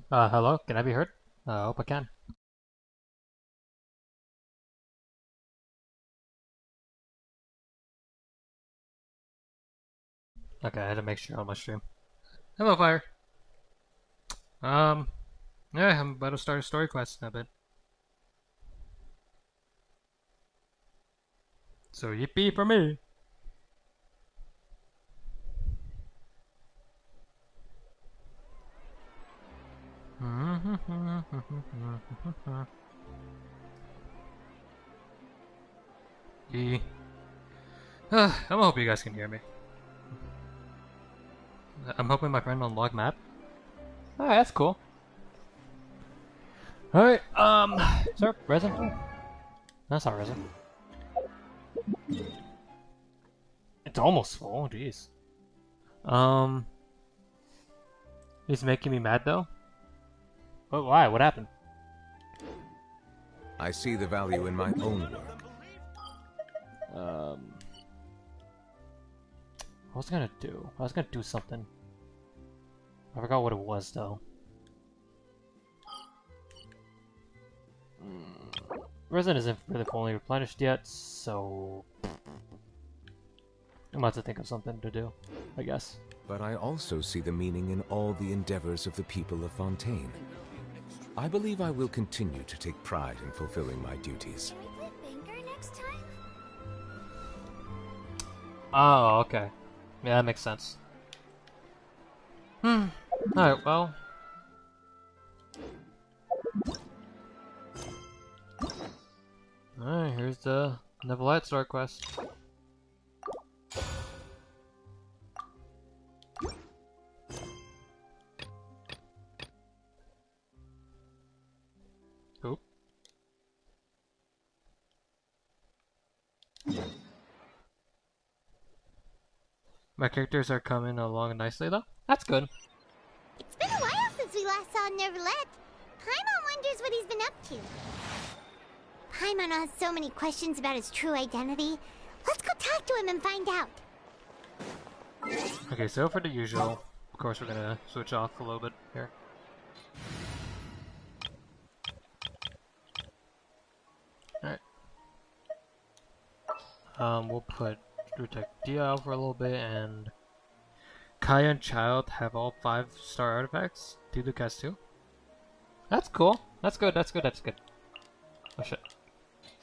Hello, can I be heard? I hope I can. Okay, I had to make sure on my stream. Hello, Fire. Um, yeah, I'm about to start a story quest in a bit. So yippee for me! Yee. I hope you guys can hear me. I'm hoping my friend unlocked map. Alright, that's cool. Alright, sir, resin? That's not resin. It's almost full, jeez. He's making me mad though? But why? What happened? I see the value in my own work. What was I gonna do? I was gonna do something. I forgot what it was though. Resin isn't really fully replenished yet, so I'm about to think of something to do, I guess. But I also see the meaning in all the endeavors of the people of Fontaine. I believe I will continue to take pride in fulfilling my duties. Can we play Bingo next time? Oh, okay. Yeah, that makes sense. Alright, well. Alright, here's the Neuvillette story quest. Oop. My characters are coming along nicely though. That's good. It's been a while since we last saw Neuvillette. Paimon wonders what he's been up to. Paimon has so many questions about his true identity. Let's go talk to him and find out. Okay, so for the usual, of course we're gonna switch off a little bit here. Alright. We'll put Protect Dia out for a little bit, and Kaya and Child have all 5-star artifacts. Do Lucas too. That's cool. That's good, that's good, that's good. Oh shit.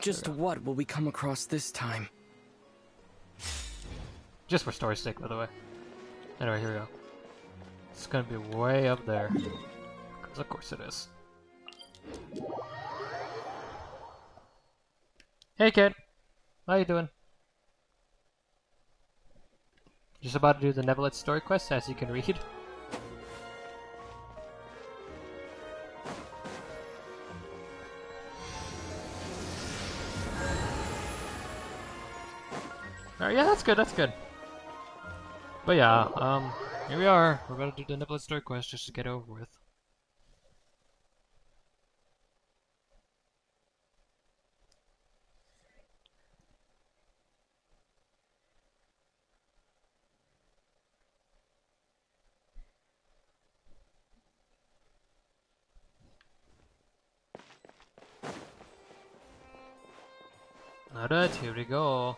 Just what will we come across this time? Just for story's sake, by the way. Anyway, here we go. It's gonna be way up there. Because of course it is. Hey kid! How you doing? Just about to do the Neuvillette story quest, as you can read. Alright, yeah, that's good, that's good. But yeah, here we are. We're about to do the Neuvillette story quest just to get it over with. Alright, here we go.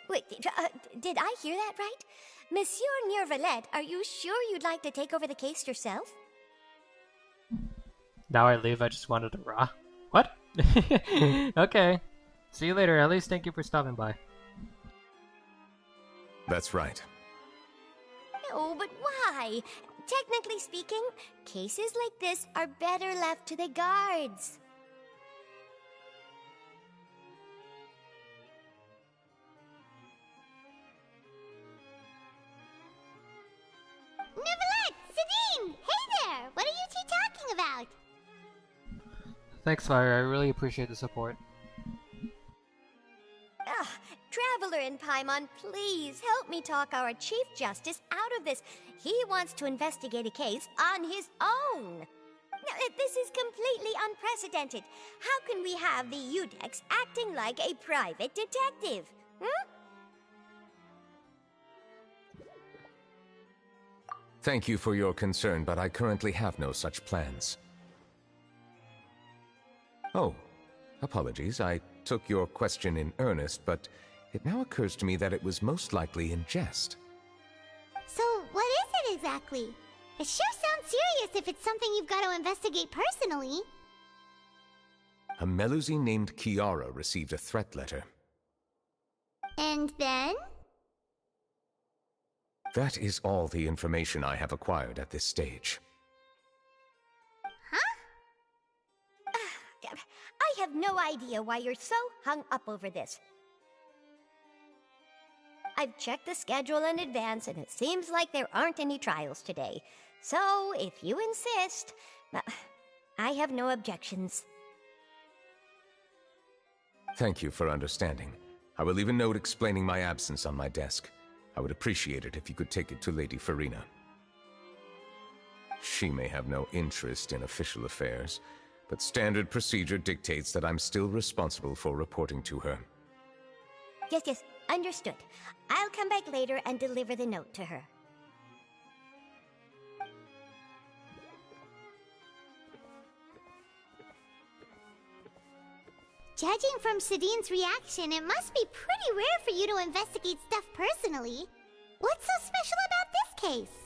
Wait, did I hear that right? Monsieur Neuvillette, are you sure you'd like to take over the case yourself? Now I leave, I just wanted to raw. What? Okay. See you later. At least thank you for stopping by. That's right. No, but why? Technically speaking, cases like this are better left to the guards. Neuvillette! Sadine! Hey there! What are you two talking about? Thanks, Fire. I really appreciate the support. Ugh, Traveler and Paimon, please help me talk our Chief Justice out of this. He wants to investigate a case on his own. This is completely unprecedented. How can we have the Udex acting like a private detective? Hmm? Thank you for your concern, but I currently have no such plans. Oh, apologies. I took your question in earnest, but it now occurs to me that it was most likely in jest. So, what is it exactly? It sure sounds serious if it's something you've got to investigate personally. A Melusine named Kiara received a threat letter. And then? That is all the information I have acquired at this stage. Huh? I have no idea why you're so hung up over this. I've checked the schedule in advance, and it seems like there aren't any trials today. So, if you insist, I have no objections. Thank you for understanding. I will leave a note explaining my absence on my desk. I would appreciate it if you could take it to Lady Farina. She may have no interest in official affairs, but standard procedure dictates that I'm still responsible for reporting to her. Yes, understood. I'll come back later and deliver the note to her. Judging from Sadine's reaction, it must be pretty rare for you to investigate stuff personally. What's so special about this case?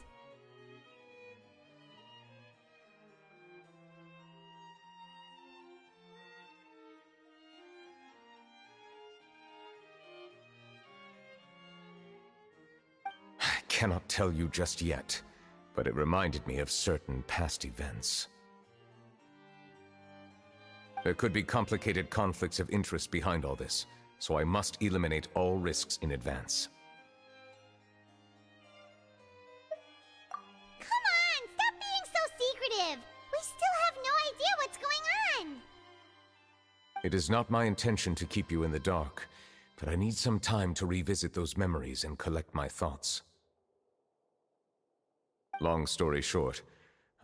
I cannot tell you just yet, but it reminded me of certain past events. There could be complicated conflicts of interest behind all this, so I must eliminate all risks in advance. Come on, stop being so secretive! We still have no idea what's going on! It is not my intention to keep you in the dark, but I need some time to revisit those memories and collect my thoughts. Long story short,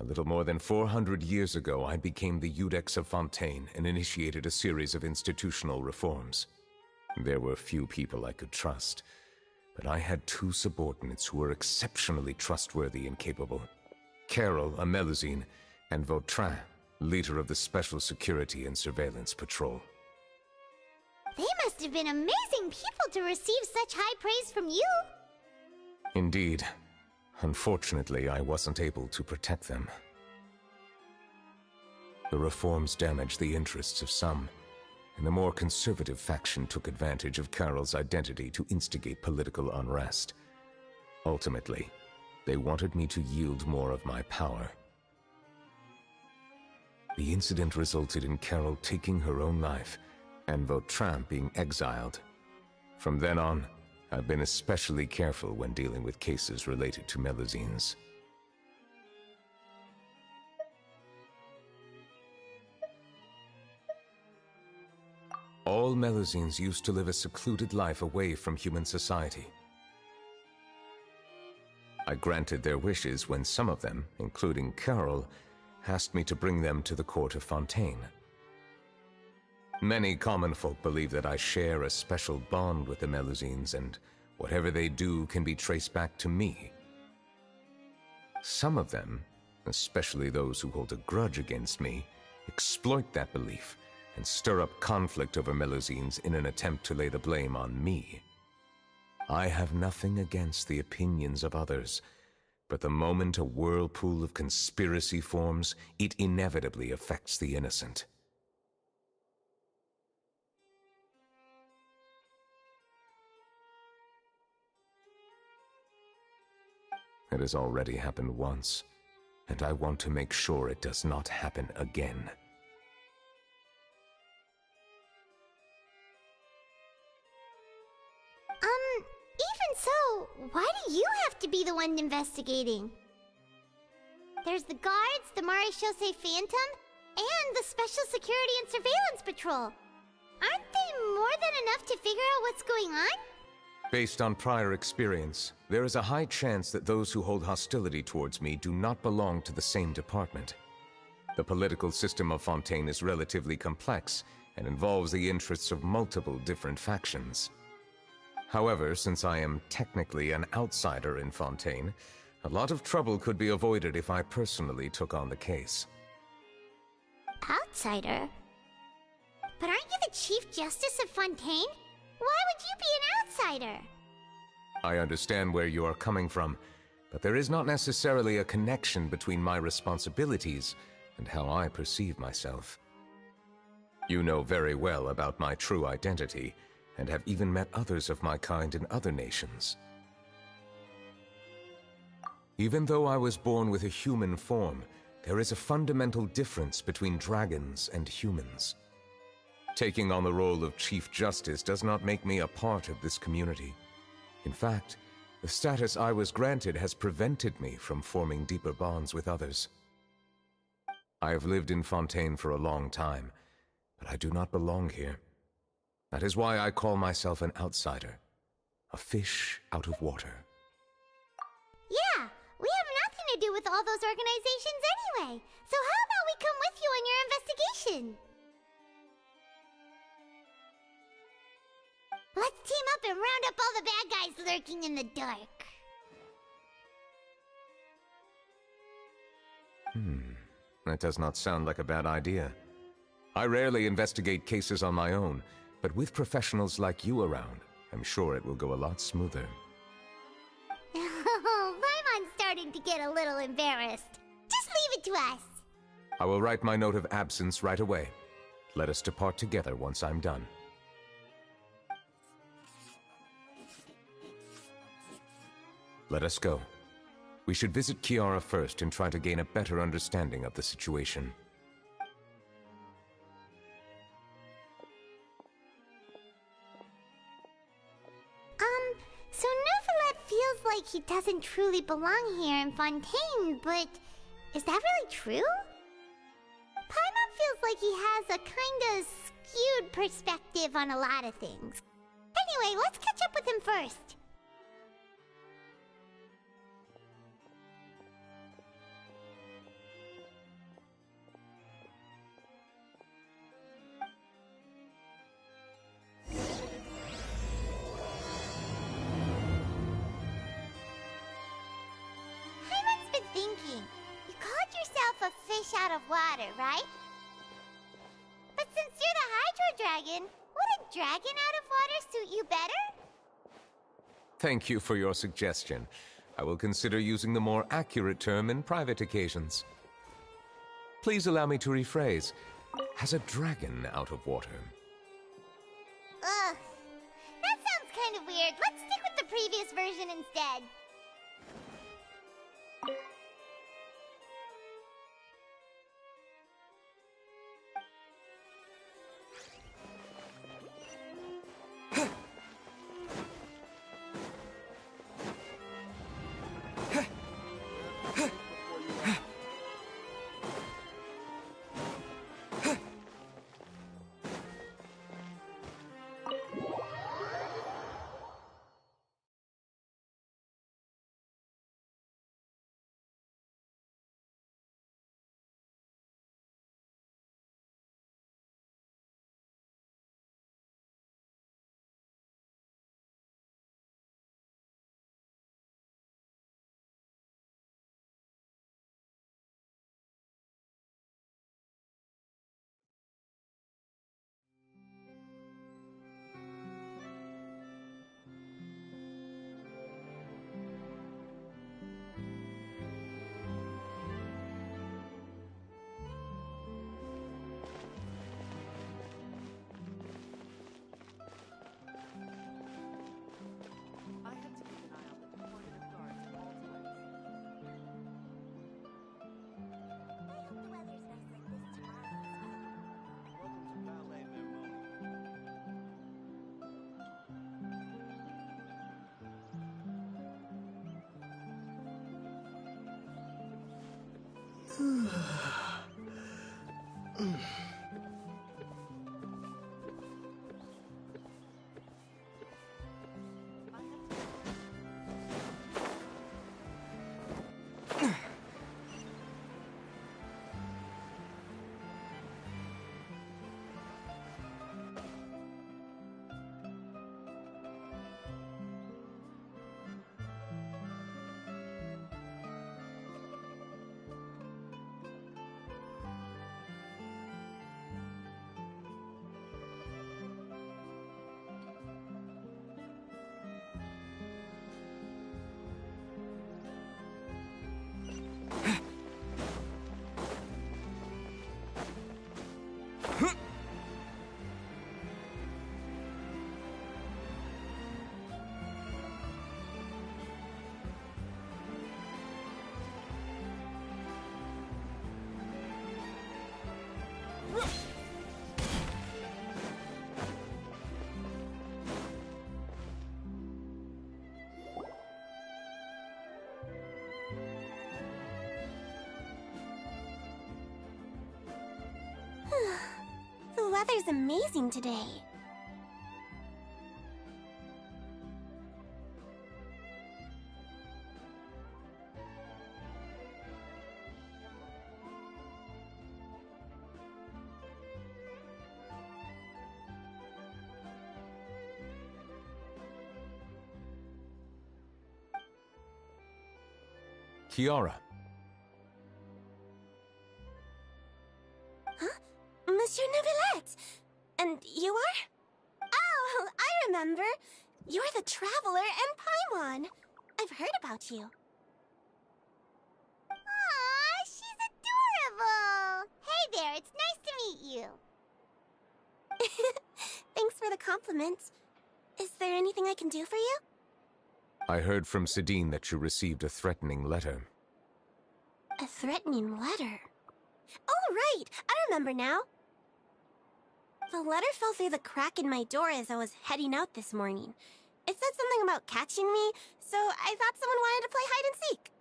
a little more than 400 years ago, I became the Udex of Fontaine and initiated a series of institutional reforms. There were few people I could trust, but I had two subordinates who were exceptionally trustworthy and capable. Carol, a Melusine, and Vautrin, leader of the Special Security and Surveillance Patrol. They must have been amazing people to receive such high praise from you! Indeed. Unfortunately, I wasn't able to protect them. The reforms damaged the interests of some, and the more conservative faction took advantage of Carol's identity to instigate political unrest. Ultimately, they wanted me to yield more of my power. The incident resulted in Carol taking her own life, and Vautrin being exiled. From then on, I've been especially careful when dealing with cases related to Melusines. All Melusines used to live a secluded life away from human society. I granted their wishes when some of them, including Carol, asked me to bring them to the court of Fontaine. Many common folk believe that I share a special bond with the Melusines, and whatever they do can be traced back to me. Some of them, especially those who hold a grudge against me, exploit that belief and stir up conflict over Melusines in an attempt to lay the blame on me. I have nothing against the opinions of others, but the moment a whirlpool of conspiracy forms, it inevitably affects the innocent. It has already happened once, and I want to make sure it does not happen again. Even so, why do you have to be the one investigating? There's the guards, the Maréchaussée Phantom, and the Special Security and Surveillance Patrol. Aren't they more than enough to figure out what's going on? Based on prior experience, there is a high chance that those who hold hostility towards me do not belong to the same department. The political system of Fontaine is relatively complex and involves the interests of multiple different factions. However, since I am technically an outsider in Fontaine, a lot of trouble could be avoided if I personally took on the case. Outsider? But aren't you the Chief Justice of Fontaine? Why would you be an outsider? I understand where you are coming from, but there is not necessarily a connection between my responsibilities and how I perceive myself. You know very well about my true identity, and have even met others of my kind in other nations. Even though I was born with a human form, there is a fundamental difference between dragons and humans. Taking on the role of Chief Justice does not make me a part of this community. In fact, the status I was granted has prevented me from forming deeper bonds with others. I have lived in Fontaine for a long time, but I do not belong here. That is why I call myself an outsider, a fish out of water. Yeah, we have nothing to do with all those organizations anyway. So how about we come with you on your investigation? Let's team up and round up all the bad guys lurking in the dark. That does not sound like a bad idea. I rarely investigate cases on my own, but with professionals like you around, I'm sure it will go a lot smoother. Oh, Paimon's starting to get a little embarrassed. Just leave it to us. I will write my note of absence right away. Let us depart together once I'm done. Let us go. We should visit Kiara first and try to gain a better understanding of the situation. So Neuvillette feels like he doesn't truly belong here in Fontaine, but is that really true? Paimon feels like he has a kinda skewed perspective on a lot of things. Anyway, let's catch up with him first. Out of water, right? But since you're the Hydro Dragon, would a dragon out of water suit you better? Thank you for your suggestion. I will consider using the more accurate term in private occasions. Please allow me to rephrase. Has a dragon out of water? Ugh. That sounds kind of weird. Let's stick with the previous version instead. weather's amazing today. Kiara. Huh? Monsieur Neuvillette! And you are? Oh, I remember. You're the Traveler and Paimon. I've heard about you. Aw, she's adorable! Hey there, it's nice to meet you. Thanks for the compliment. Is there anything I can do for you? I heard from Sidine that you received a threatening letter. A threatening letter? Oh, right! I remember now. The letter fell through the crack in my door as I was heading out this morning. It said something about catching me, so I thought someone wanted to play hide and seek.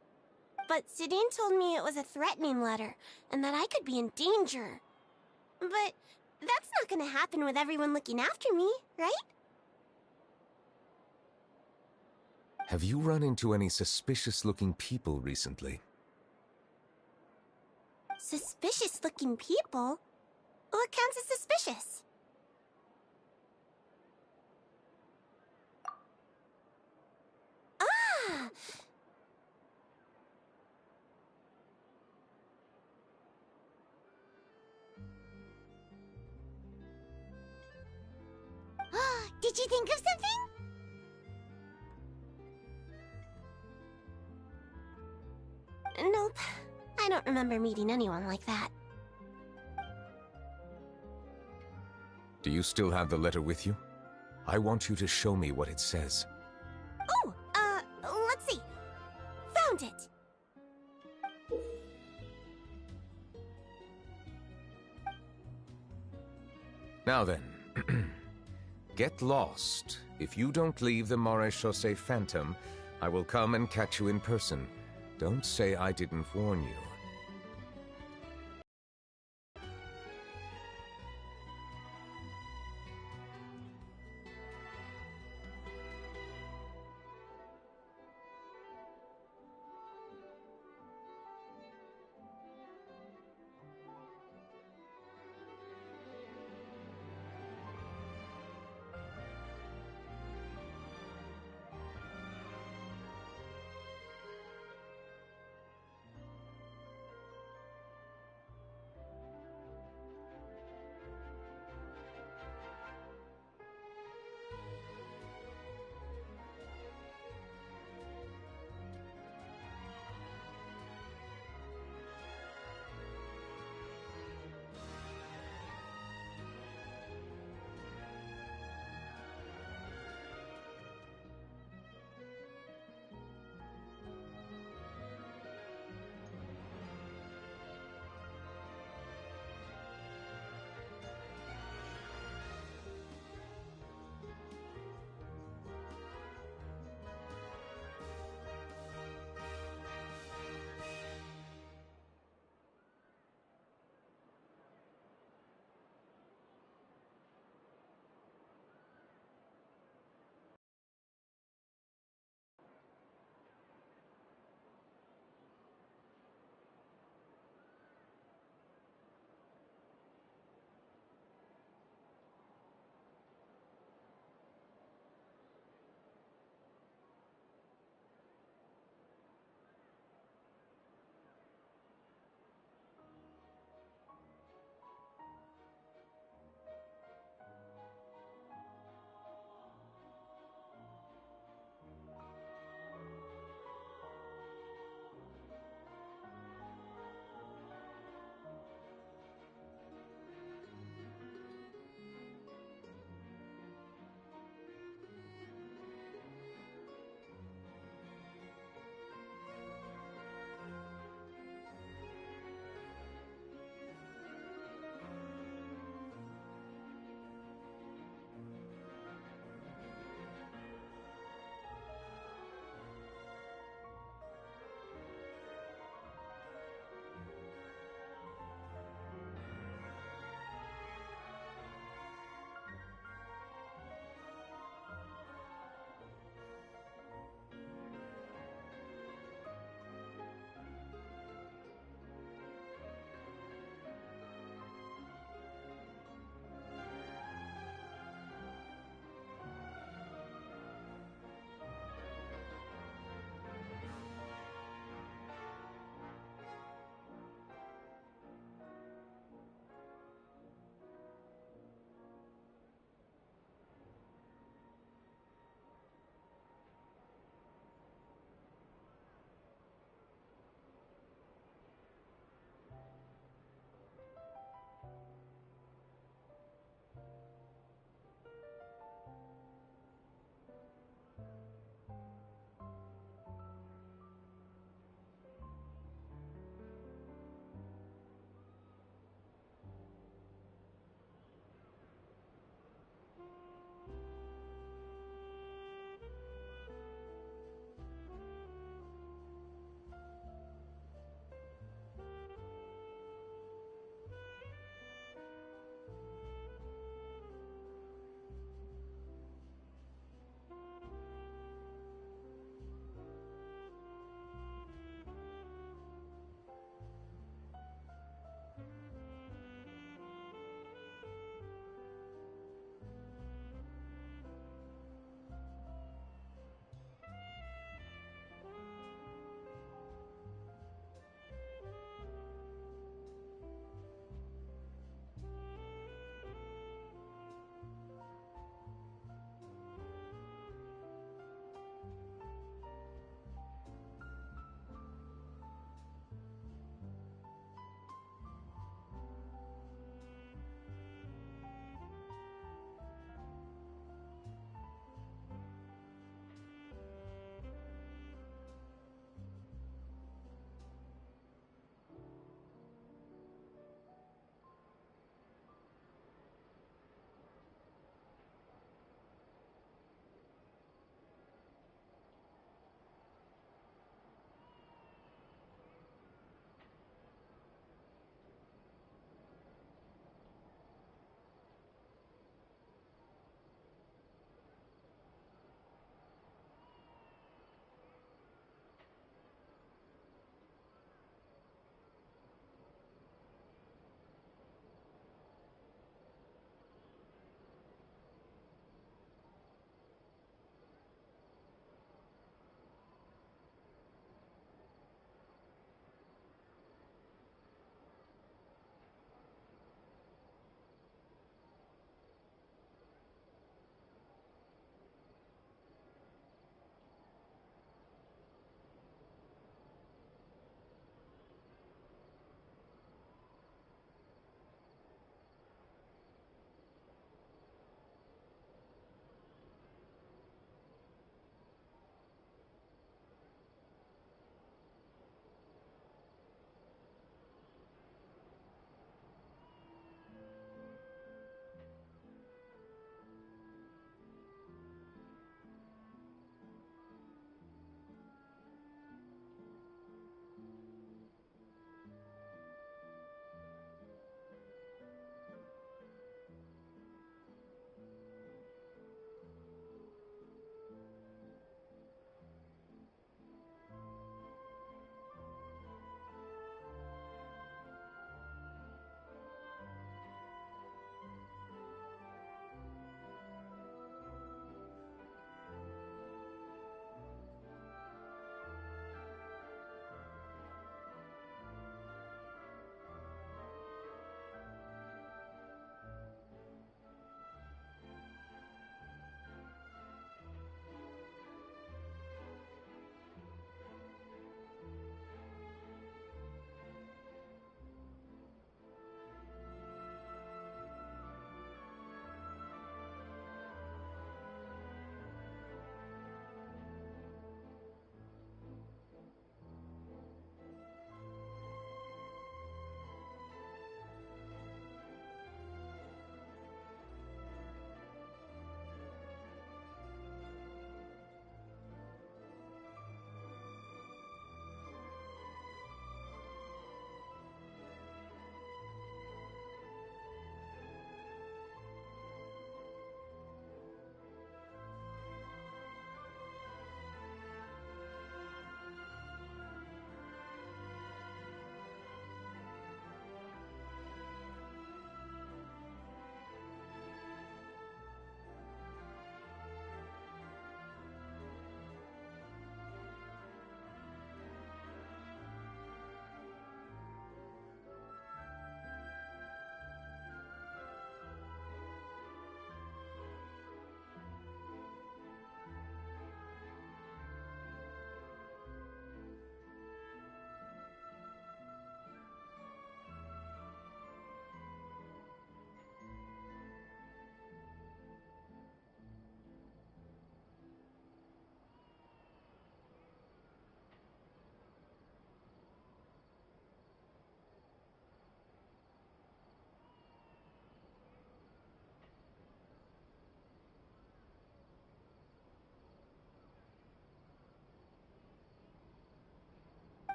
But Sidine told me it was a threatening letter, and that I could be in danger. But that's not gonna happen with everyone looking after me, right? Have you run into any suspicious-looking people recently? Suspicious-looking people? What counts as suspicious? Ah! Did you think of something? Nope. I don't remember meeting anyone like that. Do you still have the letter with you? I want you to show me what it says. Oh, let's see. Found it. Now then, get lost. If you don't leave the Maréchaussée Phantom, I will come and catch you in person. Don't say I didn't warn you.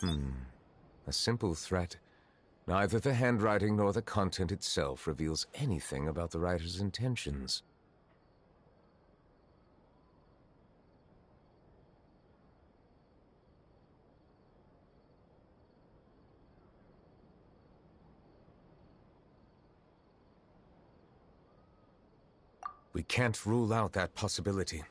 A simple threat. Neither the handwriting nor the content itself reveals anything about the writer's intentions. We can't rule out that possibility.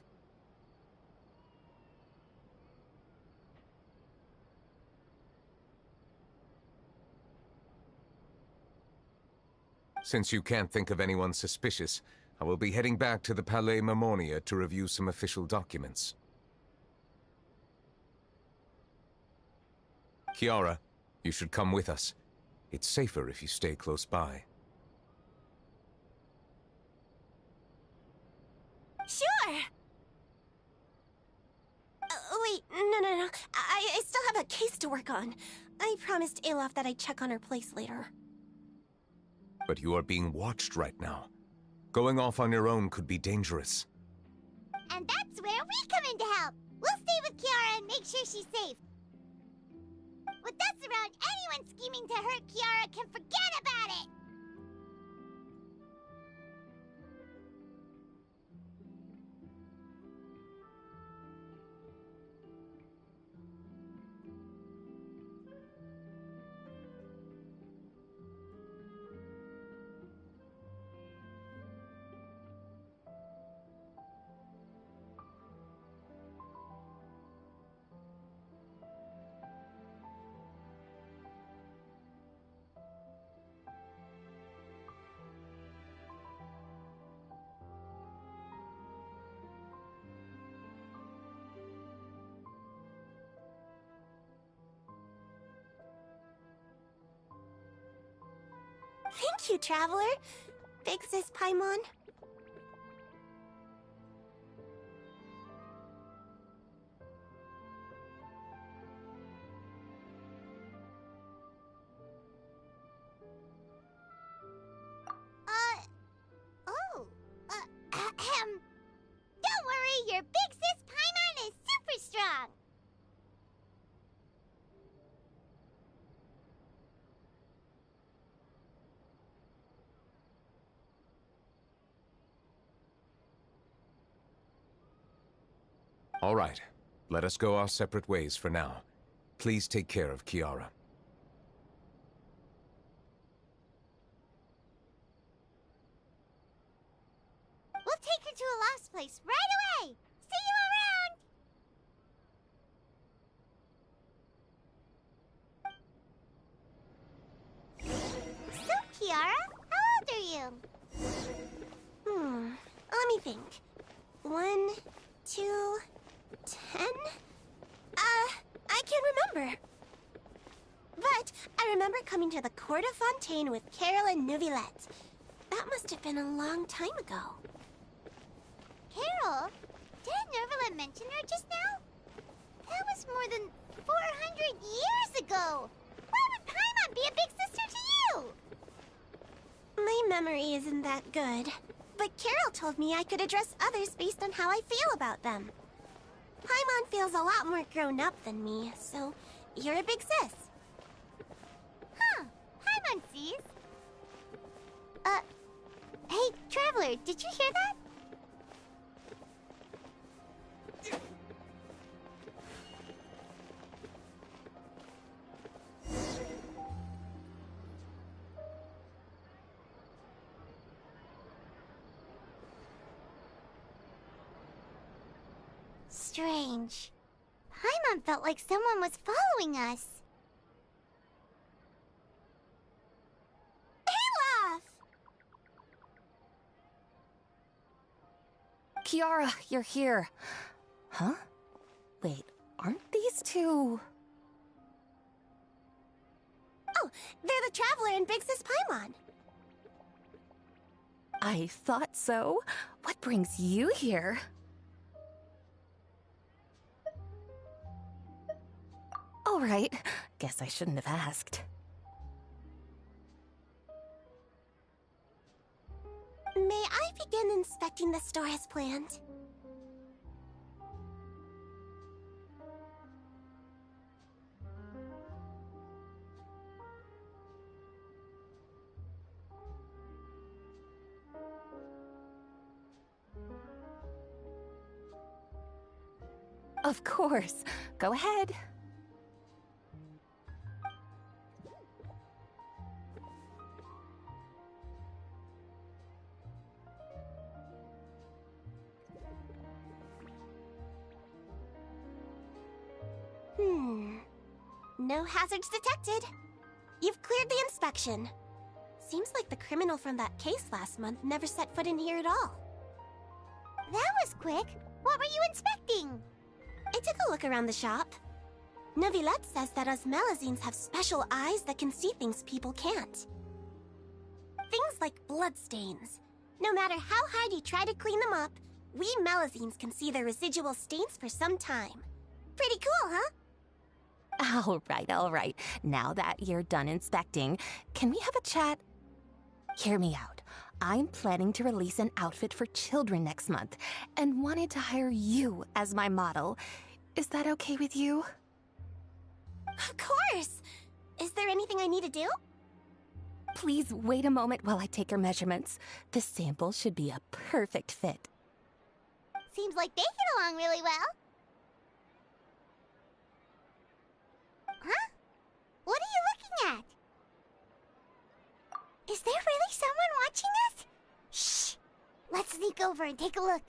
Since you can't think of anyone suspicious, I will be heading back to the Palais Mermonia to review some official documents. Kiara, you should come with us. It's safer if you stay close by. Sure! Wait, no. I still have a case to work on. I promised Alof that I'd check on her place later. But you are being watched right now. Going off on your own could be dangerous. And that's where we come in to help. We'll stay with Kiara and make sure she's safe. With us around, anyone scheming to hurt Kiara can forget about it! Thank you, Traveler. Big Sis Paimon. Don't worry, your big sis Paimon is super strong! All right, let us go our separate ways for now. Please take care of Kiara. We'll take her to a lost place right away! See you around! So, Kiara, how old are you? Let me think. 1, 2, 10? I can't remember. But I remember coming to the Court of Fontaine with Carol and Neuvillette. That must have been a long time ago. Carol? Didn't Neuvillette mention her just now? That was more than 400 years ago! Why would Paimon be a big sister to you? My memory isn't that good. But Carol told me I could address others based on how I feel about them. Paimon feels a lot more grown up than me, so you're a big sis. Huh. Paimon sees. Hey, Traveler, did you hear that? Strange. Paimon felt like someone was following us. Olaf! Kiara, you're here. Huh? Wait, aren't these two... Oh, they're the Traveler and Big Sis Paimon. I thought so. What brings you here? All right. Guess I shouldn't have asked. May I begin inspecting the store as planned? Of course. Go ahead. No hazards detected. You've cleared the inspection. Seems like the criminal from that case last month never set foot in here at all. That was quick. What were you inspecting? I took a look around the shop. Neuvillette says that us Melazines have special eyes that can see things people can't. Things like bloodstains. No matter how hard you try to clean them up, we Melazines can see their residual stains for some time. Pretty cool, huh? All right. Now that you're done inspecting, can we have a chat? Hear me out. I'm planning to release an outfit for children next month and wanted to hire you as my model. Is that okay with you? Of course! Is there anything I need to do? Please wait a moment while I take your measurements. The sample should be a perfect fit. Seems like they get along really well. Huh? What are you looking at? Is there really someone watching us? Shh! Let's sneak over and take a look.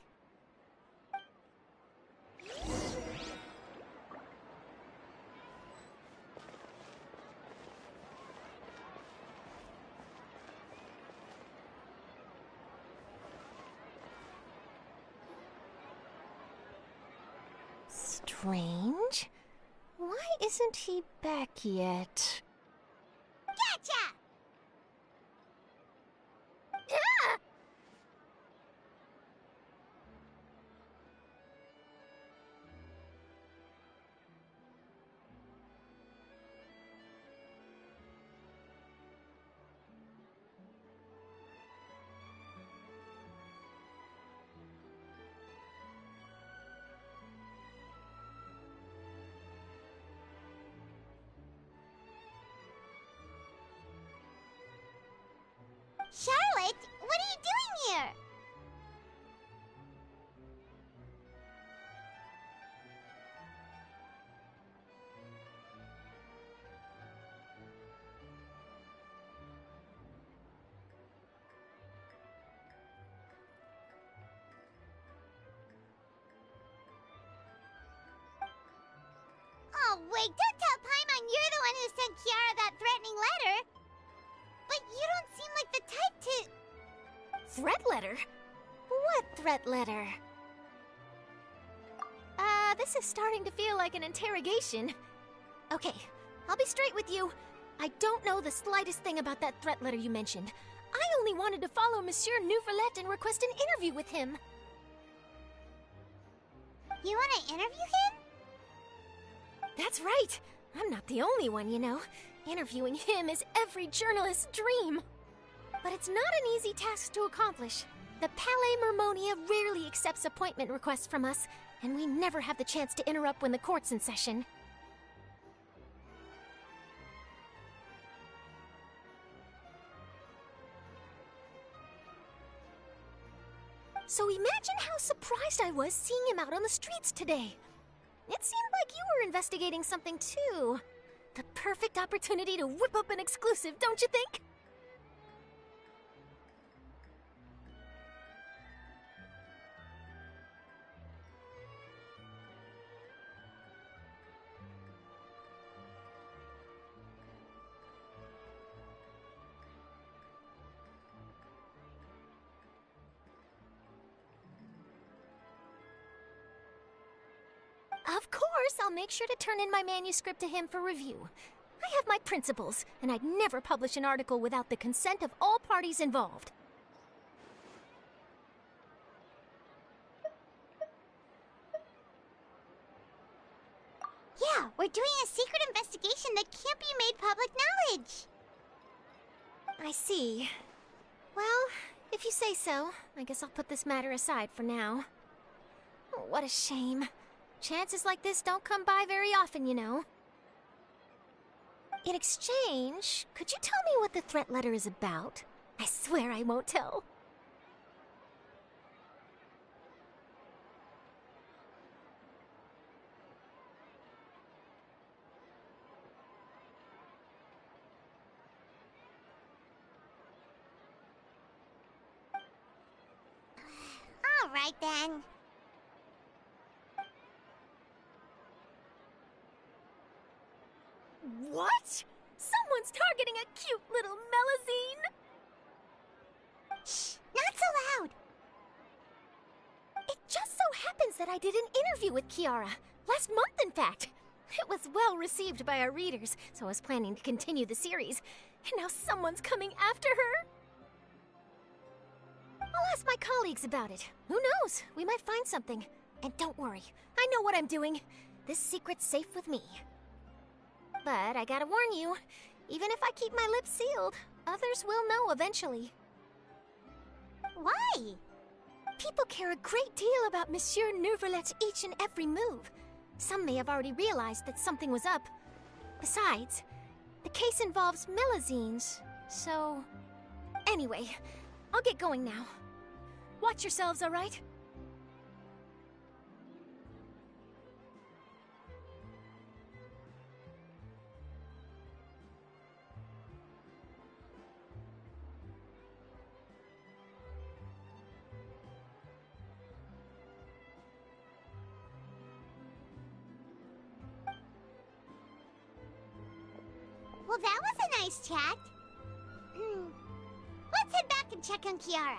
Strange. Why isn't he back yet? Gotcha! Ah! Charlotte, what are you doing here? Oh, wait, don't tell Paimon you're the one who sent Kiara that threatening letter. But you don't seem like the type to... Threat letter? What threat letter? This is starting to feel like an interrogation. Okay, I'll be straight with you. I don't know the slightest thing about that threat letter you mentioned. I only wanted to follow Monsieur Neuvillette and request an interview with him. You want to interview him? That's right. I'm not the only one, you know. Interviewing him is every journalist's dream. But it's not an easy task to accomplish. The Palais Mermonia rarely accepts appointment requests from us, and we never have the chance to interrupt when the court's in session. So imagine how surprised I was seeing him out on the streets today. It seemed like you were investigating something too. The perfect opportunity to whip up an exclusive, don't you think? Of course, I'll make sure to turn in my manuscript to him for review. I have my principles, and I'd never publish an article without the consent of all parties involved. Yeah, we're doing a secret investigation that can't be made public knowledge. I see. Well, if you say so, I guess I'll put this matter aside for now. Oh, what a shame. Chances like this don't come by very often, you know. In exchange, could you tell me what the threat letter is about? I swear I won't tell. Alright then. What? Someone's targeting a cute little Melazine? Shh, not so loud. It just so happens that I did an interview with Kiara. Last month, in fact. It was well received by our readers, so I was planning to continue the series. And now someone's coming after her. I'll ask my colleagues about it. Who knows? We might find something. And don't worry, I know what I'm doing. This secret's safe with me. But I gotta warn you, even if I keep my lips sealed, others will know eventually. Why? People care a great deal about Monsieur Neuvillette's each and every move. Some may have already realized that something was up. Besides, the case involves Melazines, so... Anyway, I'll get going now. Watch yourselves, alright? Well, that was a nice chat. Let's head back and check on Kiara.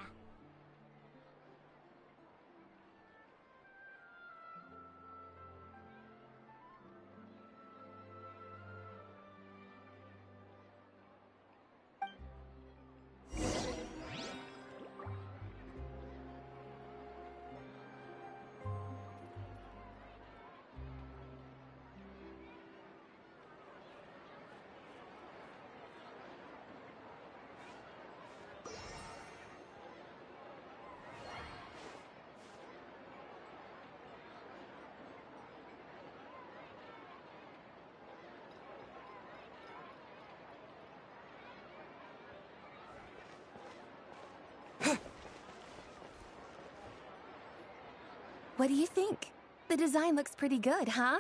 What do you think? The design looks pretty good, huh?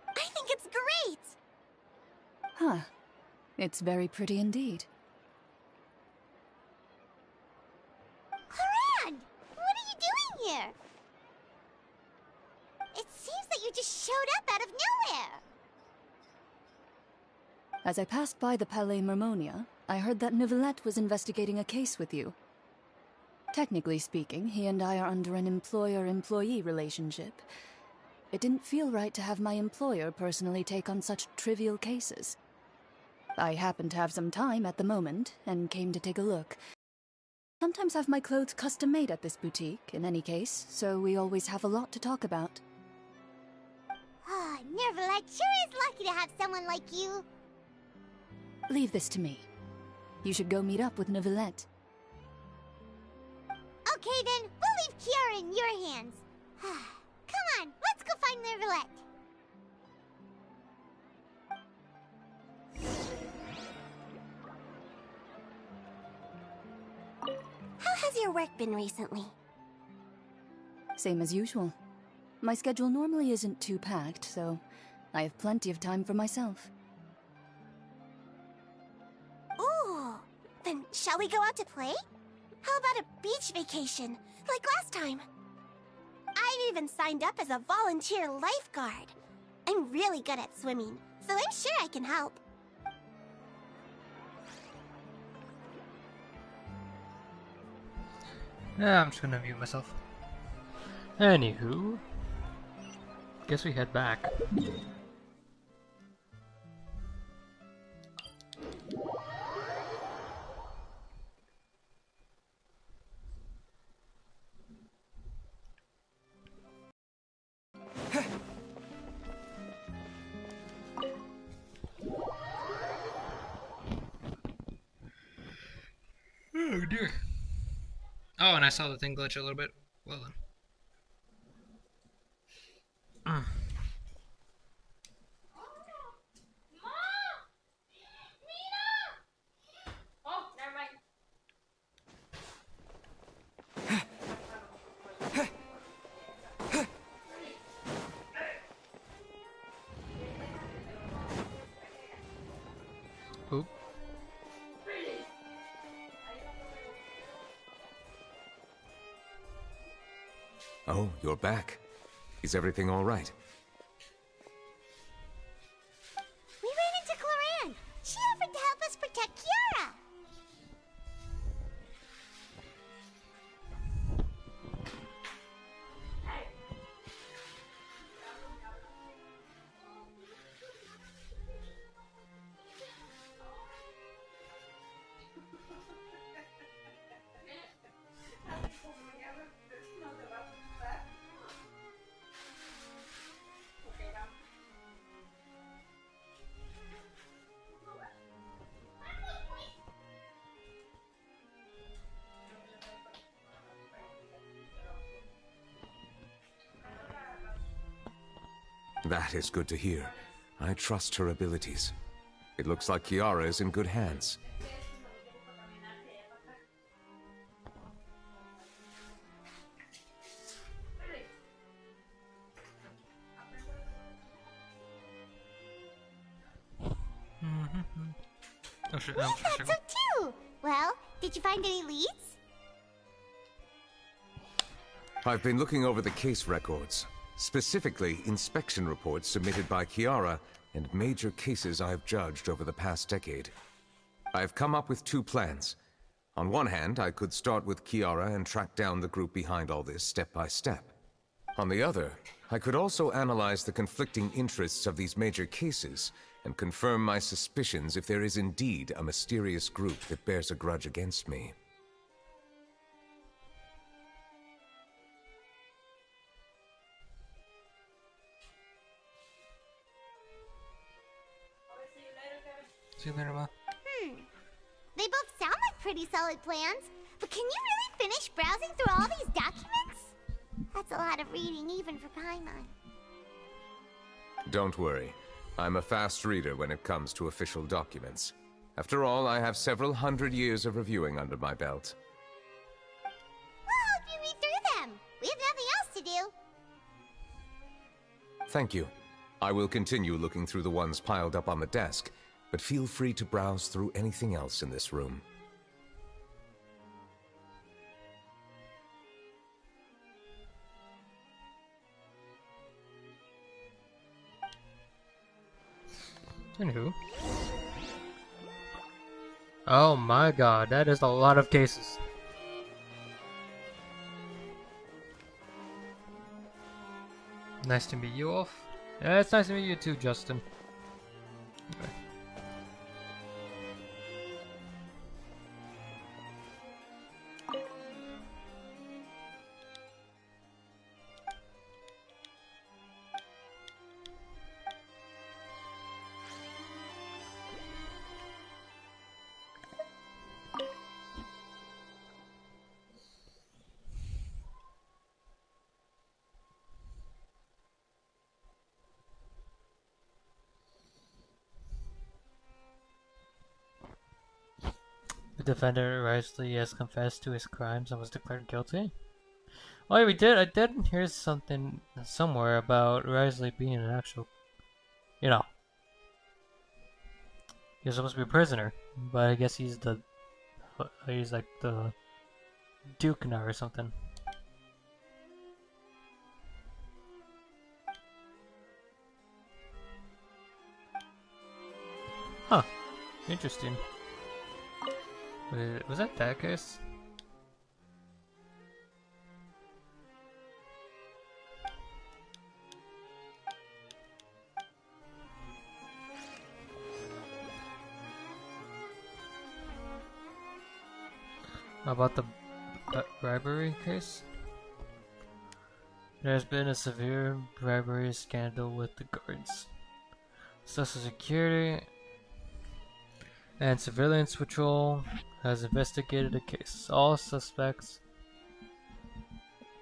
I think it's great! Huh. It's very pretty indeed. Clorinde! What are you doing here? It seems that you just showed up out of nowhere. As I passed by the Palais Mermonia, I heard that Neuvillette was investigating a case with you. Technically speaking, he and I are under an employer-employee relationship. It didn't feel right to have my employer personally take on such trivial cases. I happen to have some time at the moment, and came to take a look. Sometimes have my clothes custom-made at this boutique, in any case, so we always have a lot to talk about. Ah, Neuvillette sure is lucky to have someone like you. Leave this to me. You should go meet up with Neuvillette. Okay then, we'll leave Kiara in your hands. Come on, let's go find Neuvillette. How has your work been recently? Same as usual. My schedule normally isn't too packed, so I have plenty of time for myself. Ooh, then shall we go out to play? How about a beach vacation, like last time? I've even signed up as a volunteer lifeguard. I'm really good at swimming, so I'm sure I can help. Yeah, I'm just gonna mute myself. Anywho, guess we head back. Oh dear. Oh, and I saw the thing glitch a little bit. Well then. Oop. Oh, you're back. Is everything all right? We ran into Cloran. She offered to help us protect Kiara. That is good to hear. I trust her abilities. It looks like Kiara is in good hands. Oh shit, We thought so too. Well, did you find any leads? I've been looking over the case records, specifically inspection reports submitted by Kiara and major cases I've judged over the past decade. I've come up with two plans. On one hand, I could start with Kiara and track down the group behind all this step by step. On the other, I could also analyze the conflicting interests of these major cases and confirm my suspicions if there is indeed a mysterious group that bears a grudge against me. See you later, Ma. They both sound like pretty solid plans, but can you really finish browsing through all these documents? That's a lot of reading even for Paimon. Don't worry. I'm a fast reader when it comes to official documents. After all, I have several hundred years of reviewing under my belt. We'll help you read through them. We have nothing else to do. Thank you. I will continue looking through the ones piled up on the desk, but feel free to browse through anything else in this room. Anywho. Oh my god, that is a lot of cases. Nice to meet you, Wolf. Yeah, it's nice to meet you too, Justin. Okay. The defendant rightly has confessed to his crimes and was declared guilty. Oh yeah, we did. I did hear something somewhere about Risley being an actual, you know, he was supposed to be a prisoner, but I guess he's like the Duke now or something. Huh. Interesting. Was that case? How about the bribery case? There's been a severe bribery scandal with the guards. Social Security and Surveillance Patrol has investigated the case. All suspects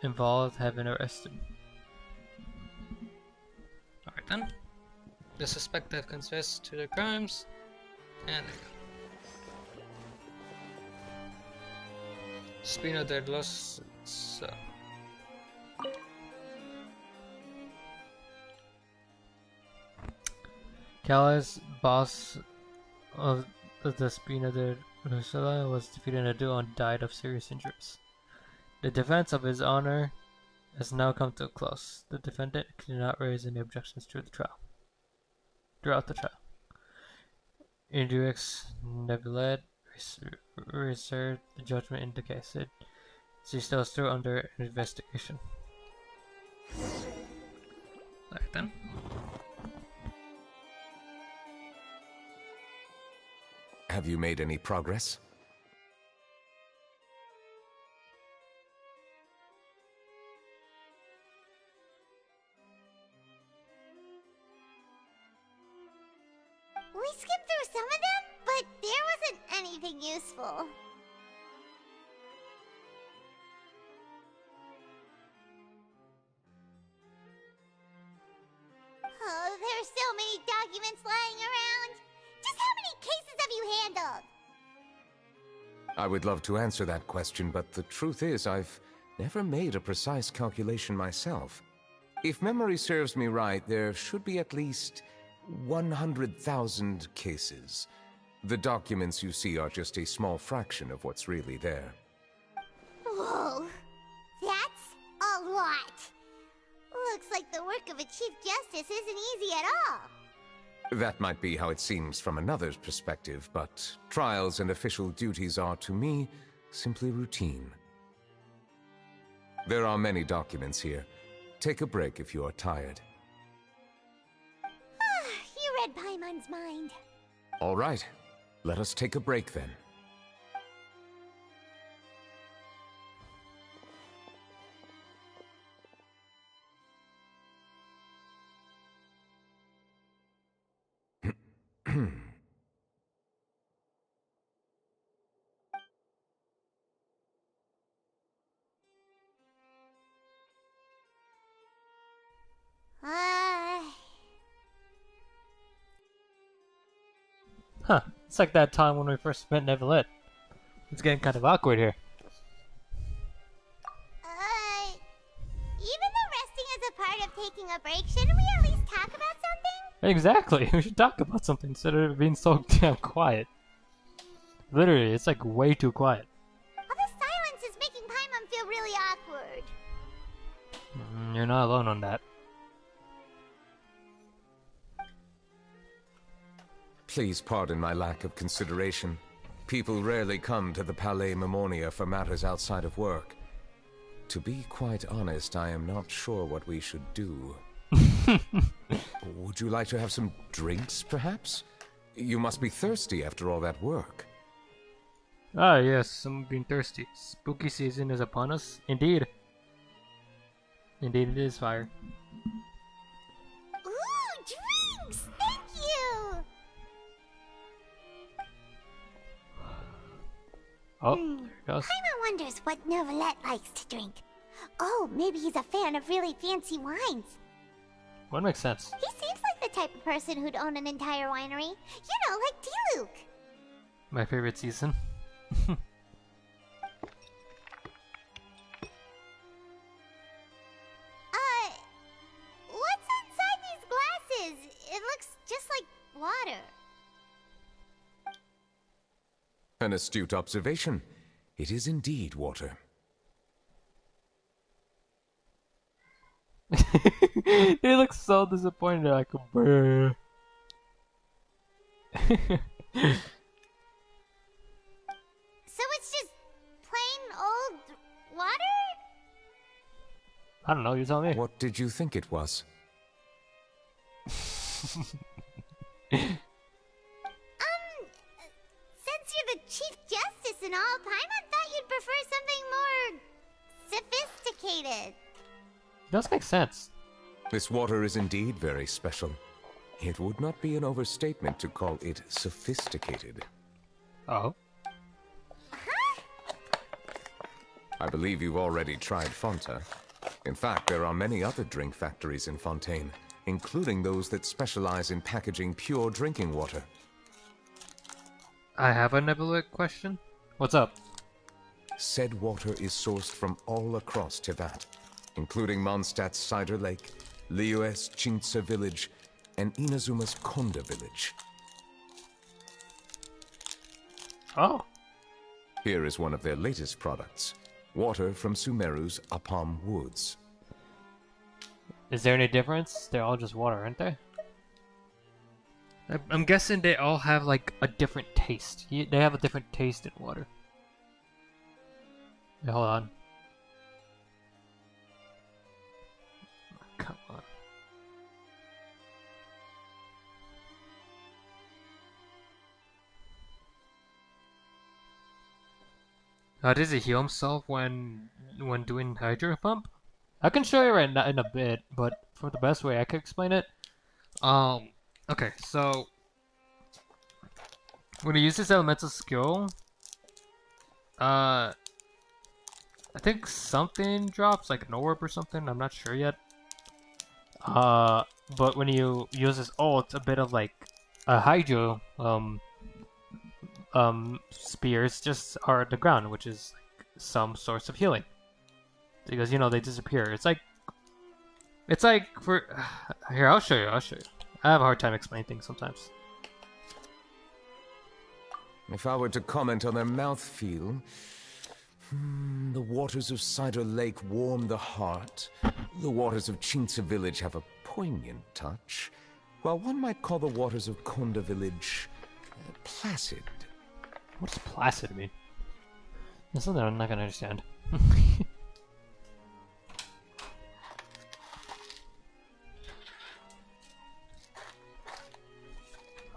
involved have been arrested. Alright then. The suspect have confessed to their crimes, and Spina de los Calais, boss of the Spina de Lucilla, was defeated in a duel and died of serious injuries. The defense of his honor has now come to a close. The defendant cannot raise any objections throughout the trial. Injurex Neuvillette reserved the judgment in the case. She still under investigation. Alright then. Have you made any progress? We skimmed through some of them, but there wasn't anything useful. Oh, there's so many documents lying around. Just how many cases have you handled? I would love to answer that question, but the truth is I've never made a precise calculation myself. If memory serves me right, there should be at least 100,000 cases. The documents you see are just a small fraction of what's really there. Whoa, that's a lot. Looks like the work of a Chief Justice isn't easy at all. That might be how it seems from another's perspective, but trials and official duties are, to me, simply routine. There are many documents here. Take a break if you are tired. You read Paimon's mind. All right, let us take a break then. Huh, it's like that time when we first met Neuvillette. It's getting kind of awkward here. Even though resting is a part of taking a break, shouldn't we at least talk about something? Exactly, we should talk about something instead of being so damn quiet. Literally, it's like way too quiet. All this silence is making Paimon feel really awkward. You're not alone on that. Please pardon my lack of consideration. People rarely come to the Palais Mermonia for matters outside of work. To be quite honest, I am not sure what we should do. Would you like to have some drinks, perhaps? You must be thirsty after all that work. Ah yes, I'm being thirsty. Spooky season is upon us. Indeed. Indeed it is, Fire. Ooh, drinks! Thank you! Oh, there it goes. Paimon wonders what Neuvillette likes to drink. Oh, maybe he's a fan of really fancy wines. What makes sense? He seems like the type of person who'd own an entire winery. You know, like T-Luke. My favorite season. What's inside these glasses? It looks just like water. An astute observation. It is indeed water. He looks so disappointed, like a brr. So it's just plain old water? I don't know, you tell me. What did you think it was? Since you're the Chief Justice and all, Paimon thought you'd prefer something more sophisticated. Does make sense. This water is indeed very special. It would not be an overstatement to call it sophisticated. Oh. I believe you've already tried Fonta. In fact, there are many other drink factories in Fontaine, including those that specialize in packaging pure drinking water. I have a Neuvillette question. What's up? Said water is sourced from all across Teyvat, including Mondstadt's Cider Lake, Liyue's Chintsa village, and Inazuma's Konda village. Oh. Here is one of their latest products, water from Sumeru's Apam Woods. Is there any difference? They're all just water, aren't they? I'm guessing they all have like a different taste. They have a different taste in water. Hey, hold on. Come on. Does he heal himself when doing hydro pump? I can show you right now in a bit, but for the best way I could explain it, okay, so when he uses elemental skill, I think something drops, like an orb or something. I'm not sure yet. But when you use his ult, a bit of like a hydro spears just are at the ground, which is like some source of healing. Because, you know, they disappear. It's like for... Here, I'll show you. I have a hard time explaining things sometimes. If I were to comment on their mouthfeel... the waters of Cider Lake warm the heart. The waters of Chinsa Village have a poignant touch. While one might call the waters of Konda Village... placid. What does placid mean? That's something I'm not gonna understand.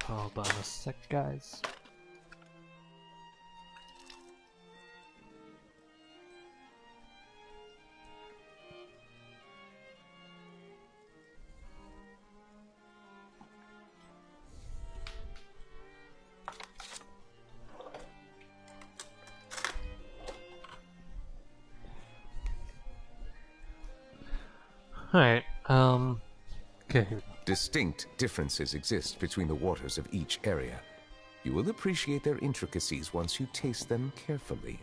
Hold on a sec, guys. Alright, okay. Distinct differences exist between the waters of each area. You will appreciate their intricacies once you taste them carefully.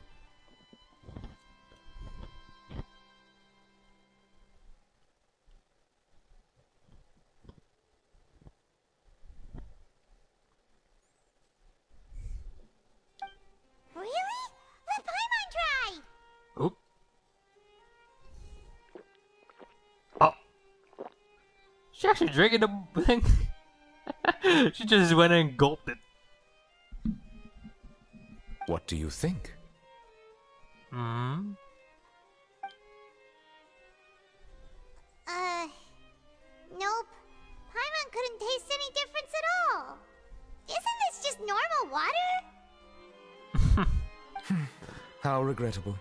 Really? Let Paimon try! Oop. Oh. She actually drank the thing. She just went and gulped it. What do you think? Hmm? Nope. Paimon couldn't taste any difference at all. Isn't this just normal water? How regrettable.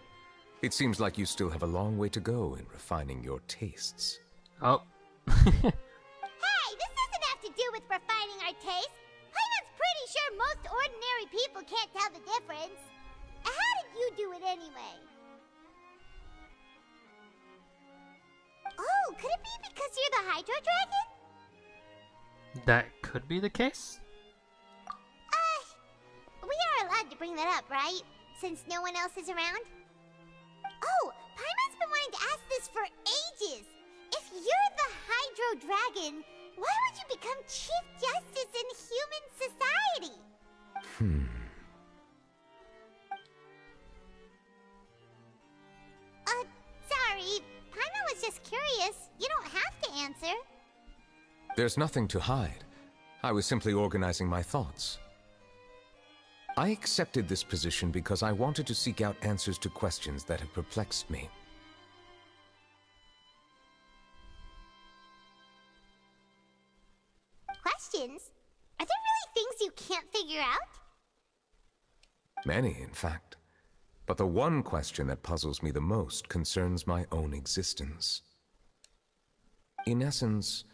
It seems like you still have a long way to go in refining your tastes. Oh. Hey, this doesn't have to do with refining our taste. Paimon's pretty sure most ordinary people can't tell the difference. How did you do it anyway? Oh, could it be because you're the Hydro Dragon? That could be the case? We are allowed to bring that up, right? Since no one else is around? Oh, Paimon's been wanting to ask this for ages! If you're the Hydro Dragon, why would you become Chief Justice in human society? Sorry. Paimon was just curious. You don't have to answer. There's nothing to hide. I was simply organizing my thoughts. I accepted this position because I wanted to seek out answers to questions that have perplexed me. Questions? Are there really things you can't figure out? Many, in fact. But the one question that puzzles me the most concerns my own existence. In essence,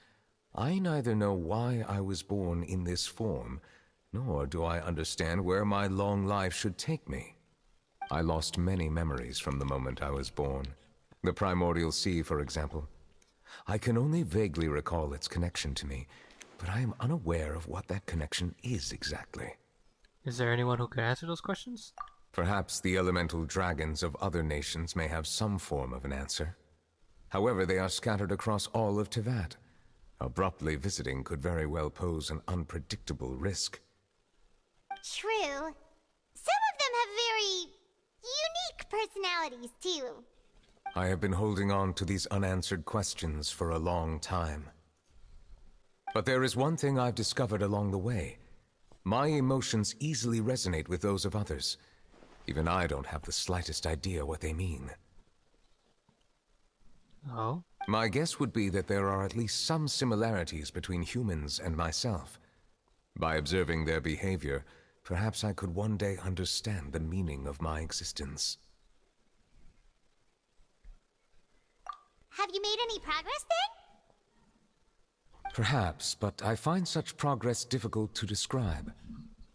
I neither know why I was born in this form, nor do I understand where my long life should take me. I lost many memories from the moment I was born. The primordial sea, for example. I can only vaguely recall its connection to me, but I am unaware of what that connection is exactly. Is there anyone who can answer those questions? Perhaps the elemental dragons of other nations may have some form of an answer. However, they are scattered across all of Teyvat. Abruptly visiting could very well pose an unpredictable risk. True. Some of them have very unique personalities, too. I have been holding on to these unanswered questions for a long time. But there is one thing I've discovered along the way. My emotions easily resonate with those of others. Even I don't have the slightest idea what they mean. Oh? My guess would be that there are at least some similarities between humans and myself. By observing their behavior, perhaps I could one day understand the meaning of my existence. Have you made any progress then? Perhaps, but I find such progress difficult to describe.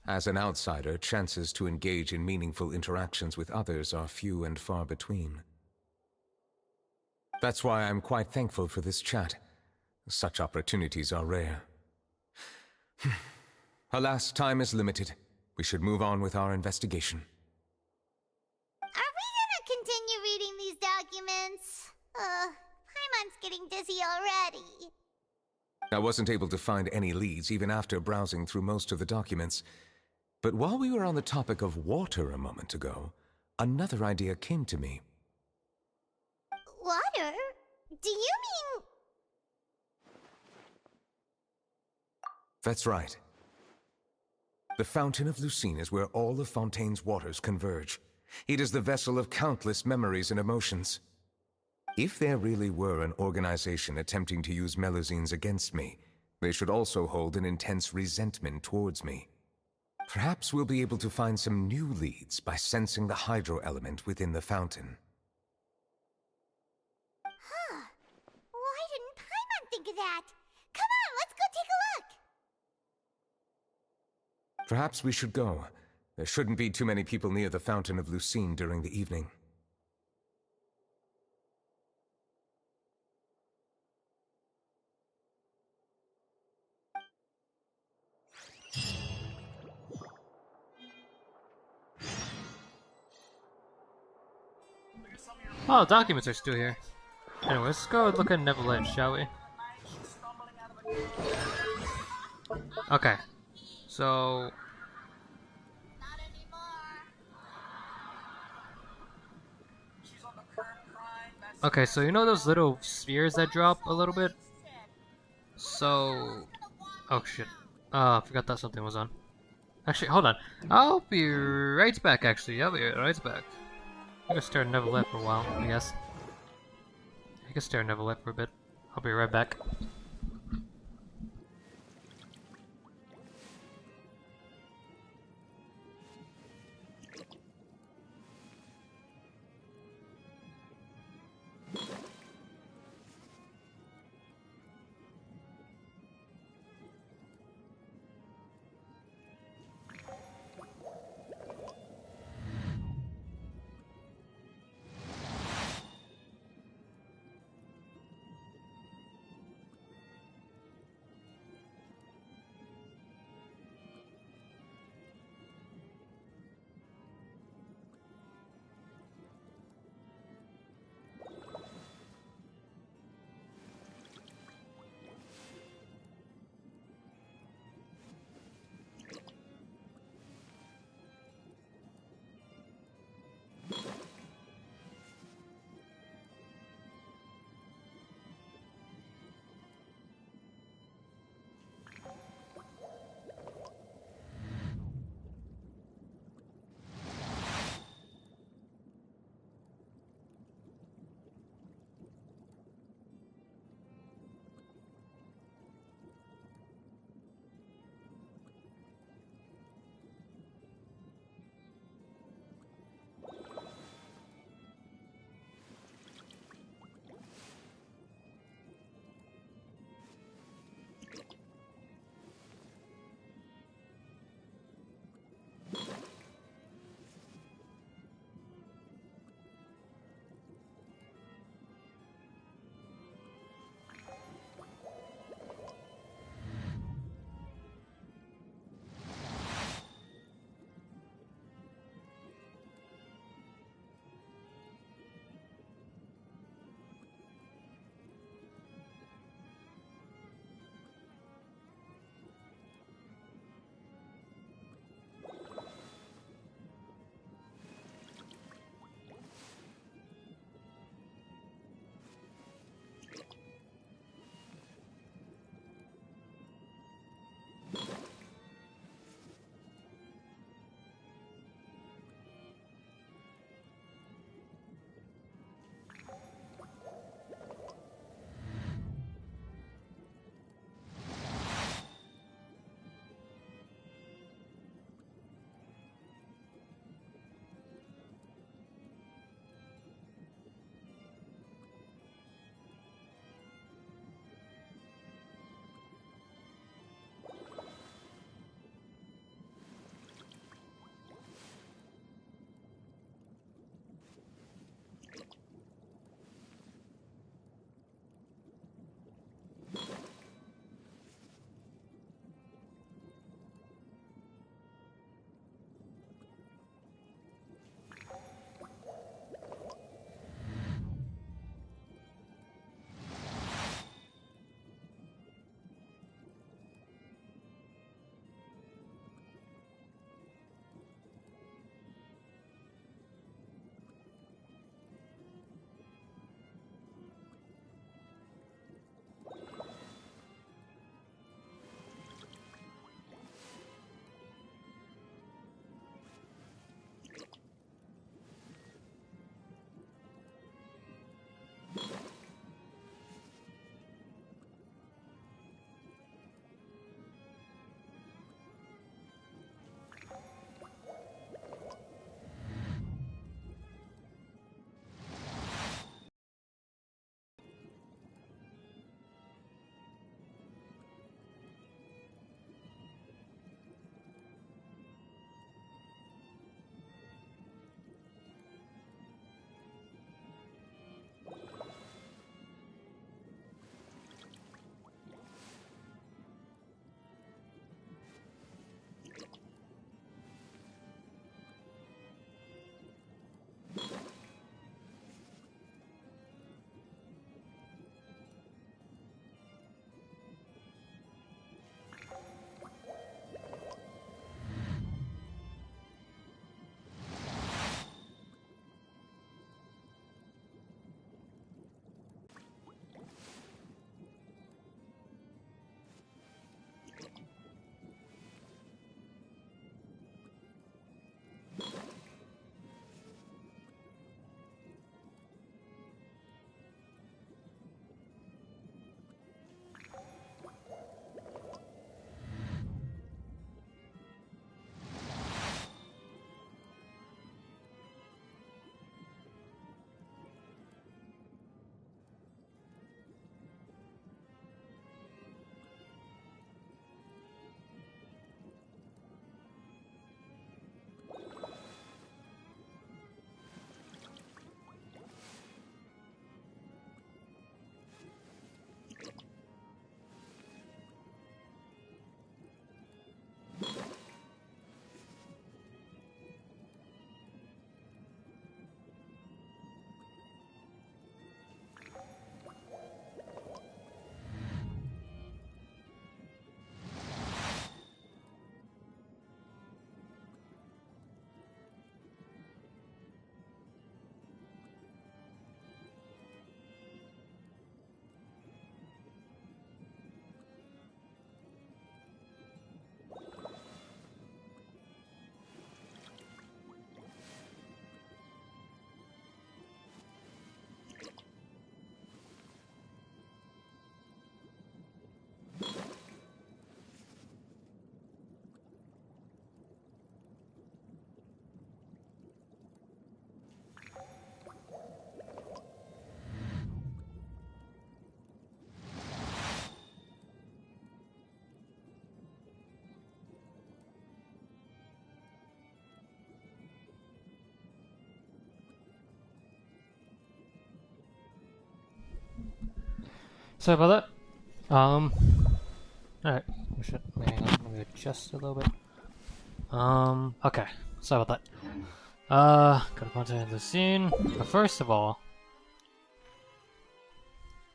As an outsider, chances to engage in meaningful interactions with others are few and far between. That's why I'm quite thankful for this chat. Such opportunities are rare. Alas, time is limited. We should move on with our investigation. Are we gonna continue reading these documents? Paimon's getting dizzy already. I wasn't able to find any leads even after browsing through most of the documents. But while we were on the topic of water a moment ago, another idea came to me. Water? Do you mean... That's right. The Fountain of Lucine is where all of Fontaine's waters converge. It is the vessel of countless memories and emotions. If there really were an organization attempting to use Melusines against me, they should also hold an intense resentment towards me. Perhaps we'll be able to find some new leads by sensing the hydro element within the fountain. Huh. Why didn't Paimon think of that? Come on, let's go take a look! Perhaps we should go. There shouldn't be too many people near the Fountain of Lucine during the evening. Oh, documents are still here. Anyway, let's go look at Neuvillette, shall we? Okay. So... Okay, so you know those little spheres that drop a little bit? So... Oh shit. I forgot that something was on. Actually, hold on. I'll be right back, actually. I'll be right back. I'm gonna stare at Neuvillette for a while, I guess. I can stare at Neuvillette for a bit. I'll be right back. Sorry about that. Alright. Let me adjust a little bit. Okay. Sorry about that. Gotta contact the scene. But first of all,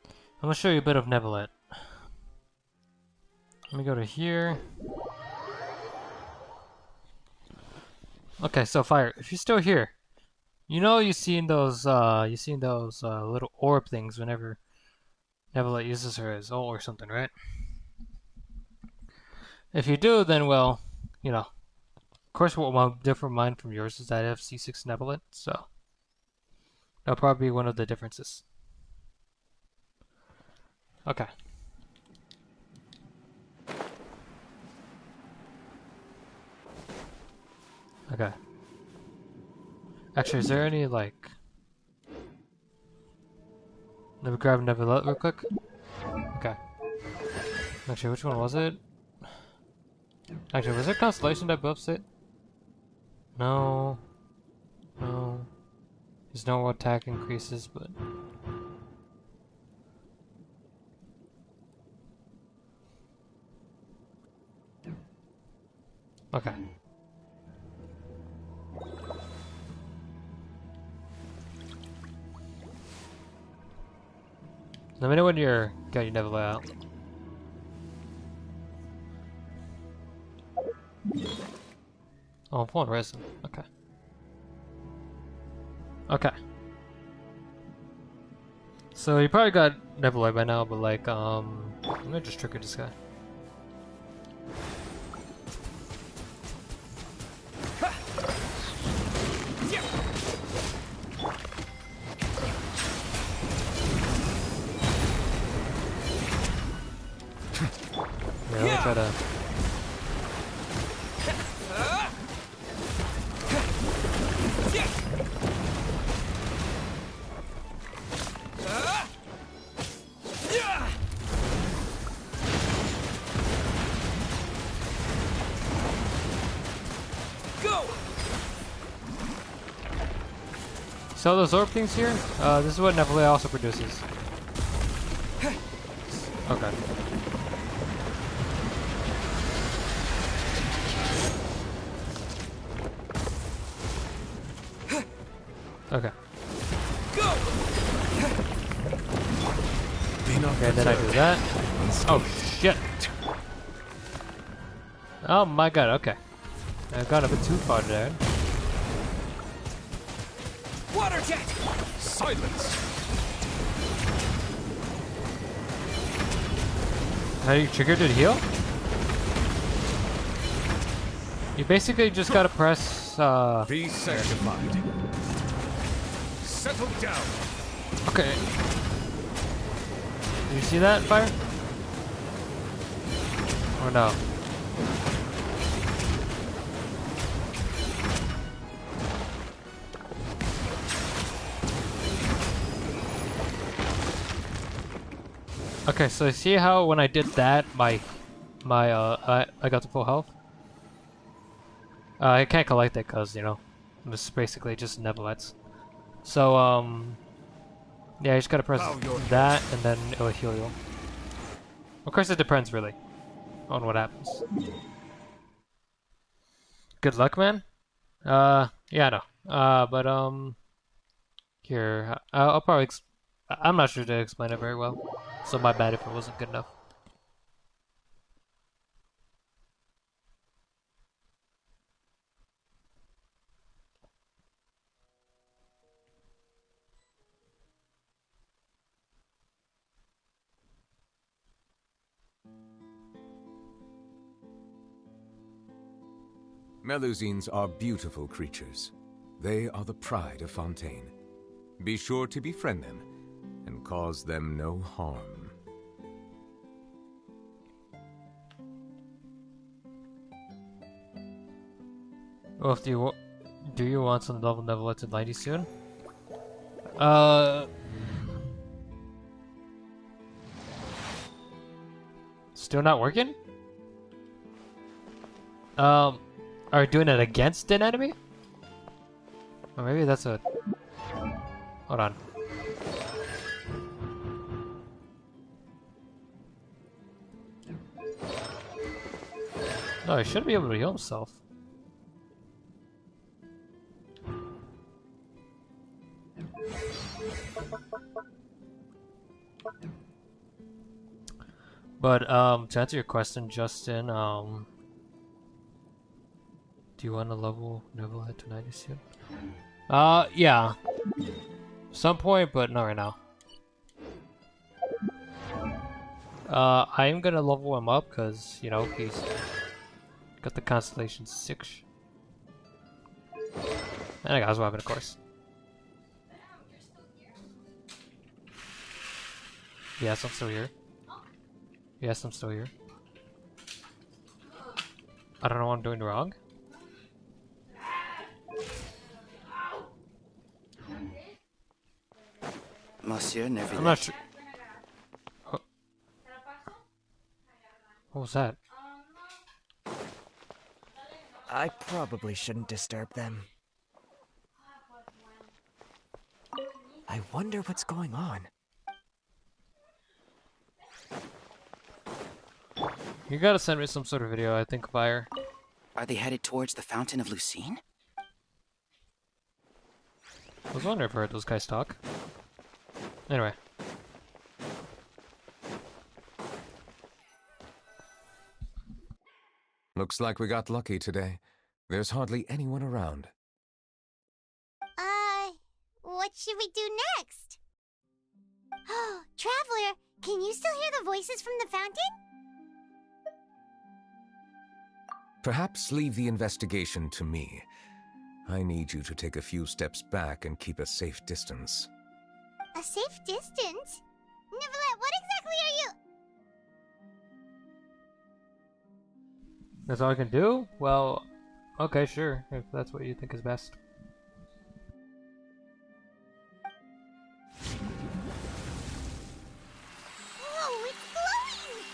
I'm gonna show you a bit of Neuvillette. Let me go to here. Okay, so Fire, if you're still here, you know you've seen those little orb things whenever Neuvillette uses her as ult or something, right? If you do, then well, you know, of course what will differ mine from yours is that I have C6 Neuvillette, so that'll probably be one of the differences. Okay. Okay. Actually, is there any, like... Let me grab Neuvillette real quick. Okay. Actually, which one was it? Actually, was there Constellation that buffs it? No. No. There's no attack increases, but... Okay. Let me know when you're got your Neuvillette out. Oh, I'm pulling resin. Okay. Okay. So you probably got Neuvillette by now, but like, I'm gonna just trigger this guy. Yeah, let me try to... So those orb things here, this is what Neuvillette also produces. Okay. Okay. Okay, then I do that. Oh shit! Oh my god, okay. I've gone a bit too far there. Water jet! Silence! How do you trigger to heal? You basically just gotta press, Be sanctified. Settle down. Okay. Do you see that, Fire? Or no? Okay, so see how when I did that, I got to full health? I can't collect it because, you know, it's basically just Neuvillettes. So, yeah, you just gotta press that and then it'll heal you. Of course, it depends really on what happens. Good luck, man. Yeah, I know. But here, I'll probably. I'm not sure to explain it very well, so my bad if it wasn't good enough. Melusines are beautiful creatures. They are the pride of Fontaine. Be sure to befriend them and cause them no harm. Well, do you want some level Neuvillette to 90 soon? Still not working? Are you doing it against an enemy? Or maybe that's a... Hold on. No, he should be able to heal himself. But to answer your question, Justin, do you want to level Neuvillette to 90 soon? Yeah. Some point, but not right now. I am gonna level him up because, you know, he's got the Constellation 6. And I got his weapon, of course. Yes, I'm still here. Yes, I'm still here. I don't know what I'm doing wrong. Monsieur Neuvillette. I'm not sure. Oh. What was that? I probably shouldn't disturb them. I wonder what's going on. You gotta send me some sort of video, I think, Fire. Are they headed towards the Fountain of Lucine? I was wondering if I heard those guys talk. Anyway. Looks like we got lucky today. There's hardly anyone around. What should we do next? Oh, Traveler, can you still hear the voices from the fountain? Perhaps leave the investigation to me. I need you to take a few steps back and keep a safe distance. A safe distance? Neuvillette, what exactly are you? That's all I can do? Well, okay, sure, if that's what you think is best. Oh, it's glowing!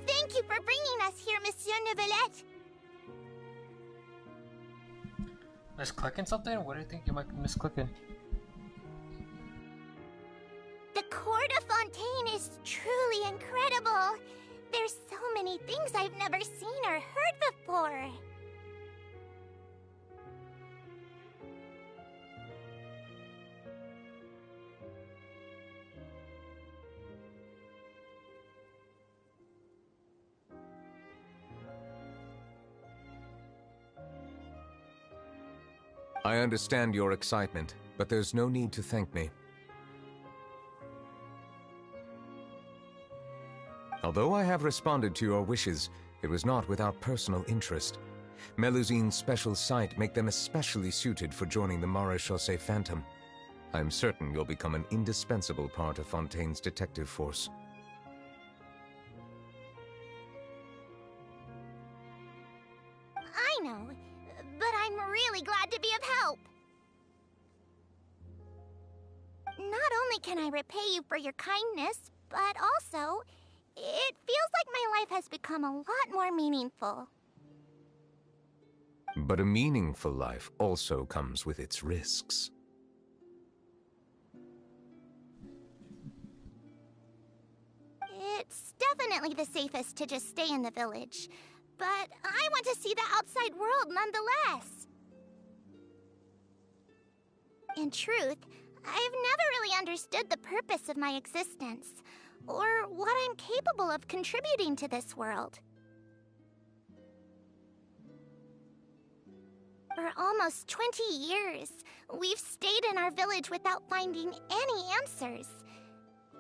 Thank you for bringing us here, Monsieur Neuvillette. Misclicking something? What do you think you might be misclicking? The Court of Fontaine is truly incredible. There's so many things I've never seen or heard before. I understand your excitement, but there's no need to thank me. Although I have responded to your wishes, it was not without personal interest. Melusine's special sight make them especially suited for joining the Maréchaussée Phantom. I'm certain you'll become an indispensable part of Fontaine's detective force. I know, but I'm really glad to be of help. Not only can I repay you for your kindness, but also, it feels like my life has become a lot more meaningful. But a meaningful life also comes with its risks. It's definitely the safest to just stay in the village, but I want to see the outside world nonetheless. In truth, I've never really understood the purpose of my existence, or what I'm capable of contributing to this world. For almost 20 years, we've stayed in our village without finding any answers.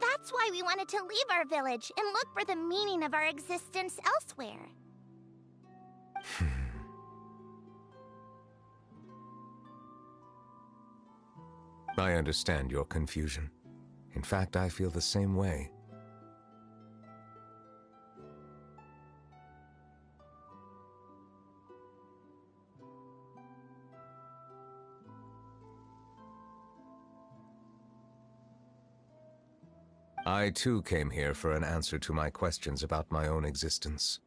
That's why we wanted to leave our village and look for the meaning of our existence elsewhere. I understand your confusion. In fact, I feel the same way. I too came here for an answer to my questions about my own existence.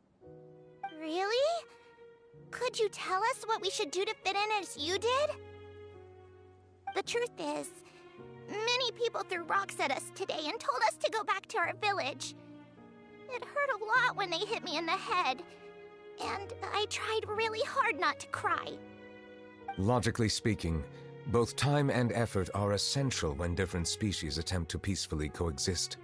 Really? Could you tell us what we should do to fit in as you did? The truth is, many people threw rocks at us today and told us to go back to our village. It hurt a lot when they hit me in the head, and I tried really hard not to cry. Logically speaking, both time and effort are essential when different species attempt to peacefully coexist.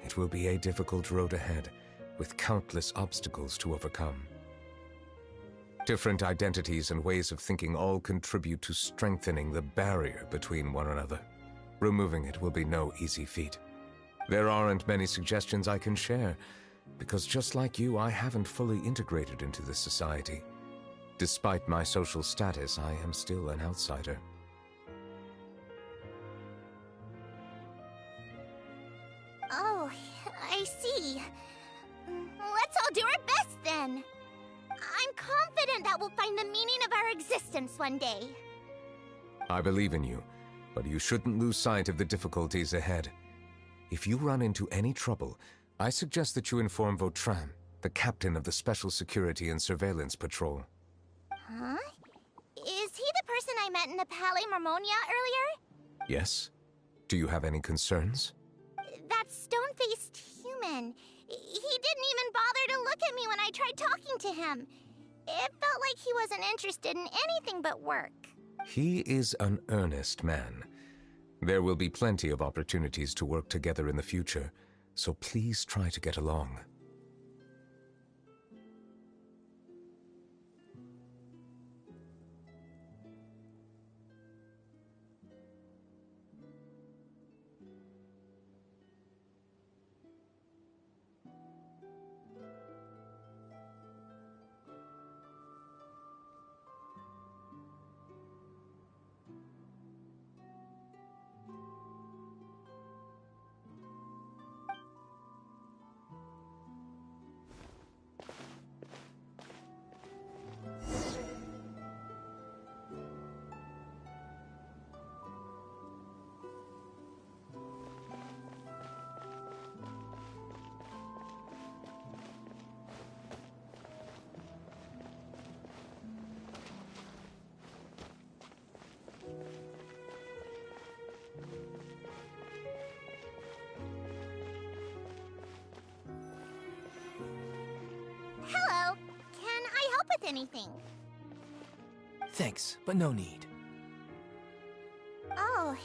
It will be a difficult road ahead, with countless obstacles to overcome. Different identities and ways of thinking all contribute to strengthening the barrier between one another. Removing it will be no easy feat. There aren't many suggestions I can share, because just like you, I haven't fully integrated into this society. Despite my social status, I am still an outsider. Oh, I see. Let's all do our best then. I'm confident that we'll find the meaning of our existence one day. I believe in you, but you shouldn't lose sight of the difficulties ahead. If you run into any trouble, I suggest that you inform Vautrin, the captain of the Special Security and Surveillance Patrol. Huh? Is he the person I met in the Palais Marmonia earlier? Yes? Do you have any concerns? That stone-faced human. He didn't even bother to look at me when I tried talking to him. It felt like he wasn't interested in anything but work. He is an earnest man. There will be plenty of opportunities to work together in the future, so please try to get along. Hello. Can I help with anything? Thanks, but no need. Oh.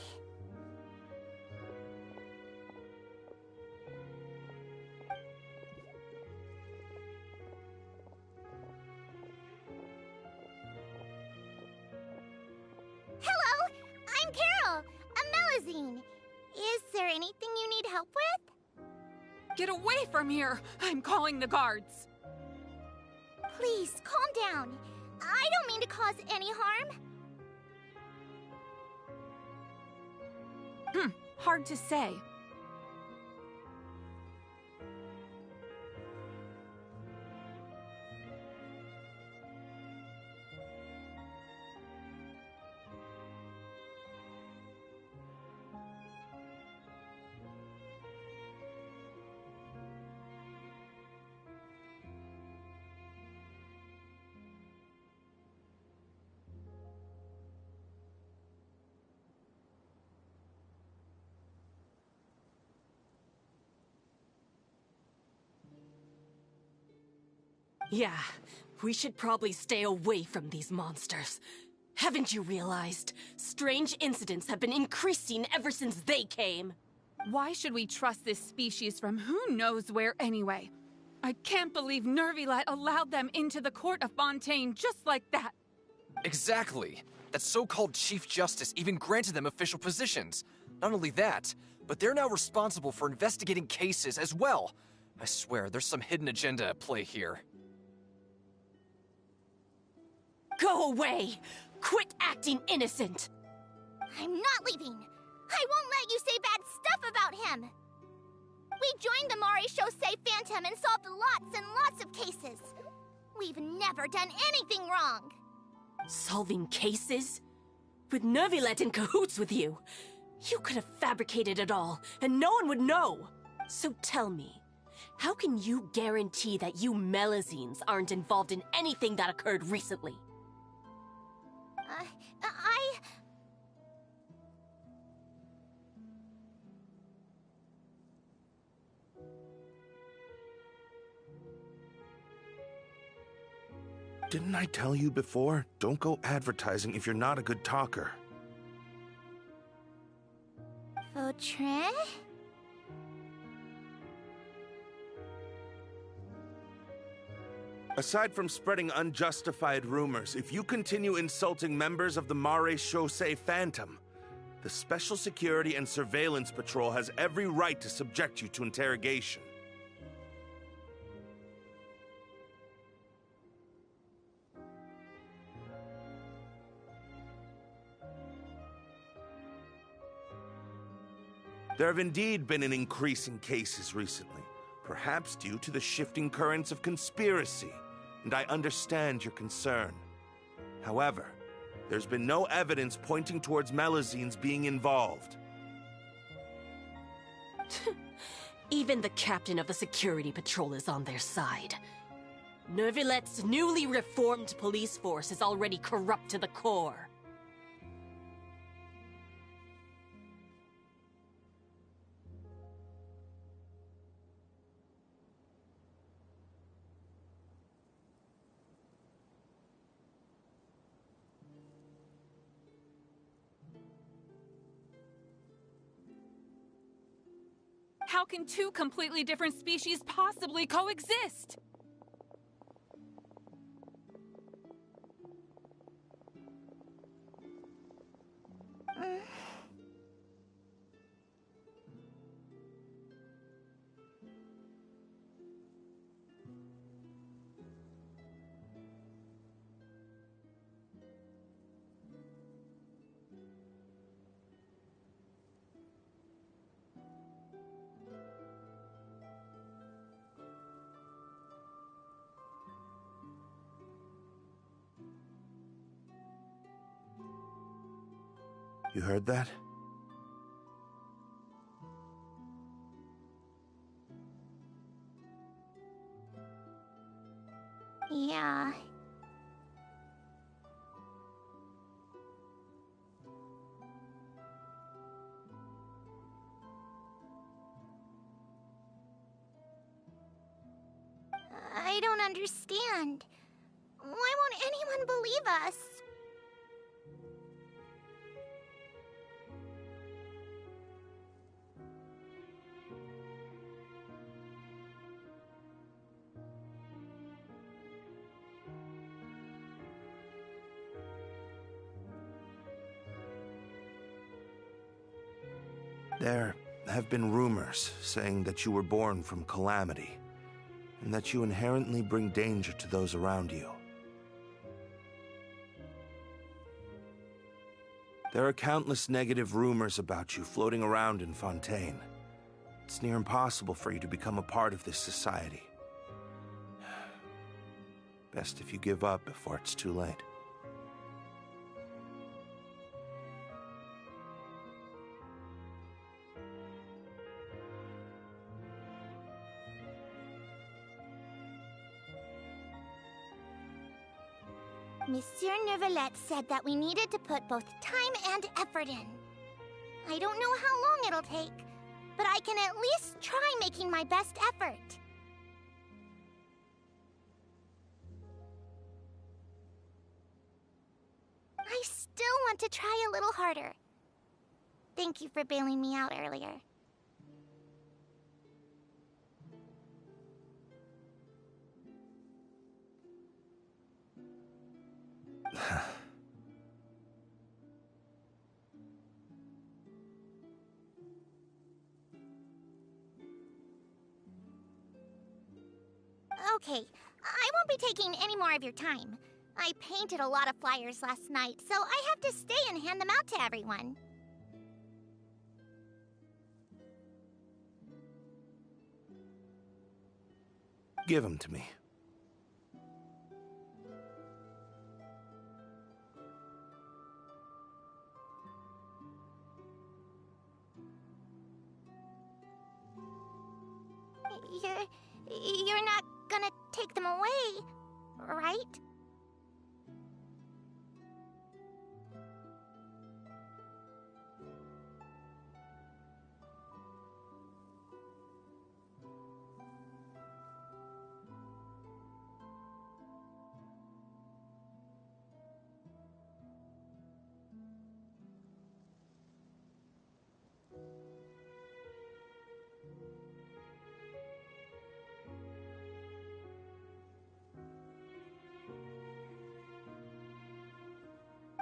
Hello, I'm Carol, a Melazine. Is there anything you need help with? Get away from here! I'm calling the guards! Please, calm down. I don't mean to cause any harm. Hard to say. Yeah, we should probably stay away from these monsters. Haven't you realized? Strange incidents have been increasing ever since they came. Why should we trust this species from who knows where anyway? I can't believe Neuvillette allowed them into the court of Fontaine just like that. Exactly. That so-called Chief Justice even granted them official positions. Not only that, but they're now responsible for investigating cases as well. I swear, there's some hidden agenda at play here. Go away! Quit acting innocent! I'm not leaving. I won't let you say bad stuff about him. We joined the Mare Chaussee Phantom and solved lots and lots of cases. We've never done anything wrong. Solving cases? With Neuvillette in cahoots with you? You could have fabricated it all, and no one would know. So tell me, how can you guarantee that you Melazines aren't involved in anything that occurred recently? Didn't I tell you before? Don't go advertising if you're not a good talker. Vautrin? Aside from spreading unjustified rumors, if you continue insulting members of the Mare Chaussee Phantom, the Special Security and Surveillance Patrol has every right to subject you to interrogation. There have indeed been an increase in cases recently, perhaps due to the shifting currents of conspiracy, and I understand your concern. However, there's been no evidence pointing towards Melazines being involved. Even the captain of the security patrol is on their side. Neuvillette's newly reformed police force is already corrupt to the core. How can two completely different species possibly coexist? You heard that? Yeah. I don't understand. Why won't anyone believe us? There have been rumors saying that you were born from calamity, and that you inherently bring danger to those around you. There are countless negative rumors about you floating around in Fontaine. It's near impossible for you to become a part of this society. Best if you give up before it's too late. Monsieur Neuvillette said that we needed to put both time and effort in. I don't know how long it'll take, but I can at least try making my best effort. I still want to try a little harder. Thank you for bailing me out earlier. Okay, I won't be taking any more of your time. I painted a lot of flyers last night, so I have to stay and hand them out to everyone. Give them to me. You're not gonna take them away, right?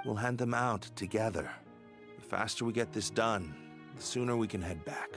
We'll hand them out together. The faster we get this done, the sooner we can head back.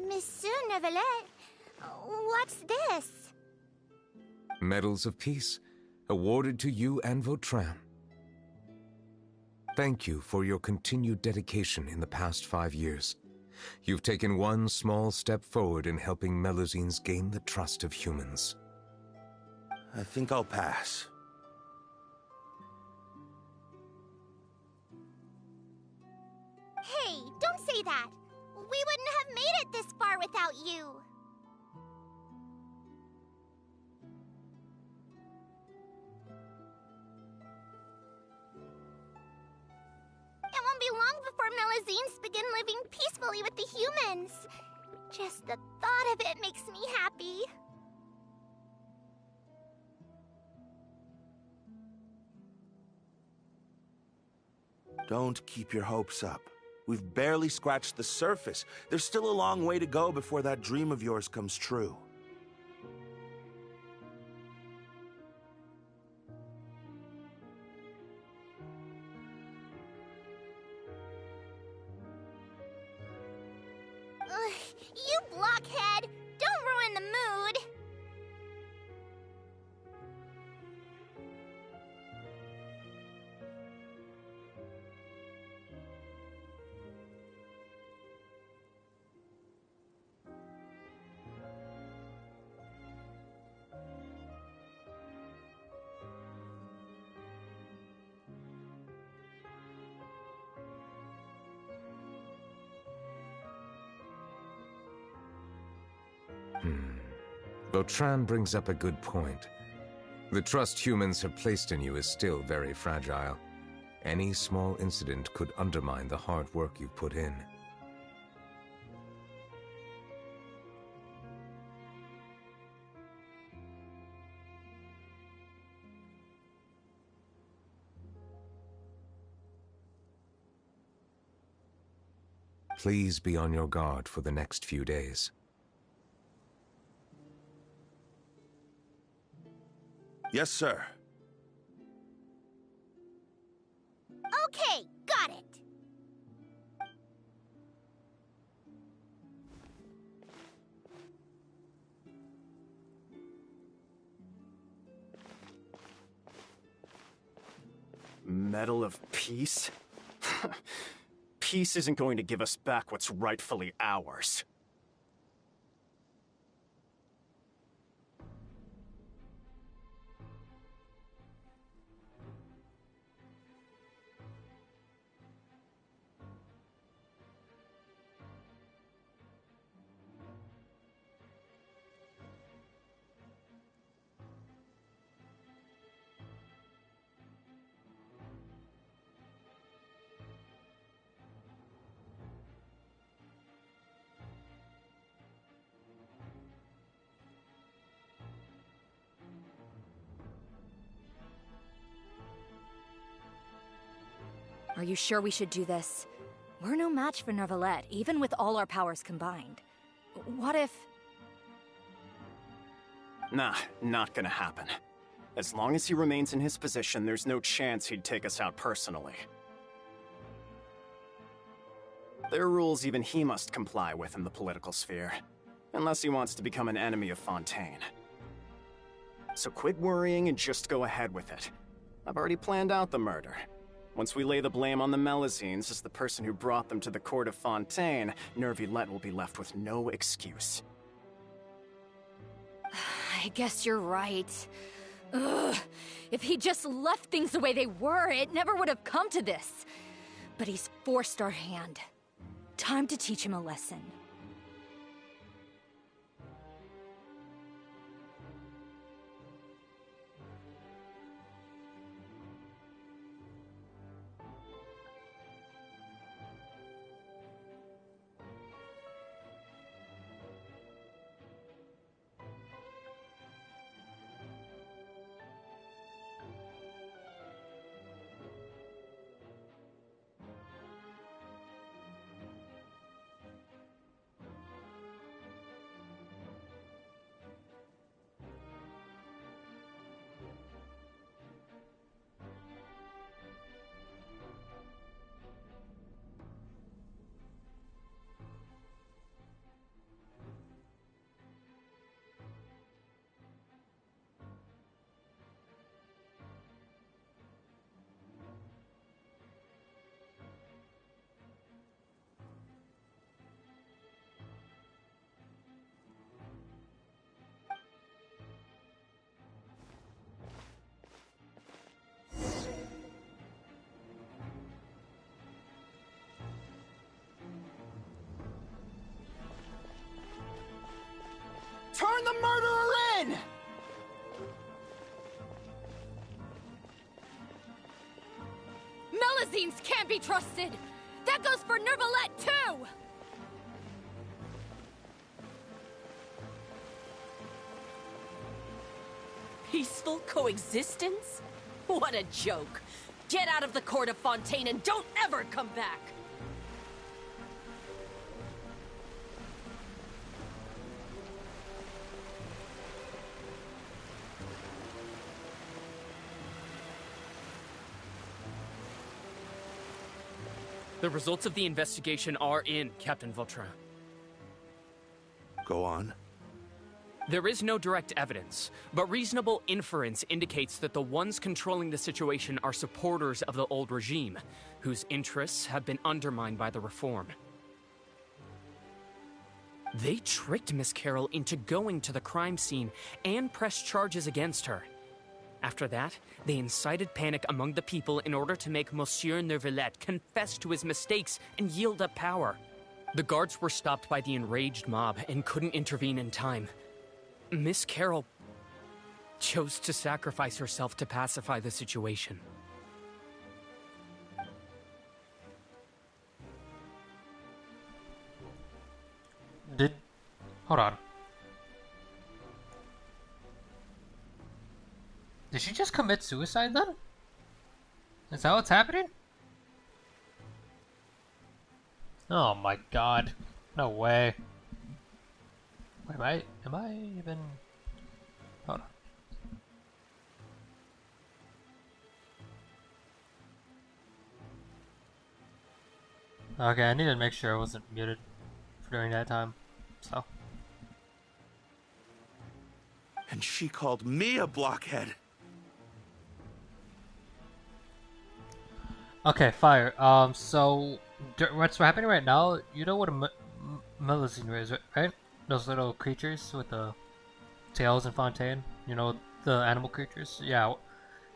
Monsieur Neuvillette, what's this? Medals of Peace, awarded to you and Vautrin. Thank you for your continued dedication in the past 5 years. You've taken one small step forward in helping Melusines gain the trust of humans. I think I'll pass. Hey, don't say that! We wouldn't have made it this far without you! It won't be long before Melusines begin living peacefully with the humans. Just the thought of it makes me happy. Don't keep your hopes up. We've barely scratched the surface. There's still a long way to go before that dream of yours comes true. You blockhead! Don't Vautrin brings up a good point. The trust humans have placed in you is still very fragile. Any small incident could undermine the hard work you've put in. Please be on your guard for the next few days. Yes, sir. Okay, got it. Medal of Peace? Peace isn't going to give us back what's rightfully ours. Are you sure we should do this? We're no match for Neuvillette, even with all our powers combined. What if... Nah, not gonna happen. As long as he remains in his position, there's no chance he'd take us out personally. There are rules even he must comply with in the political sphere, unless he wants to become an enemy of Fontaine. So quit worrying and just go ahead with it. I've already planned out the murder. Once we lay the blame on the Melusines as the person who brought them to the court of Fontaine, Neuvillette will be left with no excuse. I guess you're right. Ugh. If he just left things the way they were, it never would have come to this. But he's forced our hand. Time to teach him a lesson. Turn the murderer in! Melusines can't be trusted! That goes for Neuvillette, too! Peaceful coexistence? What a joke. Get out of the court of Fontaine and don't ever come back! The results of the investigation are in, Captain Vautrin. Go on. There is no direct evidence, but reasonable inference indicates that the ones controlling the situation are supporters of the old regime, whose interests have been undermined by the reform. They tricked Miss Carroll into going to the crime scene and pressed charges against her. After that, they incited panic among the people in order to make Monsieur Neuvillette confess to his mistakes and yield up power. The guards were stopped by the enraged mob and couldn't intervene in time. Miss Carroll chose to sacrifice herself to pacify the situation. Hold on. Did she just commit suicide then? Is that what's happening? Oh my god. No way. Wait, am I even... Hold on. Okay, I need to make sure I wasn't muted during that time, so... And she called me a blockhead. Okay, fire. So what's happening right now? You know what a Melusine is, right? Those little creatures with the tails in Fontaine. You know, the animal creatures. Yeah.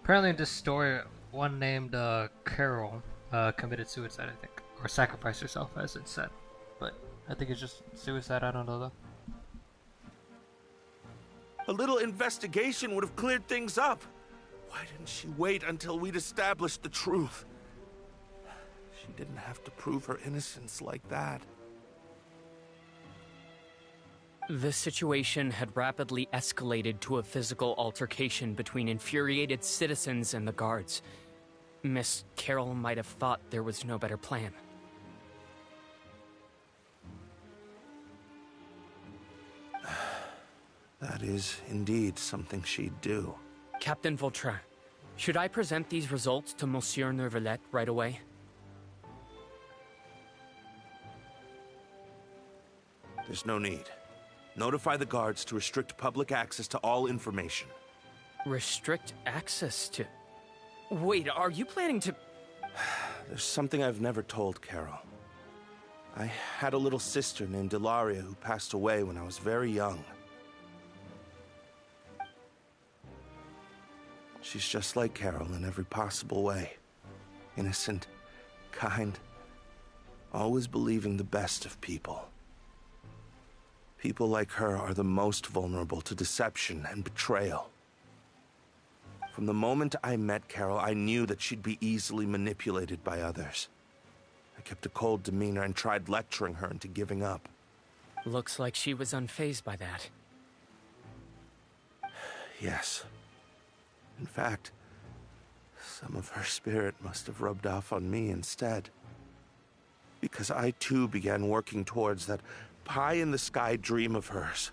Apparently, in this story, one named Carol committed suicide, I think, or sacrificed herself, as it said. But I think it's just suicide. I don't know though. A little investigation would have cleared things up. Why didn't she wait until we'd established the truth? She didn't have to prove her innocence like that. The situation had rapidly escalated to a physical altercation between infuriated citizens and the guards. Miss Carroll might have thought there was no better plan. That is indeed something she'd do. Captain Vautrin, should I present these results to Monsieur Neuvillette right away? There's no need. Notify the guards to restrict public access to all information. Restrict access to... Wait, are you planning to... There's something I've never told Carol. I had a little sister named Ilaria who passed away when I was very young. She's just like Carol in every possible way. Innocent, kind, always believing the best of people. People like her are the most vulnerable to deception and betrayal. From the moment I met Carol, I knew that she'd be easily manipulated by others. I kept a cold demeanor and tried lecturing her into giving up. Looks like she was unfazed by that. Yes. In fact, some of her spirit must have rubbed off on me instead. Because I too began working towards that pie-in-the-sky dream of hers.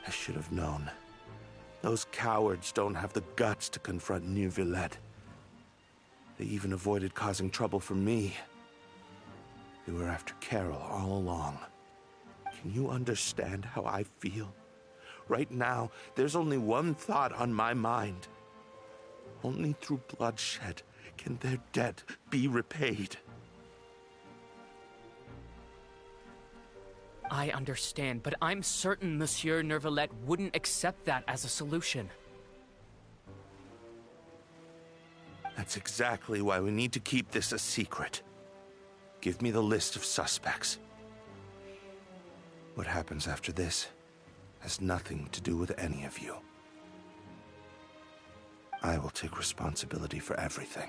I should have known. Those cowards don't have the guts to confront Neuvillette. They even avoided causing trouble for me. They were after Carol all along. Can you understand how I feel? Right now, there's only one thought on my mind. Only through bloodshed can their debt be repaid. I understand, but I'm certain Monsieur Neuvillette wouldn't accept that as a solution. That's exactly why we need to keep this a secret. Give me the list of suspects. What happens after this has nothing to do with any of you. I will take responsibility for everything.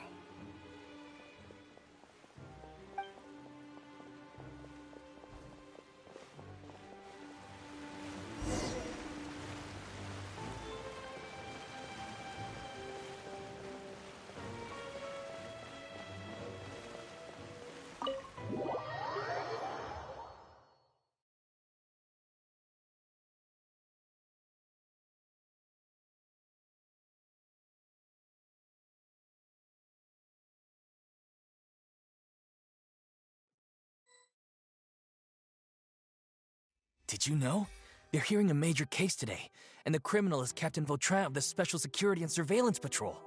Did you know? They're hearing a major case today, and the criminal is Captain Vautrin of the Special Security and Surveillance Patrol.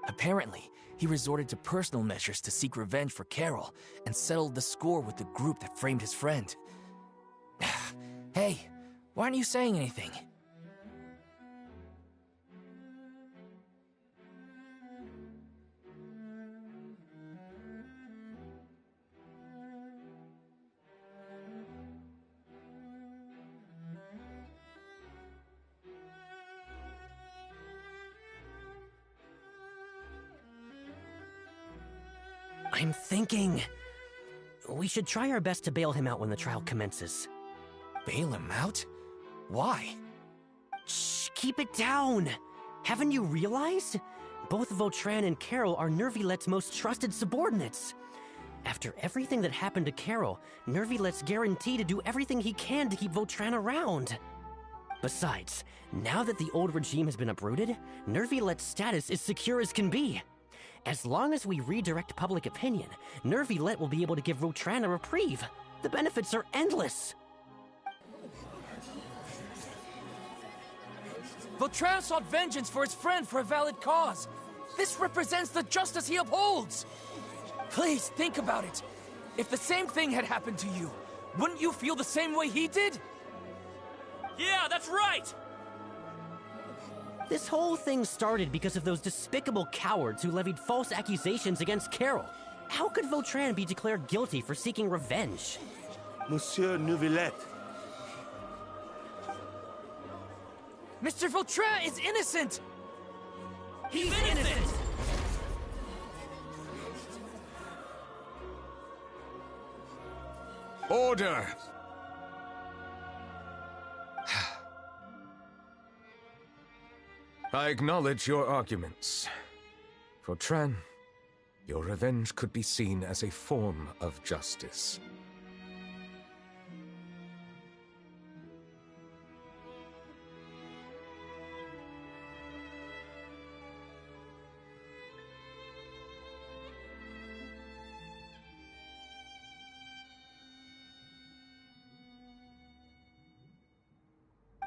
Apparently, he resorted to personal measures to seek revenge for Carol and settled the score with the group that framed his friend. Hey, why aren't you saying anything? I'm thinking... we should try our best to bail him out when the trial commences. Bail him out? Why? Shh, keep it down! Haven't you realized? Both Vautrin and Carol are Neuvillette's most trusted subordinates. After everything that happened to Carol, Neuvillette's guaranteed to do everything he can to keep Vautrin around. Besides, now that the old regime has been uprooted, Neuvillette's status is secure as can be. As long as we redirect public opinion, Neuvillette will be able to give Vautrin a reprieve. The benefits are endless. Vautrin sought vengeance for his friend for a valid cause. This represents the justice he upholds. Please, think about it. If the same thing had happened to you, wouldn't you feel the same way he did? Yeah, that's right! This whole thing started because of those despicable cowards who levied false accusations against Carol. How could Vautrin be declared guilty for seeking revenge? Monsieur Neuvillette. Mr. Vautrin is innocent! He's innocent! Order! I acknowledge your arguments. Vautrin, your revenge could be seen as a form of justice.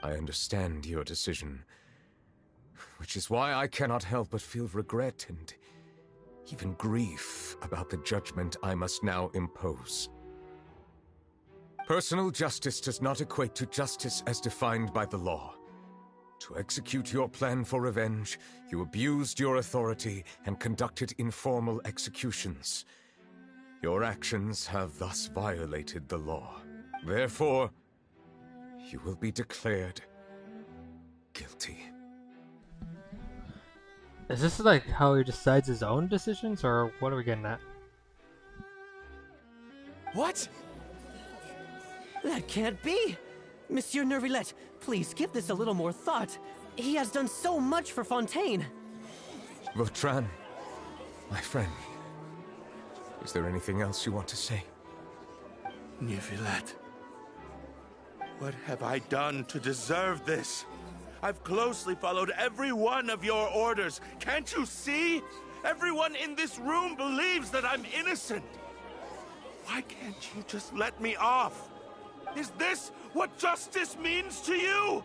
I understand your decision, which is why I cannot help but feel regret and even grief about the judgment I must now impose. Personal justice does not equate to justice as defined by the law. To execute your plan for revenge, you abused your authority and conducted informal executions. Your actions have thus violated the law. Therefore, you will be declared guilty. Is this like how he decides his own decisions, or what are we getting at? What? That can't be! Monsieur Neuvillette, please give this a little more thought. He has done so much for Fontaine. Vautrin, my friend, is there anything else you want to say? Neuvillette. What have I done to deserve this? I've closely followed every one of your orders. Can't you see? Everyone in this room believes that I'm innocent. Why can't you just let me off? Is this what justice means to you?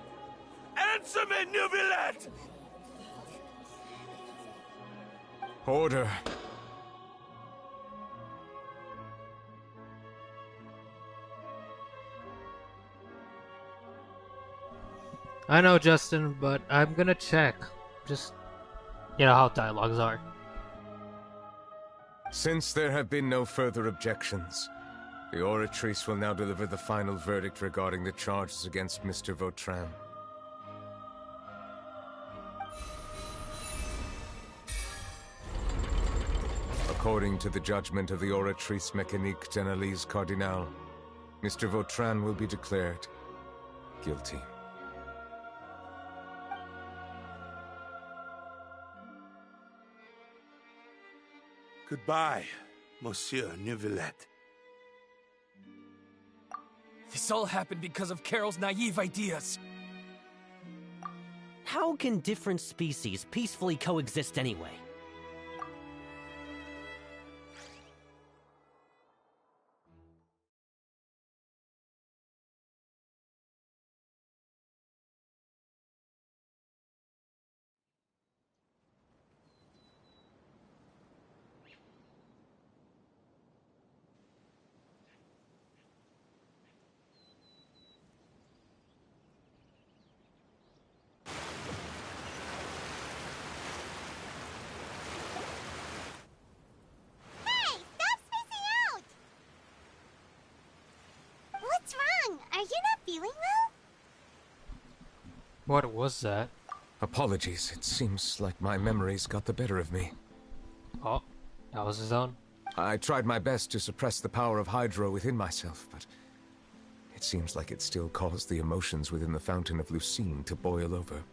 Answer me, Neuvillette! Order. I know, Justin, but I'm gonna check. Just, you know how dialogues are. Since there have been no further objections, the Oratrice will now deliver the final verdict regarding the charges against Mr. Vautrin. According to the judgment of the Oratrice Mécanique d'Analyse Cardinal, Mr. Vautrin will be declared guilty. Goodbye, Monsieur Neuvillette. This all happened because of Carol's naive ideas. How can different species peacefully coexist anyway? What was that? Apologies, it seems like my memories got the better of me. Oh, that was his own. I tried my best to suppress the power of Hydro within myself, but it seems like it still caused the emotions within the Fountain of Lucine to boil over.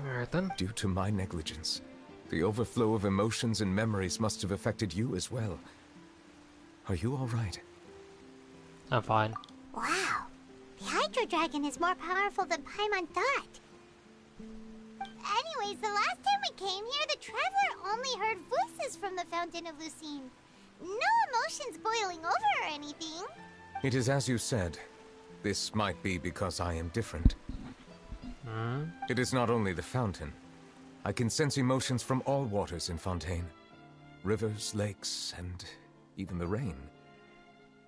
Alright then. Due to my negligence, the overflow of emotions and memories must have affected you as well. Are you alright? I'm fine. Wow. The Hydro Dragon is more powerful than Paimon thought. Anyways, the last time we came here, the Traveler only heard voices from the Fountain of Lucine. No emotions boiling over or anything. It is as you said. This might be because I am different. It is not only the fountain. I can sense emotions from all waters in Fontaine. Rivers, lakes, and even the rain.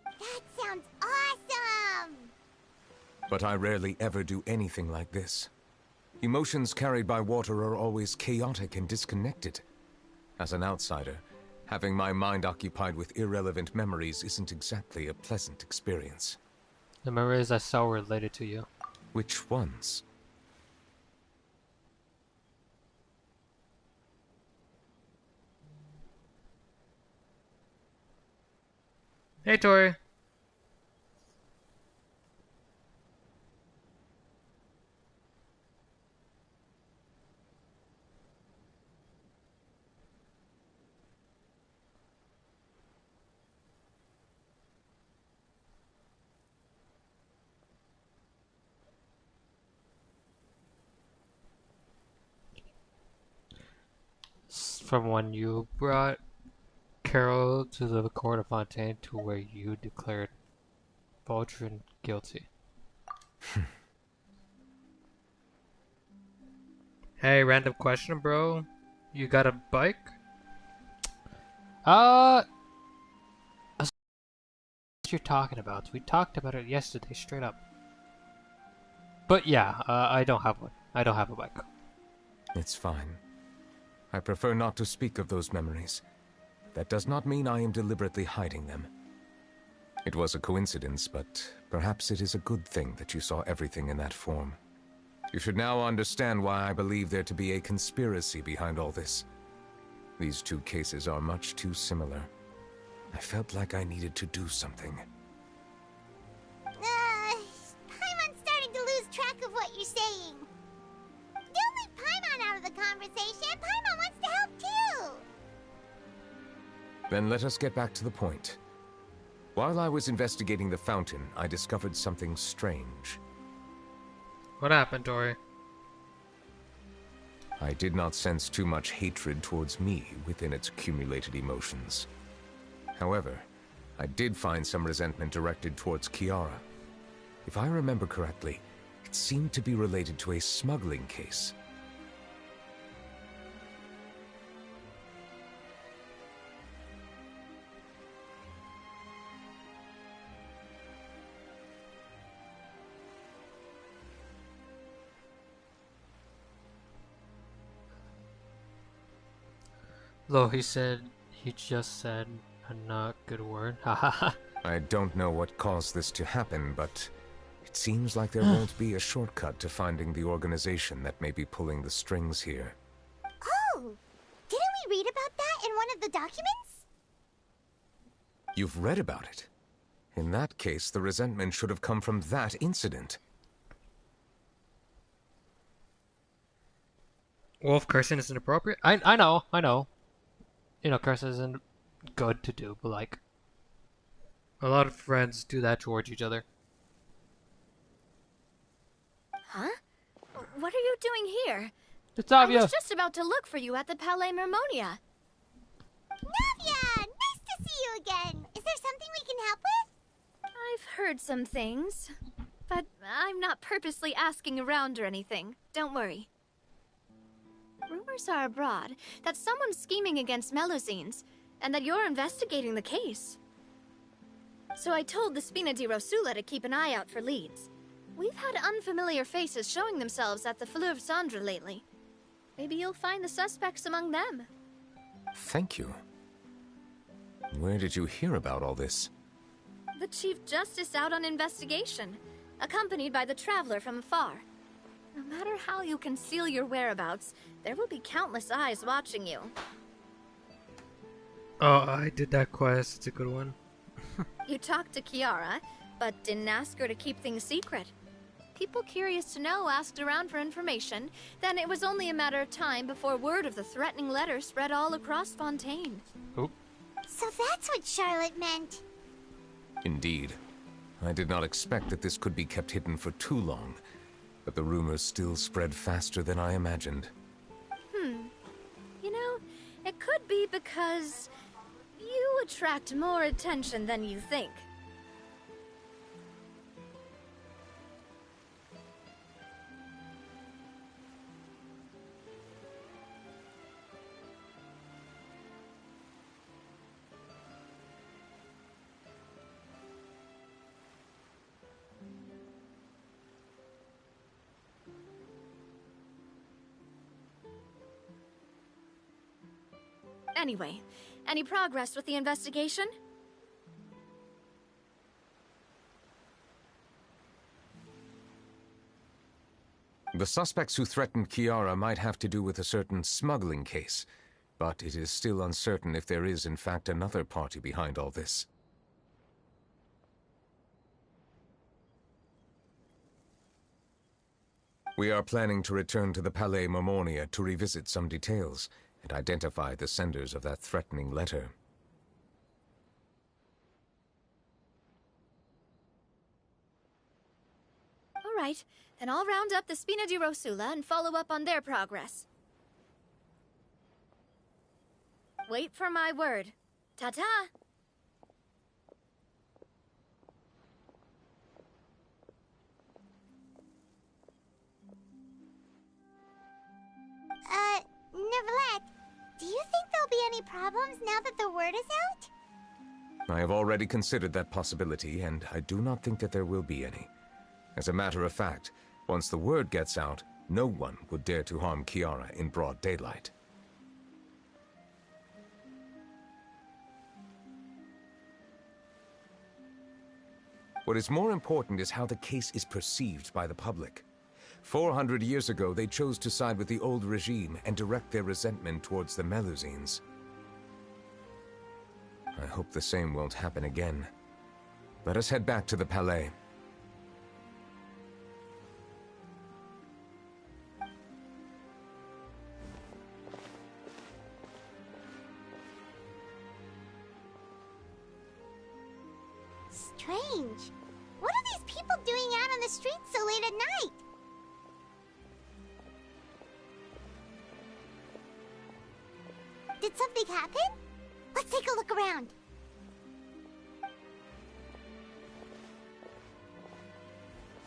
That sounds awesome! But I rarely ever do anything like this. Emotions carried by water are always chaotic and disconnected. As an outsider, having my mind occupied with irrelevant memories isn't exactly a pleasant experience. The memories I saw were related to you. Which ones? Hey, Tori. From when you brought Carol to the court of Fontaine to where you declared Vautrin guilty. Hey, random question, bro. You got a bike? What you're talking about? We talked about it yesterday, straight up. But yeah, I don't have one. I don't have a bike. It's fine. I prefer not to speak of those memories. That does not mean I am deliberately hiding them. It was a coincidence, but perhaps it is a good thing that you saw everything in that form. You should now understand why I believe there to be a conspiracy behind all this. These two cases are much too similar. I felt like I needed to do something. Paimon's starting to lose track of what you're saying. Don't leave Paimon out of the conversation. Paimon wants to help too. Then let us get back to the point. While I was investigating the fountain, I discovered something strange. What happened, Tori? I did not sense too much hatred towards me within its accumulated emotions. However, I did find some resentment directed towards Kiara. If I remember correctly, it seemed to be related to a smuggling case. Though he just said a not good word. Haha. I don't know what caused this to happen, but it seems like there won't be a shortcut to finding the organization that may be pulling the strings here. Oh! Didn't we read about that in one of the documents? You've read about it? In that case, the resentment should have come from that incident. Wolf cursing is inappropriate? I know. You know, cursing isn't good to do, but like, a lot of friends do that towards each other. Huh? What are you doing here? It's obvious. I was just about to look for you at the Palais Mermonia. Neuvia! Nice to see you again! Is there something we can help with? I've heard some things, but I'm not purposely asking around or anything. Don't worry. Rumors are abroad that someone's scheming against Melusines, and that you're investigating the case. So I told the Spina di Rosula to keep an eye out for leads. We've had unfamiliar faces showing themselves at the Fleuve Cendre lately. Maybe you'll find the suspects among them. Thank you. Where did you hear about all this? The Chief Justice out on investigation, accompanied by the Traveler from afar. No matter how you conceal your whereabouts, there will be countless eyes watching you. Oh, I did that quest. It's a good one. You talked to Kiara, but didn't ask her to keep things secret. People curious to know asked around for information, then it was only a matter of time before word of the threatening letter spread all across Fontaine. Oop. So that's what Charlotte meant. Indeed. I did not expect that this could be kept hidden for too long, but the rumors still spread faster than I imagined. You know, it could be because you attract more attention than you think. Anyway, any progress with the investigation? The suspects who threatened Kiara might have to do with a certain smuggling case, but it is still uncertain if there is in fact another party behind all this. We are planning to return to the Palais Mermonia to revisit some details and identify the senders of that threatening letter. All right, then I'll round up the Spina di Rosula and follow up on their progress. Wait for my word. Ta-ta! Neuvillette, do you think there'll be any problems now that the word is out? I have already considered that possibility, and I do not think that there will be any. As a matter of fact, once the word gets out, no one would dare to harm Kiara in broad daylight. What is more important is how the case is perceived by the public. 400 years ago, they chose to side with the old regime and direct their resentment towards the Melusines. I hope the same won't happen again. Let us head back to the Palais. Strange. What are these people doing out on the streets so late at night? Did something happen? Let's take a look around.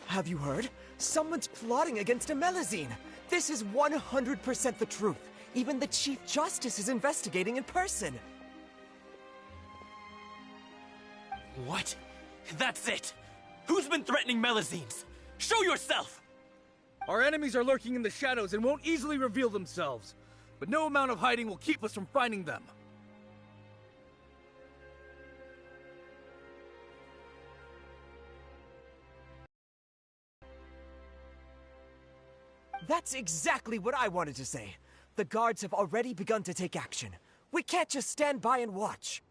Have you heard? Someone's plotting against a Melusine. This is 100% the truth. Even the Chief Justice is investigating in person. What? That's it! Who's been threatening Melusines? Show yourself! Our enemies are lurking in the shadows and won't easily reveal themselves. But no amount of hiding will keep us from finding them. That's exactly what I wanted to say. The guards have already begun to take action. We can't just stand by and watch.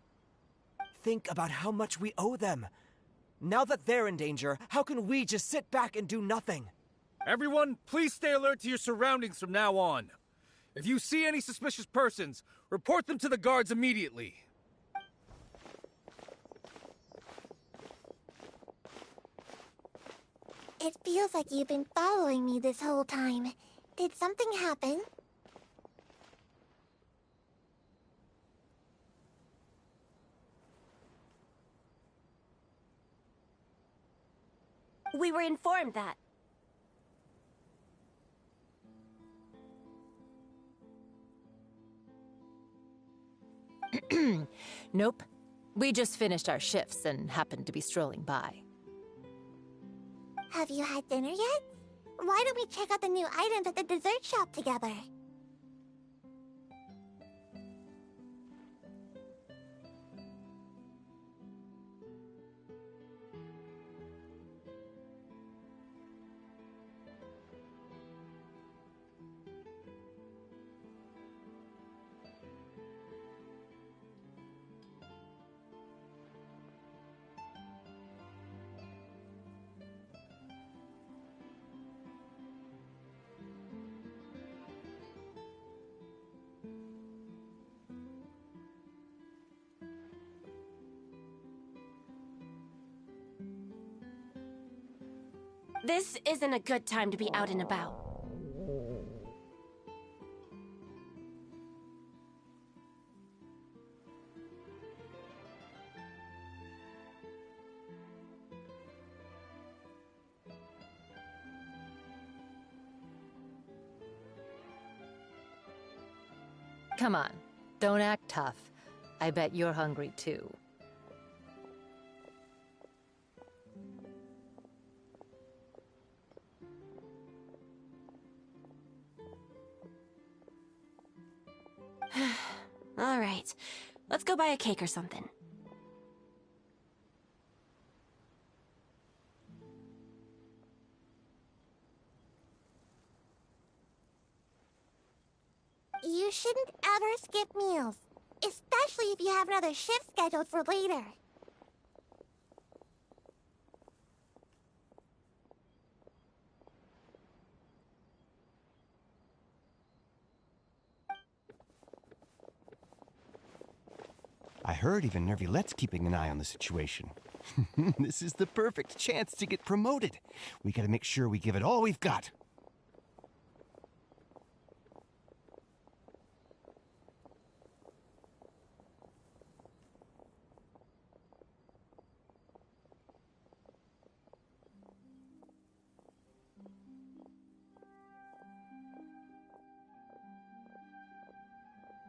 Think about how much we owe them. Now that they're in danger, how can we just sit back and do nothing? Everyone, please stay alert to your surroundings from now on. If you see any suspicious persons, report them to the guards immediately. It feels like you've been following me this whole time. Did something happen? We were informed that. Nope. We just finished our shifts and happened to be strolling by. Have you had dinner yet? Why don't we check out the new items at the dessert shop together? This isn't a good time to be out and about. Come on, don't act tough. I bet you're hungry too. All right, let's go buy a cake or something. You shouldn't ever skip meals, especially if you have another shift scheduled for later. I heard even Neuvillette's keeping an eye on the situation. This is the perfect chance to get promoted. We gotta make sure we give it all we've got.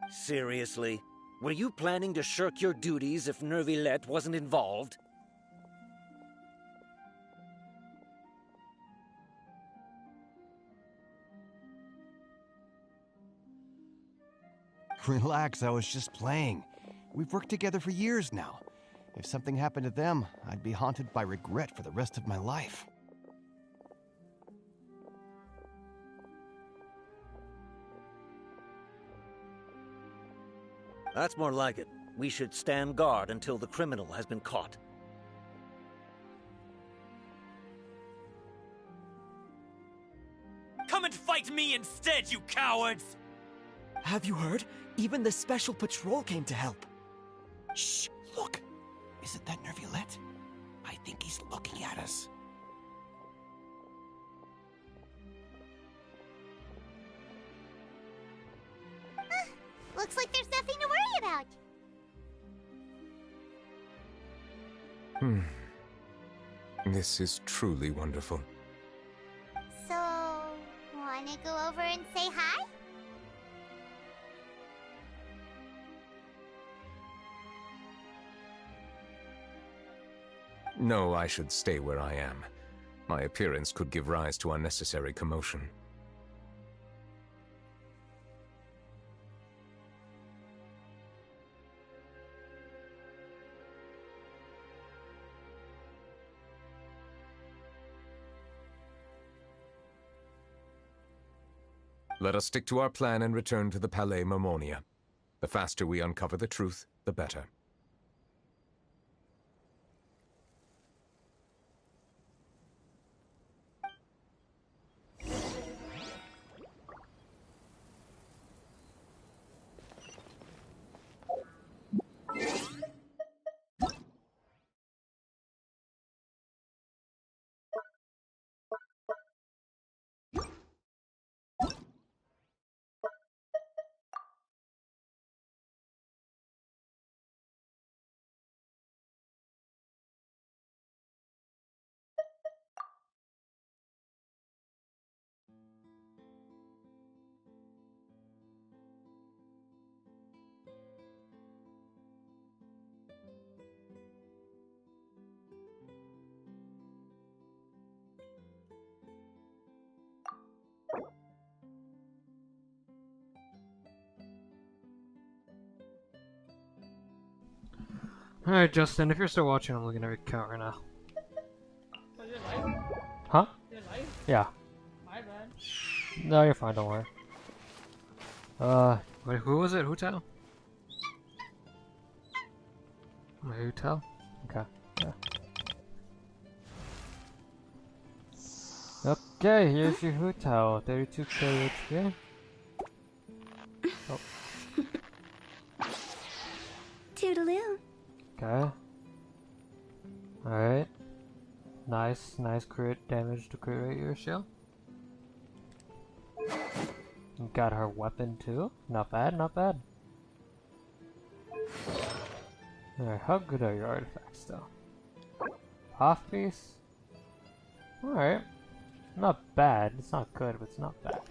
Seriously? Were you planning to shirk your duties if Neuvillette wasn't involved? Relax, I was just playing. We've worked together for years now. If something happened to them, I'd be haunted by regret for the rest of my life. That's more like it. We should stand guard until the criminal has been caught. Come and fight me instead, you cowards! Have you heard? Even the special patrol came to help. Shh, look. Isn't that Neuvillette? I think he's looking at us. Looks like there's nothing to worry about. This is truly wonderful. So, wanna go over and say hi? No, I should stay where I am. My appearance could give rise to unnecessary commotion. Let us stick to our plan and return to the Palais Mermonia. The faster we uncover the truth, the better. Alright, Justin, if you're still watching, I'm looking at your account right now. Huh? Yeah. My bad. No, you're fine, don't worry. Wait, who was it? Hotel? Hotel? Okay, yeah. Okay, here's your hotel. 32k HP. Oh. Toodaloo. Okay. Alright. Nice crit damage to crit rate ratio. Got her weapon too. Not bad, not bad. Alright, how good are your artifacts though? Half piece? Alright. Not bad. It's not good, but it's not bad.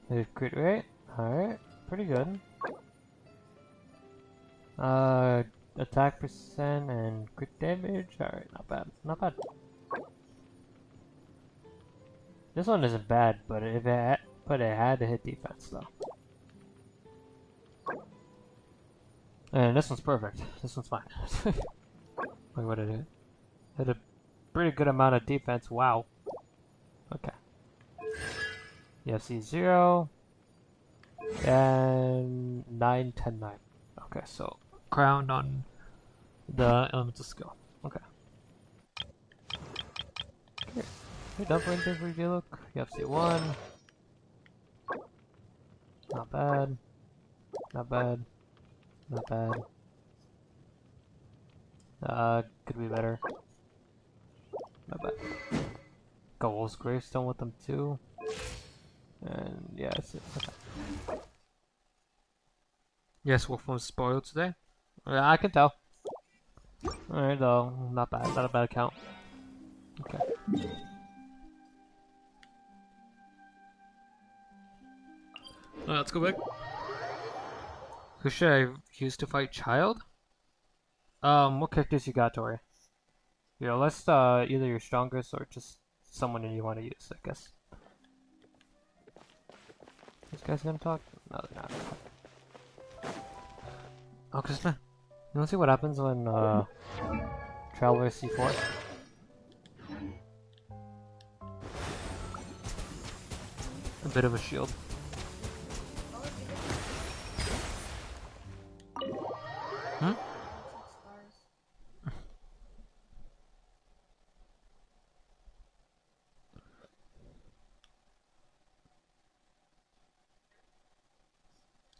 There's crit rate. Alright. Pretty good. Attack percent and crit damage. Alright, not bad. Not bad. This one isn't bad, but it had to hit defense though. And this one's perfect. This one's fine. Wait, what did it hit? Hit a pretty good amount of defense. Wow. Okay. EFC 0 and 9, 10, 9. Okay, so crowned on the elemental skill. Okay. Hey, done for anything for you look? UFC 1. Not bad. Not bad. Not bad. Could be better. Not bad. Got Wolf's Gravestone with them too. And yeah, that's it. Okay. Yes, Wolf was spoiled today. Yeah, I can tell. Alright though, not bad. Not a bad account. Okay. Let's go back. Who should I use to fight Child? What characters you got, Tori? Yeah, let's either your strongest or just someone that you want to use, I guess. This guy's gonna talk? No, they're not. Oh, cause you wanna see what happens when Traveler C4? A bit of a shield. Hmm?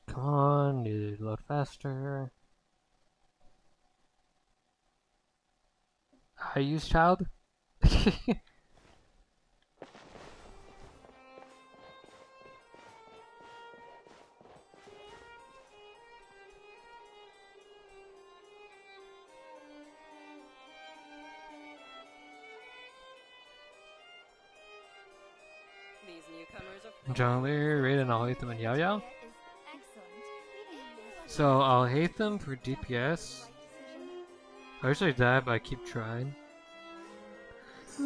Come on, need to load faster. I use Child? Jungler, Raiden, I'll hate them in Yao Yao. So I'll hate them for DPS. I usually die, but I keep trying.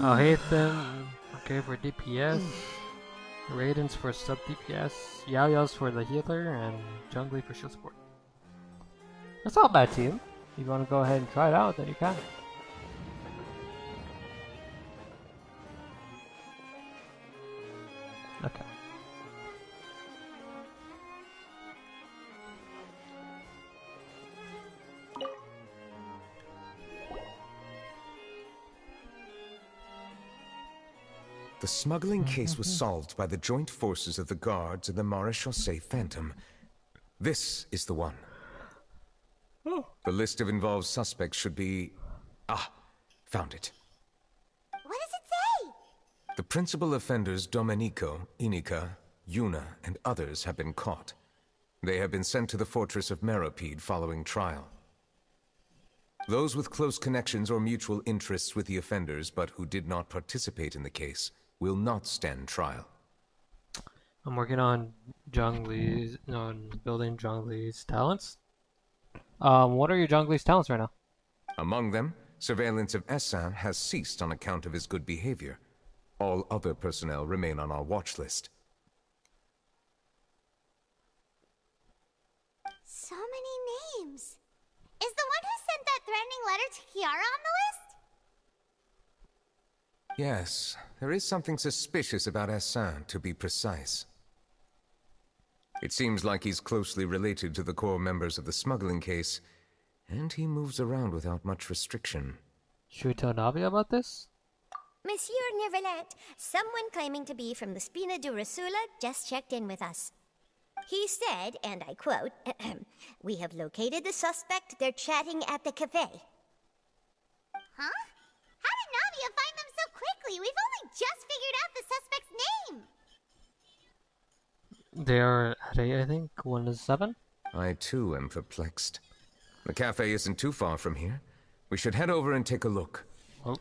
I'll hate them, okay, for DPS. Raiden's for sub DPS. Yao Yao's for the healer, and Jungler for shield support. That's not a bad team. If you want to go ahead and try it out, then you can. Okay. The smuggling case was solved by the joint forces of the guards and the Maréchaussée Phantom. This is the one. The list of involved suspects should be... Ah, found it. What does it say? The principal offenders Domenico, Inica, Yuna, and others have been caught. They have been sent to the fortress of Meropide following trial. Those with close connections or mutual interests with the offenders but who did not participate in the case will not stand trial. I'm working on Zhongli's, on building Zhongli's talents. What are your Zhongli's talents right now? Among them, surveillance of Essan has ceased on account of his good behavior. All other personnel remain on our watch list. So many names. letter to Kiara on the list? Yes, there is something suspicious about Hassan, to be precise. It seems like he's closely related to the core members of the smuggling case, and he moves around without much restriction. Should we tell Navi about this? Monsieur Neuvillette, someone claiming to be from the Spina Durasula just checked in with us. He said, and I quote, "We have located the suspect. They're chatting at the cafe." Huh? How did Navia find them so quickly? We've only just figured out the suspect's name. They are at 8, I think. 1 is 7. I too am perplexed. The cafe isn't too far from here. We should head over and take a look. Oh.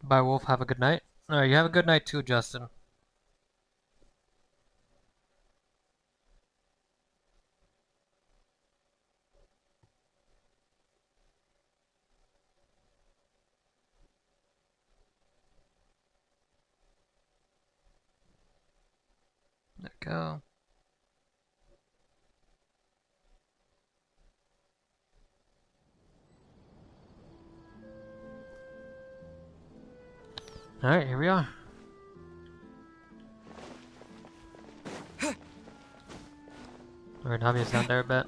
Bye, Wolf. Have a good night. Alright, you have a good night too, Justin. There we go. Alright, here we are. Alright, Navia's down there a bit.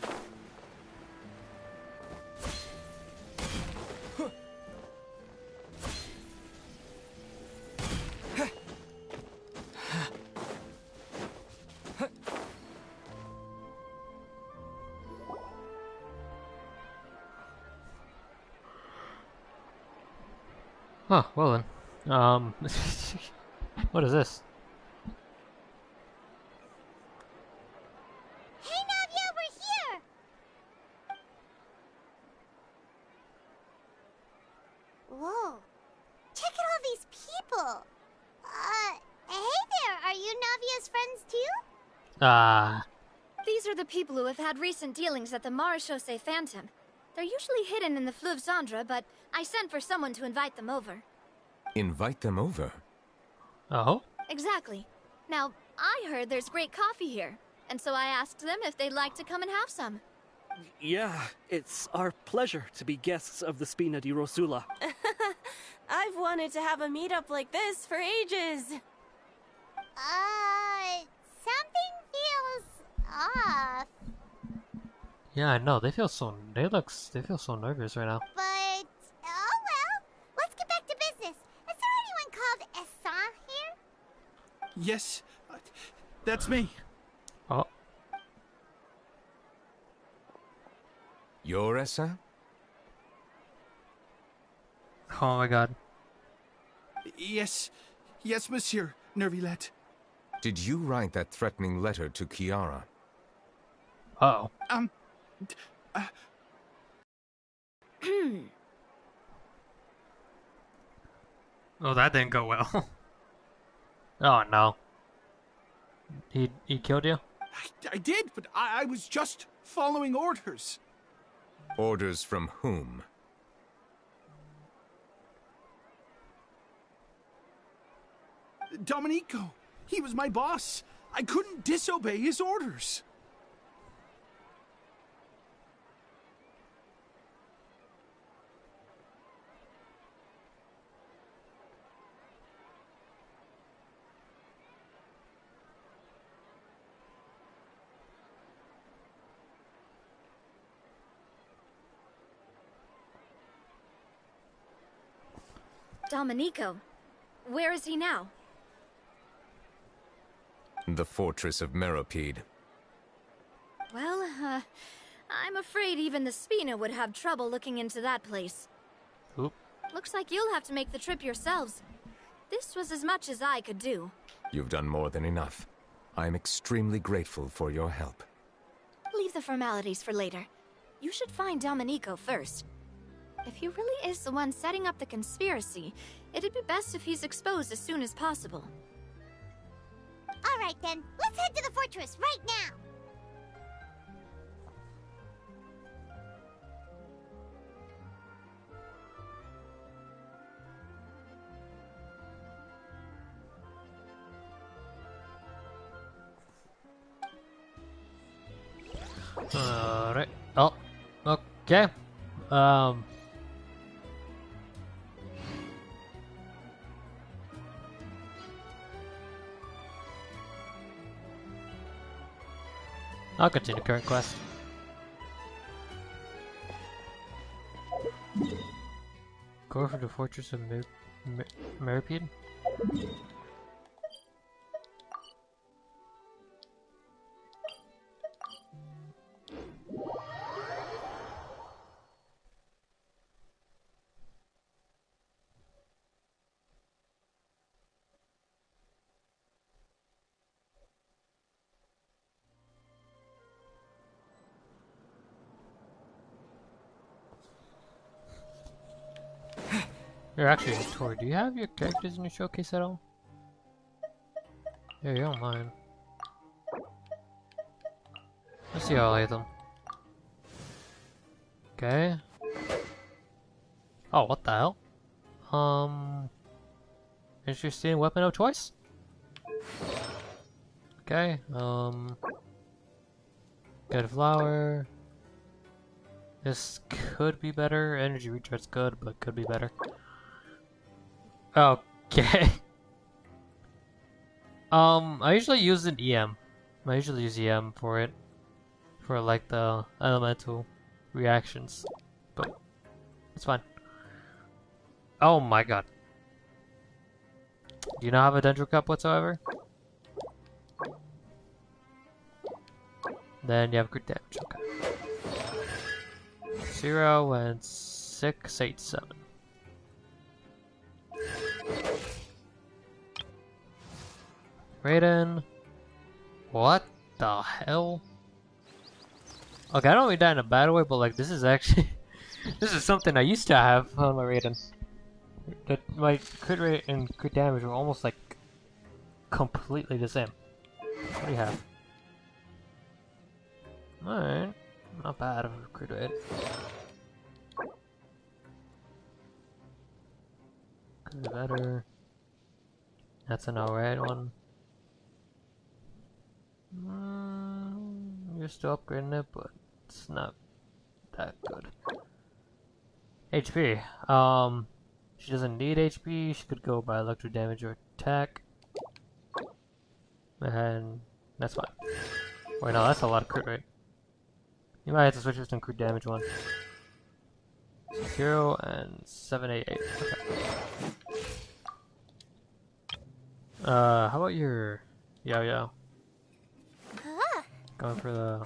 Huh, well then. What is this? Hey, Navia, we're here! Whoa. Check out all these people. Hey there, are you Navia's friends too? These are the people who have had recent dealings at the Marechaussee Phantom. They're usually hidden in the Fleuve Zandra, but I sent for someone to invite them over. Invite them over? Oh? Exactly. Now, I heard there's great coffee here, and so I asked them if they'd like to come and have some. Yeah, it's our pleasure to be guests of the Spina di Rosula. I've wanted to have a meetup like this for ages. Something feels off. Yeah, I know. They feel so nervous right now. But, oh well. Let's get back to business. Is there anyone called Essan here? Yes, that's me. Oh. You're Essa? Oh my god. Yes, monsieur Neuvillette. Did you write that threatening letter to Kiara? Uh-oh. Oh, that didn't go well. Oh no. He killed you? I did, but I was just following orders. Orders from whom? Domenico. He was my boss. I couldn't disobey his orders. Domenico, where is he now? The fortress of Meropide. Well, I'm afraid even the Spina would have trouble looking into that place. Oop. Looks like you'll have to make the trip yourselves. This was as much as I could do. You've done more than enough. I'm extremely grateful for your help. Leave the formalities for later. You should find Domenico first. If he really is the one setting up the conspiracy, it'd be best if he's exposed as soon as possible. Alright then, let's head to the fortress right now! Alright. Oh, okay. I'll continue current quest. Go for the fortress of Meripede. You're actually, Tori, do you have your characters in your showcase at all? Yeah, you don't mind. Let's see how I hit them. Okay. Oh, what the hell? Interesting weapon of choice? Okay, good flower. This could be better. Energy recharge's good, but could be better. Okay. I usually use an EM. I usually use EM for it. For like the elemental reactions. But it's fine. Oh my god. Do you not have a Dendro Cup whatsoever? Then you have crit damage, okay. 0 and 6, 8, 7. Raiden. What the hell? Okay, I don't mean that in a bad way, but like this is actually this is something I used to have on my Raiden. That my crit rate and crit damage were almost like completely the same. What do you have? Alright. Not bad of a crit rate. Could be better. That's an alright one. You're still upgrading it, but it's not that good. HP. She doesn't need HP. She could go by electro damage or attack. And that's fine. Wait, no, that's a lot of crit rate. You might have to switch this to crit damage one. 0 and 7, 8, 8. Okay. How about your Yo-Yo? Going for the...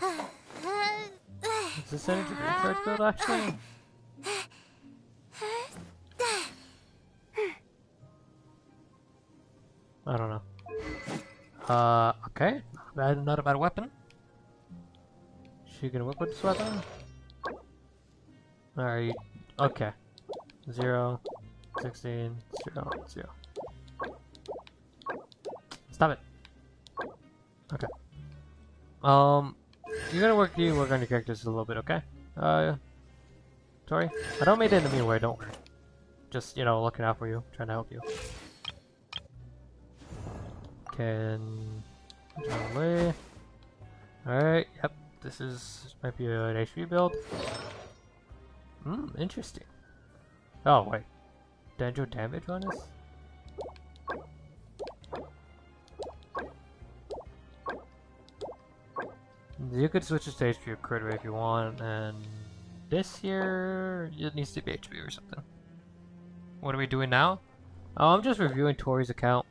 Is this energy recharge build actually? I don't know. Okay. Not a bad weapon. She can whip with this weapon? Alright. Okay. 0, 16, 0, 0. Stop it. Okay. You're gonna work on your characters a little bit, okay? Sorry. I don't mean it in the mean way, don't worry. Just, you know, looking out for you, trying to help you. Can jump away. Alright, yep. This might be an HP build. Interesting. Oh wait. Dendro damage on this? You could switch this to HP or crit rate if you want, and this here it needs to be HP or something. What are we doing now? Oh, I'm just reviewing Tori's account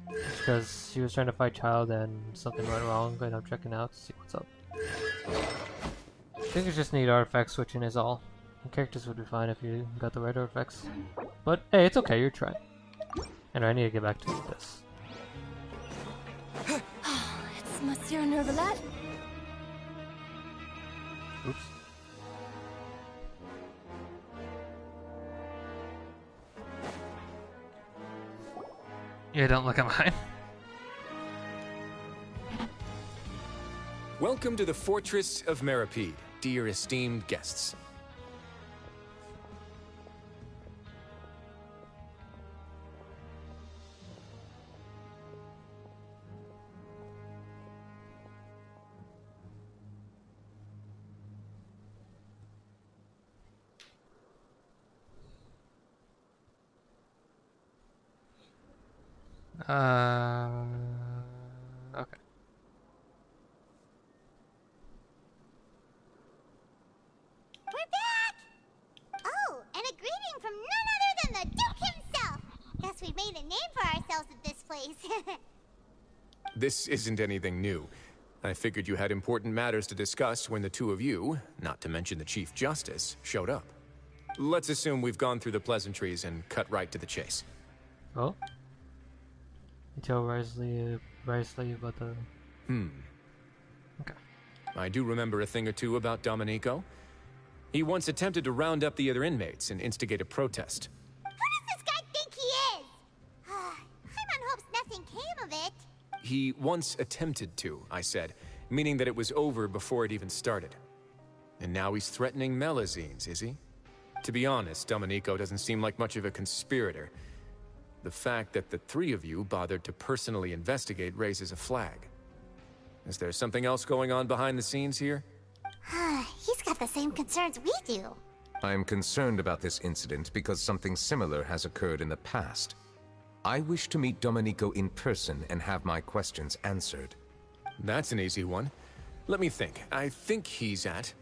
because she was trying to fight Child and something went wrong, and I'm checking out to see what's up. I think you just need artifact switching is all. And characters would be fine if you got the right artifacts. But hey, it's okay, you're trying. And I need to get back to this. It's Monsieur Neuvillette. Oops. Yeah, don't look at mine. Welcome to the Fortress of Meripede, dear esteemed guests. Okay. We're back! Oh, and a greeting from none other than the Duke himself! Guess we've made a name for ourselves at this place. This isn't anything new. I figured you had important matters to discuss when the two of you, not to mention the Chief Justice, showed up. Let's assume we've gone through the pleasantries and cut right to the chase. Oh? You tell Risley about the... Okay. I do remember a thing or two about Domenico. He once attempted to round up the other inmates and instigate a protest. Who does this guy think he is? Paimon hopes nothing came of it. He once attempted to, I said, meaning that it was over before it even started. And now he's threatening Melazines, is he? To be honest, Domenico doesn't seem like much of a conspirator. The fact that the three of you bothered to personally investigate raises a flag. Is there something else going on behind the scenes here? He's got the same concerns we do. I'm concerned about this incident because something similar has occurred in the past. I wish to meet Domenico in person and have my questions answered. That's an easy one. Let me think. I think he's at...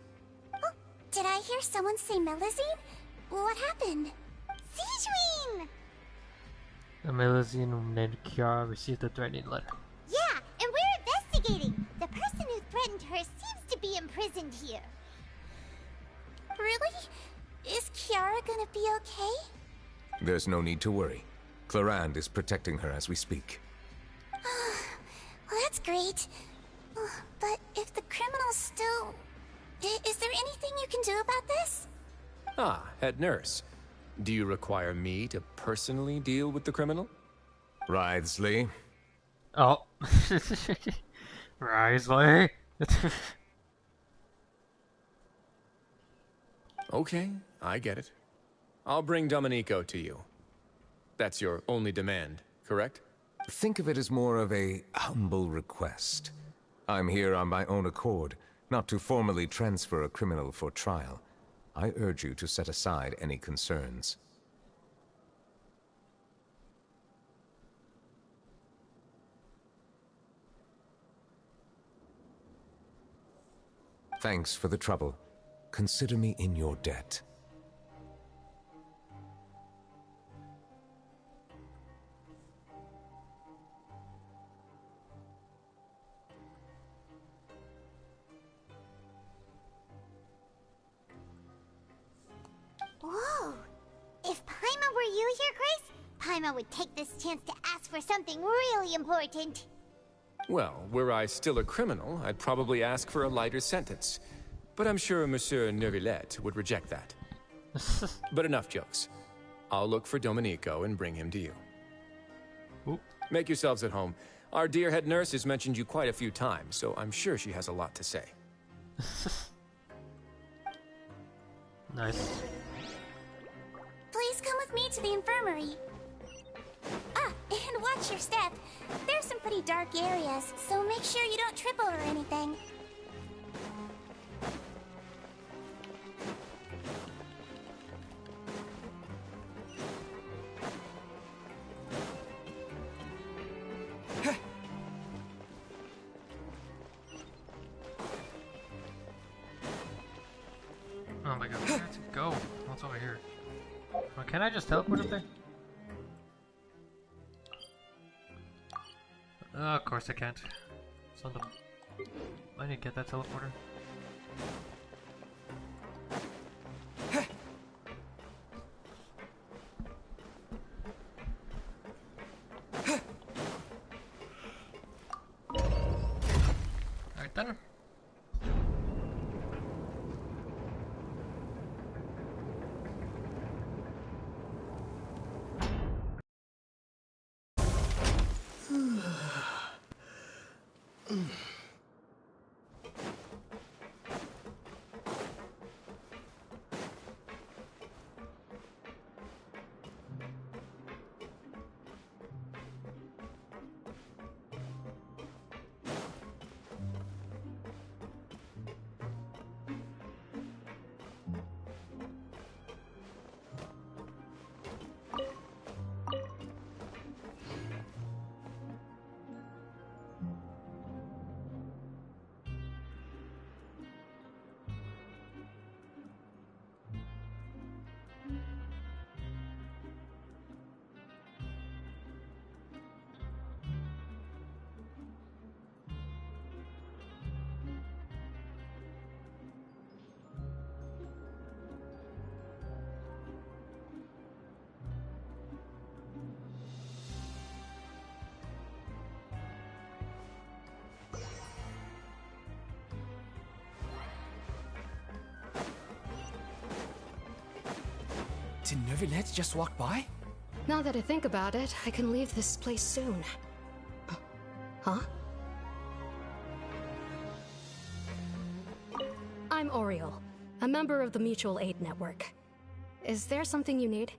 Oh, did I hear someone say Melazine? What happened? Sijuin! The Melazine named Kiara received a threatening letter. Yeah, and we're investigating. The person who threatened her seems to be imprisoned here. Really? Is Kiara gonna be okay? There's no need to worry. Clarande is protecting her as we speak. Well, that's great. But if the criminal's still... Is there anything you can do about this? Ah, head nurse. Do you require me to personally deal with the criminal? Risley. Oh. Risley. Okay, I get it. I'll bring Domenico to you. That's your only demand, correct? Think of it as more of a humble request. I'm here on my own accord, not to formally transfer a criminal for trial. I urge you to set aside any concerns. Thanks for the trouble. Consider me in your debt. Whoa! If Paimon were you here, Grace, Paimon would take this chance to ask for something really important. Well, were I still a criminal, I'd probably ask for a lighter sentence. But I'm sure Monsieur Neuvillette would reject that. But enough jokes. I'll look for Domenico and bring him to you. Oop. Make yourselves at home. Our dear head nurse has mentioned you quite a few times, so I'm sure she has a lot to say. Nice. Please come with me to the infirmary. Ah, and watch your step. There's some pretty dark areas, so make sure you don't trip over anything. Oh my god, where did it go? What's over here? Well, can I just teleport up there? Of course I can't. Son of... I didn't get that teleporter. Alright then. Did Neuvillette just walk by? Now that I think about it, I can leave this place soon. Huh? I'm Oriole, a member of the Mutual Aid Network. Is there something you need?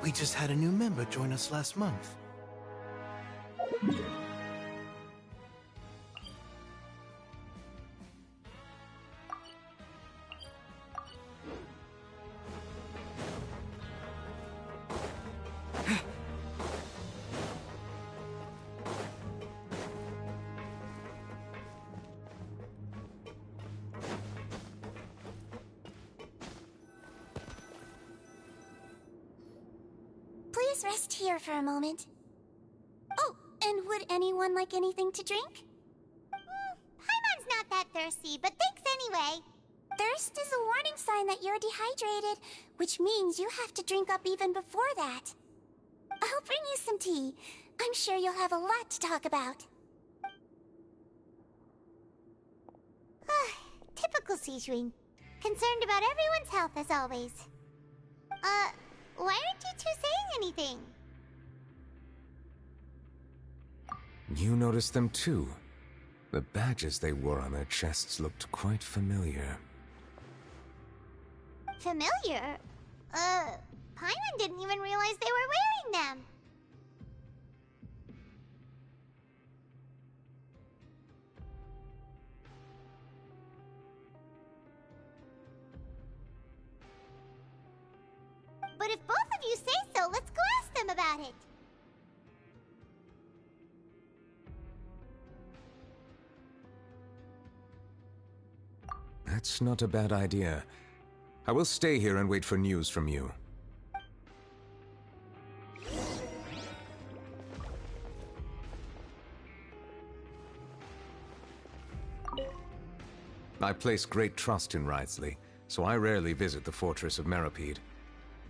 We just had a new member join us last month. Please rest here for a moment. Oh, and would anyone like anything to drink? Paimon's not that thirsty, but thanks anyway. Thirst is a warning sign that you're dehydrated, which means you have to drink up even before that. I'll bring you some tea. I'm sure you'll have a lot to talk about. Typical Sejuin. Concerned about everyone's health as always. Why aren't you two saying anything? You noticed them too. The badges they wore on their chests looked quite familiar. Familiar? Paimon didn't even realize they were wearing them. But if both of you say so, let's go ask them about it. That's not a bad idea. I will stay here and wait for news from you. I place great trust in Wriothesley, so I rarely visit the fortress of Meropide.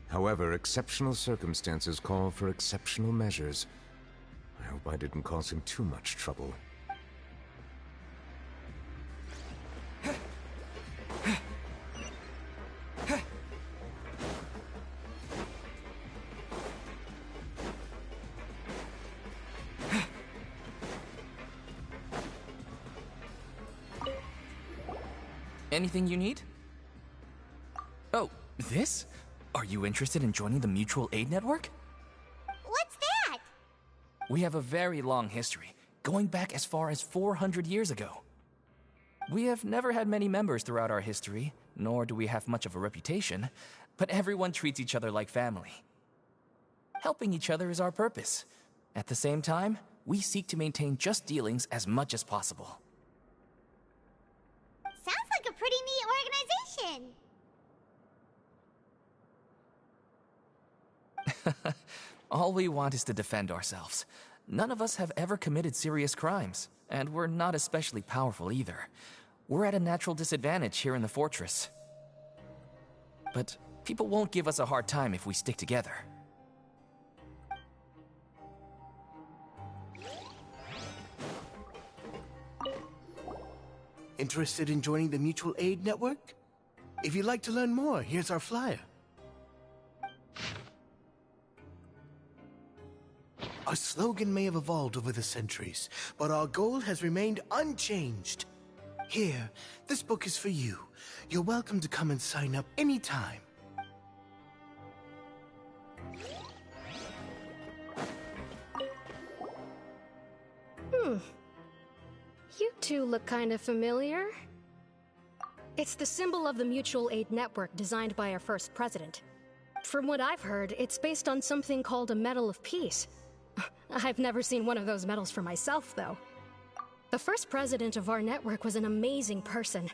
However, exceptional circumstances call for exceptional measures. I hope I didn't cause him too much trouble. Anything you need? Oh, this? Are you interested in joining the Mutual Aid Network? What's that? We have a very long history, going back as far as 400 years ago. We have never had many members throughout our history, nor do we have much of a reputation, but everyone treats each other like family. Helping each other is our purpose. At the same time, we seek to maintain just dealings as much as possible. Sounds like a pretty neat organization. All we want is to defend ourselves. None of us have ever committed serious crimes, and we're not especially powerful either. We're at a natural disadvantage here in the fortress. But people won't give us a hard time if we stick together. Interested in joining the Mutual Aid Network? If you'd like to learn more, here's our flyer. Our slogan may have evolved over the centuries, but our goal has remained unchanged. Here, this book is for you. You're welcome to come and sign up anytime. You two look kind of familiar. It's the symbol of the Mutual Aid Network designed by our first president. From what I've heard, it's based on something called a Medal of Peace. I've never seen one of those medals for myself, though. The first president of our network was an amazing person.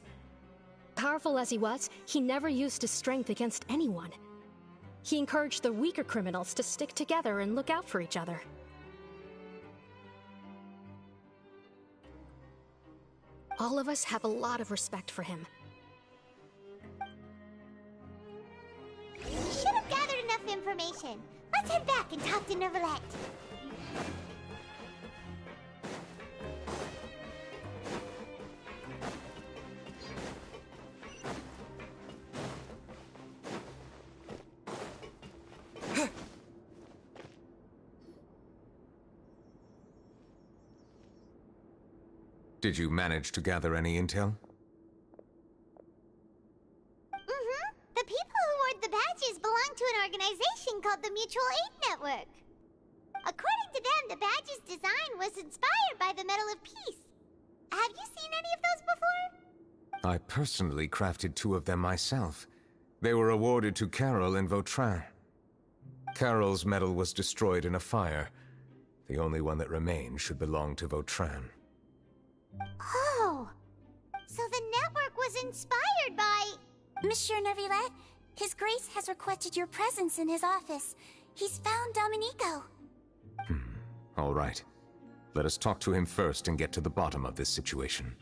Powerful as he was, he never used his strength against anyone. He encouraged the weaker criminals to stick together and look out for each other. All of us have a lot of respect for him. We should have gathered enough information. Let's head back and talk to Neuvillette. Did you manage to gather any intel? The people who wore the badges belong to an organization called the Mutual Aid Network. According to them, the badge's design was inspired by the Medal of Peace. Have you seen any of those before? I personally crafted 2 of them myself. They were awarded to Carol in Vautrin. Carol's medal was destroyed in a fire. The only one that remained should belong to Vautrin. Oh, so the network was inspired by... Monsieur Neuvillette, His Grace has requested your presence in his office. He's found Domenico. All right. Let us talk to him first and get to the bottom of this situation.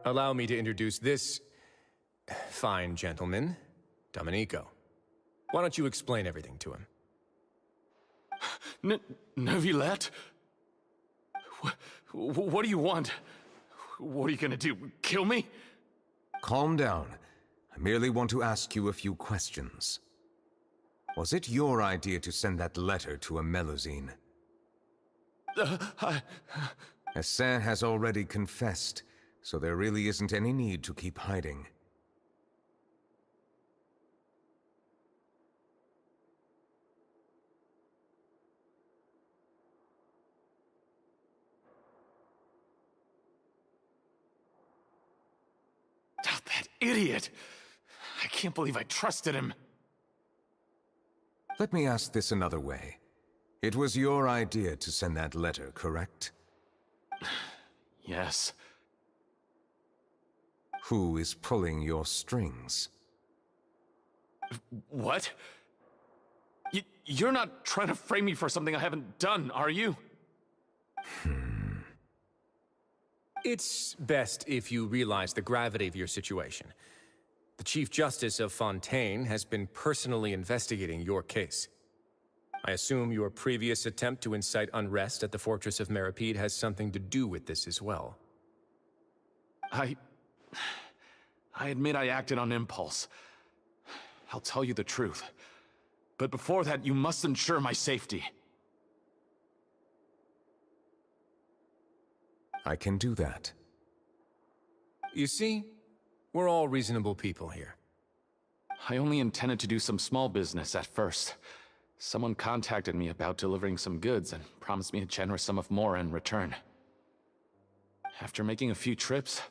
Allow me to introduce this fine gentleman, Domenico. Why don't you explain everything to him? Neuvillette? What do you want? What are you gonna do? Kill me? Calm down. I merely want to ask you a few questions. Was it your idea to send that letter to a Melusine? Hassan has already confessed, so there really isn't any need to keep hiding. Oh, that idiot! I can't believe I trusted him. Let me ask this another way. It was your idea to send that letter, correct? Yes. Who is pulling your strings? What? You're not trying to frame me for something I haven't done, are you? It's best if you realize the gravity of your situation. The Chief Justice of Fontaine has been personally investigating your case. I assume your previous attempt to incite unrest at the Fortress of Meripede has something to do with this as well. I admit I acted on impulse. I'll tell you the truth. But before that, you must ensure my safety. I can do that. You see, we're all reasonable people here. I only intended to do some small business at first. Someone contacted me about delivering some goods and promised me a generous sum of more in return. After making a few trips,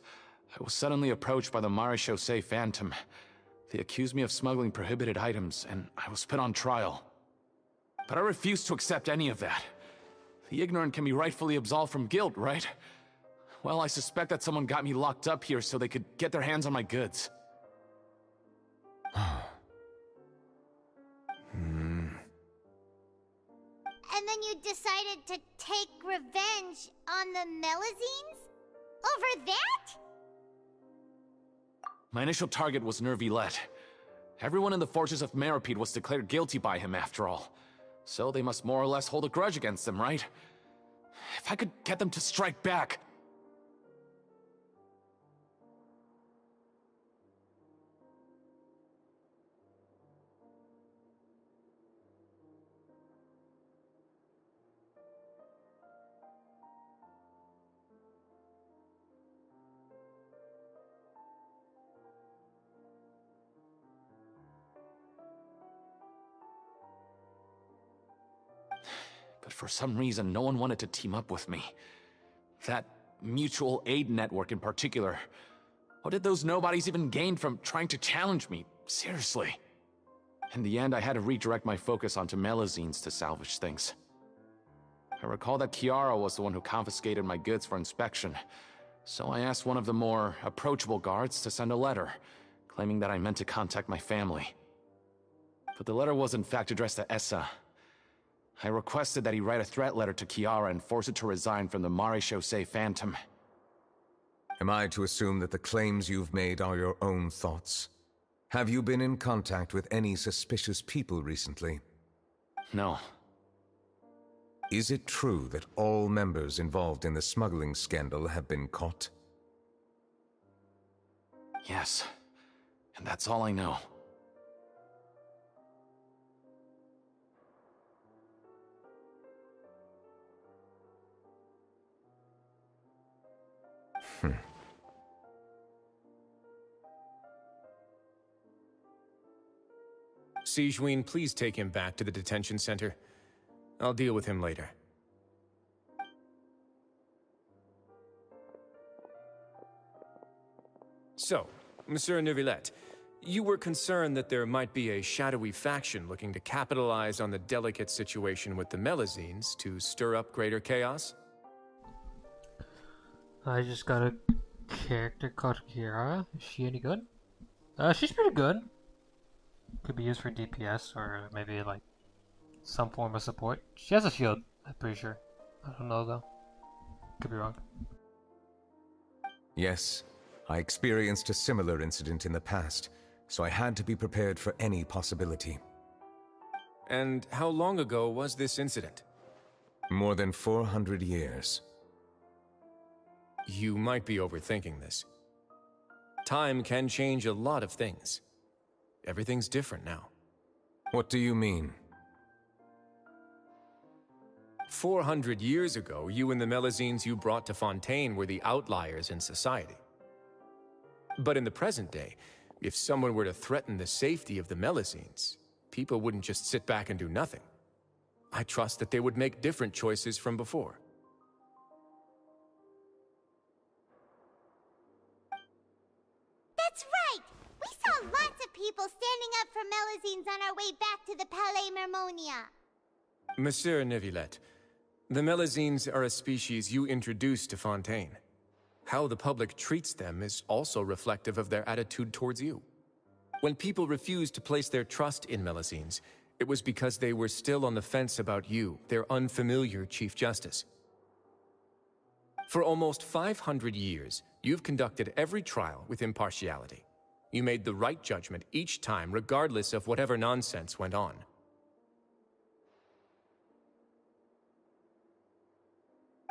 I was suddenly approached by the Marechaussee Phantom. They accused me of smuggling prohibited items, and I was put on trial. But I refused to accept any of that. The ignorant can be rightfully absolved from guilt, right? Well, I suspect that someone got me locked up here so they could get their hands on my goods. And then you decided to take revenge on the Melusines? Over that? My initial target was Neuvillette. Everyone in the Fortress of Meripede was declared guilty by him, after all. So they must more or less hold a grudge against them, right? If I could get them to strike back... But for some reason, no one wanted to team up with me. That mutual aid network in particular. What did those nobodies even gain from trying to challenge me? Seriously. In the end, I had to redirect my focus onto Melazines to salvage things. I recall that Kiara was the one who confiscated my goods for inspection, so I asked one of the more approachable guards to send a letter, claiming that I meant to contact my family. But the letter was in fact addressed to Essa. I requested that he write a threat letter to Kiara and force it to resign from the Maréchaussée Phantom. Am I to assume that the claims you've made are your own thoughts? Have you been in contact with any suspicious people recently? No. Is it true that all members involved in the smuggling scandal have been caught? Yes. And that's all I know. Sigewinne, please take him back to the detention center. I'll deal with him later. So, Monsieur Neuvillette, you were concerned that there might be a shadowy faction looking to capitalize on the delicate situation with the Melazines to stir up greater chaos? I just got a character called Kiara. Is she any good? She's pretty good. Could be used for DPS or maybe like some form of support. She has a shield, I'm pretty sure. I don't know though. Could be wrong. Yes, I experienced a similar incident in the past, so I had to be prepared for any possibility. And how long ago was this incident? More than 400 years. You might be overthinking this. Time can change a lot of things. Everything's different now. What do you mean? 400 years ago, you and the Melazines you brought to Fontaine were the outliers in society. But in the present day, if someone were to threaten the safety of the Melazines, people wouldn't just sit back and do nothing. I trust that they would make different choices from before. That's right! We saw lots of people standing up for Melazines on our way back to the Palais Mermonia. Monsieur Neuvillette, the Melazines are a species you introduced to Fontaine. How the public treats them is also reflective of their attitude towards you. When people refused to place their trust in Melazines, it was because they were still on the fence about you, their unfamiliar Chief Justice. For almost 500 years, you've conducted every trial with impartiality. You made the right judgment each time, regardless of whatever nonsense went on.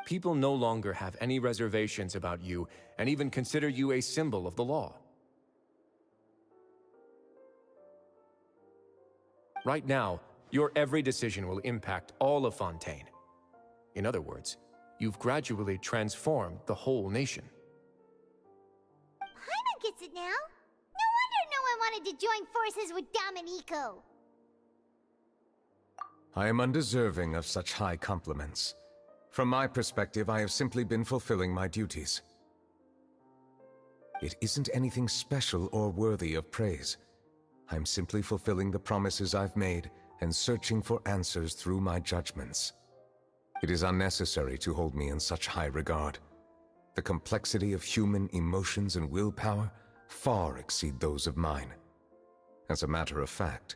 People no longer have any reservations about you, and even consider you a symbol of the law. Right now, your every decision will impact all of Fontaine. In other words, you've gradually transformed the whole nation. Paimon gets it now. No wonder no one wanted to join forces with Domenico. I am undeserving of such high compliments. From my perspective, I have simply been fulfilling my duties. It isn't anything special or worthy of praise. I'm simply fulfilling the promises I've made and searching for answers through my judgments. It is unnecessary to hold me in such high regard. The complexity of human emotions and willpower far exceed those of mine. As a matter of fact,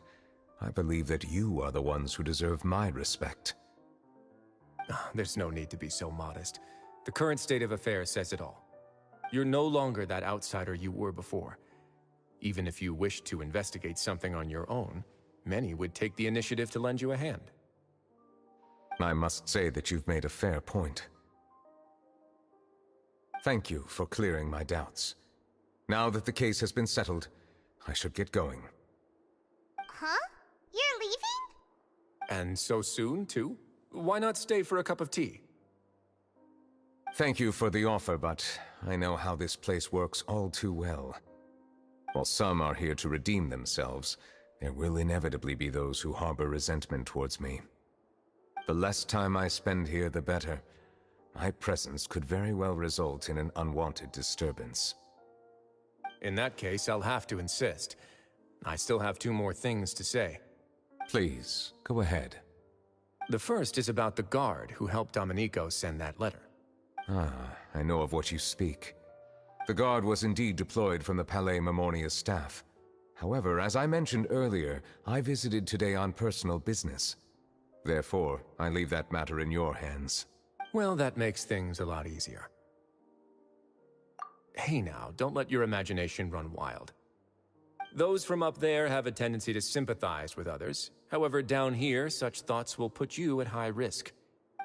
I believe that you are the ones who deserve my respect. There's no need to be so modest. The current state of affairs says it all. You're no longer that outsider you were before. Even if you wished to investigate something on your own, many would take the initiative to lend you a hand. I must say that you've made a fair point. Thank you for clearing my doubts. Now that the case has been settled, I should get going. Huh? You're leaving? And so soon, too? Why not stay for a cup of tea? Thank you for the offer, but I know how this place works all too well. While some are here to redeem themselves, there will inevitably be those who harbor resentment towards me. The less time I spend here, the better. My presence could very well result in an unwanted disturbance. In that case, I'll have to insist. I still have 2 more things to say. Please, go ahead. The first is about the guard who helped Domenico send that letter. Ah, I know of what you speak. The guard was indeed deployed from the Palais Mermonia's staff. However, as I mentioned earlier, I visited today on personal business. Therefore, I leave that matter in your hands. Well, that makes things a lot easier. Hey now, don't let your imagination run wild. Those from up there have a tendency to sympathize with others. However, down here, such thoughts will put you at high risk.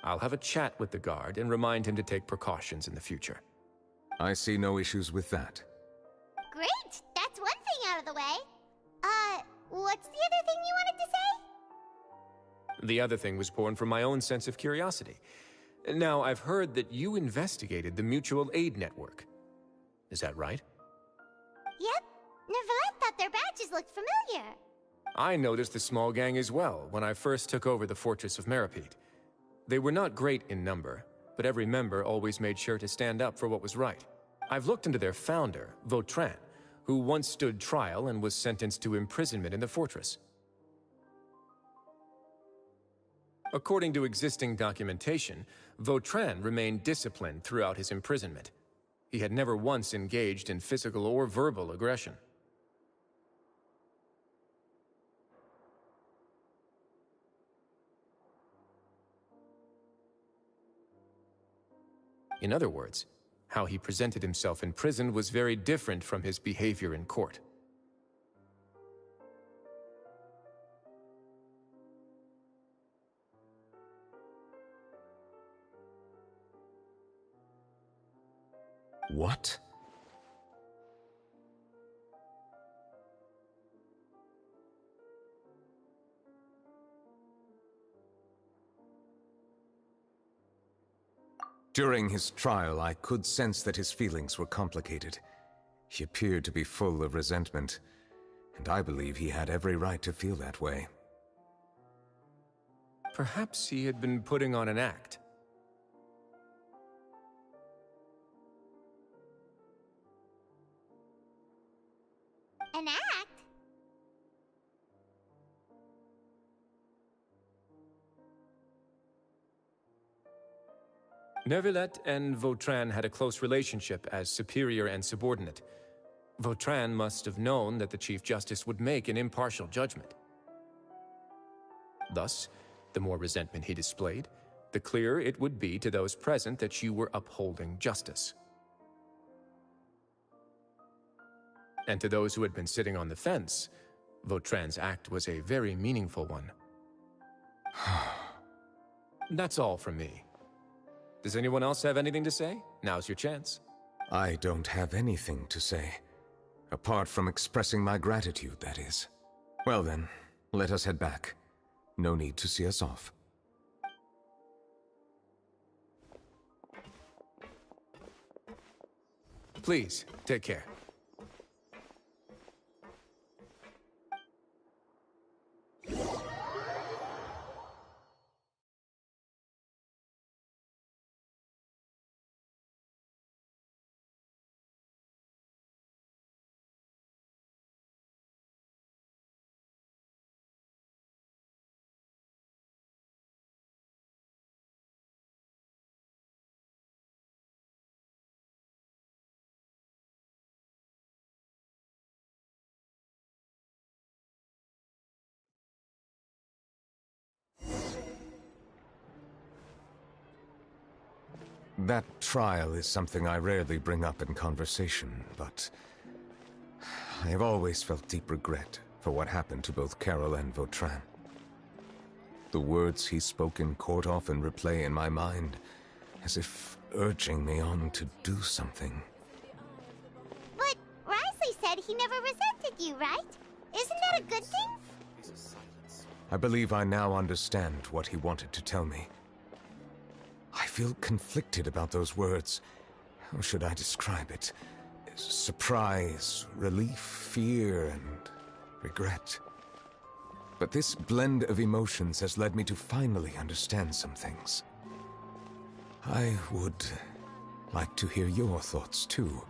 I'll have a chat with the guard and remind him to take precautions in the future. I see no issues with that. Great! That's one thing out of the way. What's the other thing you wanted to say? The other thing was born from my own sense of curiosity. Now, I've heard that you investigated the mutual aid network. Is that right? Yep. Neuvillette thought their badges looked familiar. I noticed the small gang as well when I first took over the Fortress of Meripede. They were not great in number, but every member always made sure to stand up for what was right. I've looked into their founder, Vautrin, who once stood trial and was sentenced to imprisonment in the fortress. According to existing documentation, Vautrin remained disciplined throughout his imprisonment. He had never once engaged in physical or verbal aggression. In other words, how he presented himself in prison was very different from his behavior in court. What? During his trial, I could sense that his feelings were complicated. He appeared to be full of resentment, and I believe he had every right to feel that way. Perhaps he had been putting on an act. An act? Neuvillette and Vautrin had a close relationship as superior and subordinate. Vautrin must have known that the Chief Justice would make an impartial judgment. Thus, the more resentment he displayed, the clearer it would be to those present that you were upholding justice. And to those who had been sitting on the fence, Vautrin's act was a very meaningful one. That's all from me. Does anyone else have anything to say? Now's your chance. I don't have anything to say. Apart from expressing my gratitude, that is. Well then, let us head back. No need to see us off. Please, take care. That trial is something I rarely bring up in conversation, but I have always felt deep regret for what happened to both Carol and Vautrin. The words he spoke in court often replay in my mind, as if urging me on to do something. But Risley said he never resented you, right? Isn't that a good thing? I believe I now understand what he wanted to tell me. I feel conflicted about those words. How should I describe it? Surprise, relief, fear, and regret. But this blend of emotions has led me to finally understand some things. I would like to hear your thoughts, too.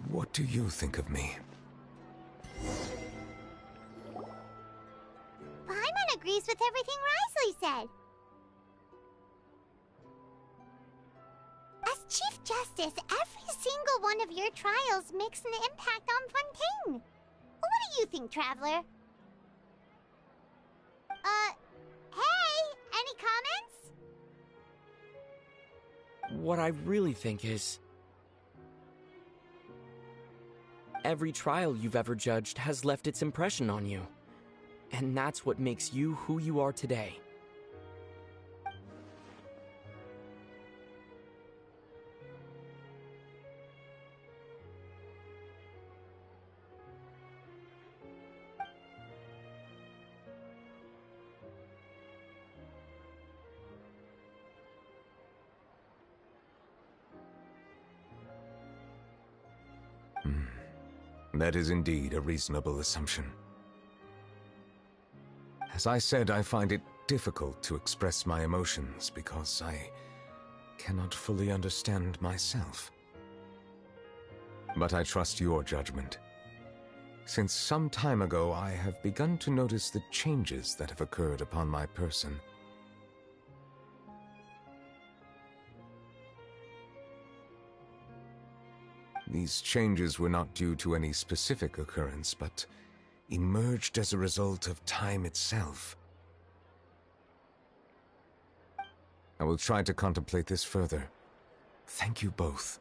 What do you think of me? Paimon agrees with everything Risley said. As Chief Justice, every single one of your trials makes an impact on Fontaine. What do you think, Traveler? Hey, any comments? What I really think is... every trial you've ever judged has left its impression on you. And that's what makes you who you are today. That is indeed a reasonable assumption. As I said, I find it difficult to express my emotions because I cannot fully understand myself. But I trust your judgment. Since some time ago, I have begun to notice the changes that have occurred upon my person. These changes were not due to any specific occurrence, but emerged as a result of time itself. I will try to contemplate this further. Thank you both.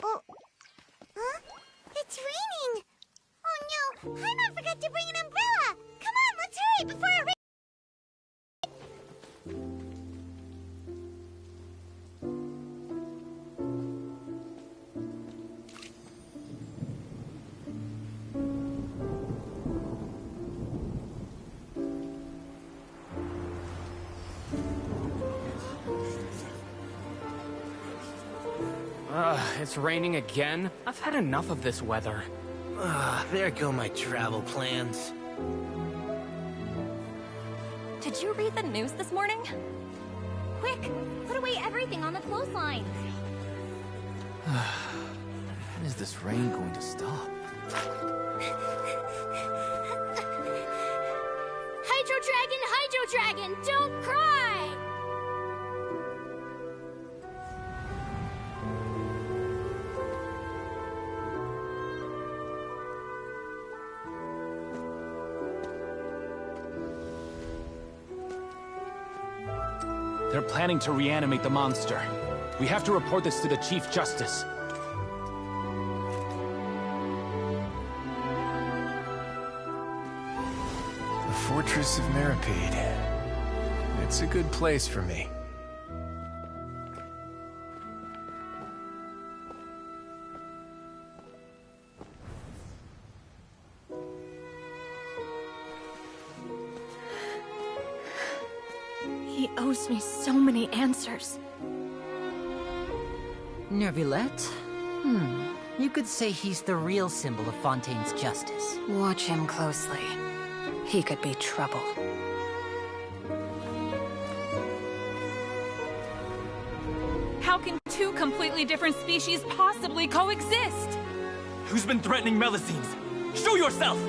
Oh, huh? It's raining! Oh no, Paimon forgot to bring an umbrella! Come on, let's hurry before it rains! It's raining again? I've had enough of this weather. There go my travel plans. Did you read the news this morning? Quick, put away everything on the clothesline. When is this rain going to stop? Hydro Dragon, don't cry! They're planning to reanimate the monster. We have to report this to the Chief Justice. The Fortress of Meripede. It's a good place for me. He owes me so many answers. Neuvillette? You could say he's the real symbol of Fontaine's justice. Watch him closely. He could be trouble. How can two completely different species possibly coexist? Who's been threatening Melusines? Show yourself!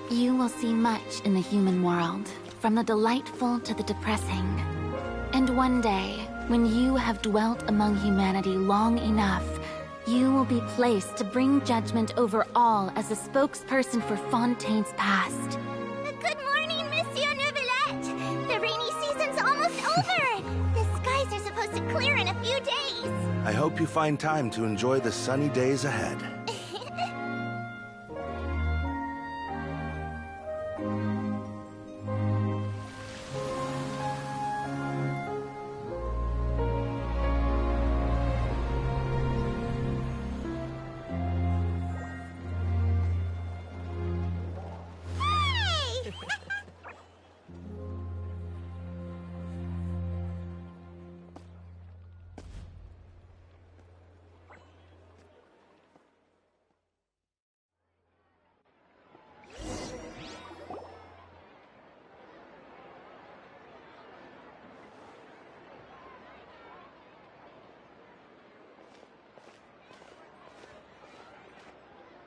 You will see much in the human world, from the delightful to the depressing. And one day, when you have dwelt among humanity long enough, you will be placed to bring judgment over all as a spokesperson for Fontaine's past. Good morning, Monsieur Neuvillette! The rainy season's almost over! The skies are supposed to clear hope you find time to enjoy the sunny days ahead.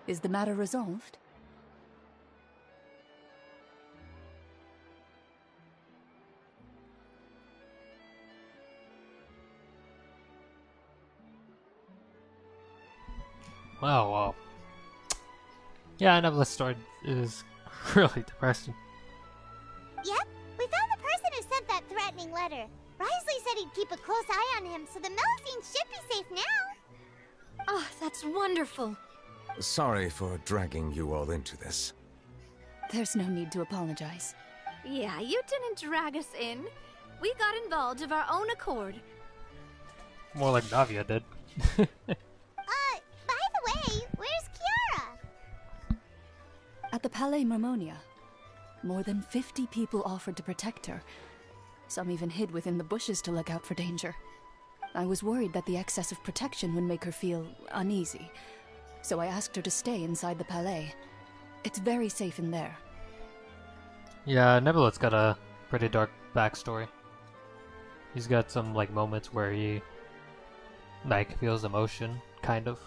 Is the matter resolved? Wow, wow. Yeah, Neuvillettes story is really depressing. Yep, we found the person who sent that threatening letter. Risley said he'd keep a close eye on him, so the Melusines should be safe now. Oh, that's wonderful. Sorry for dragging you all into this. There's no need to apologize. Yeah, you didn't drag us in. We got involved of our own accord. More like Navia did. By the way, where's Kiara? At the Palais Marmonia, more than 50 people offered to protect her. Some even hid within the bushes to look out for danger. I was worried that the excess of protection would make her feel uneasy, so I asked her to stay inside the Palais. It's very safe in there. Yeah, Neuvillette's got a pretty dark backstory. He's got some, like, moments where he, like, feels emotion, kind of.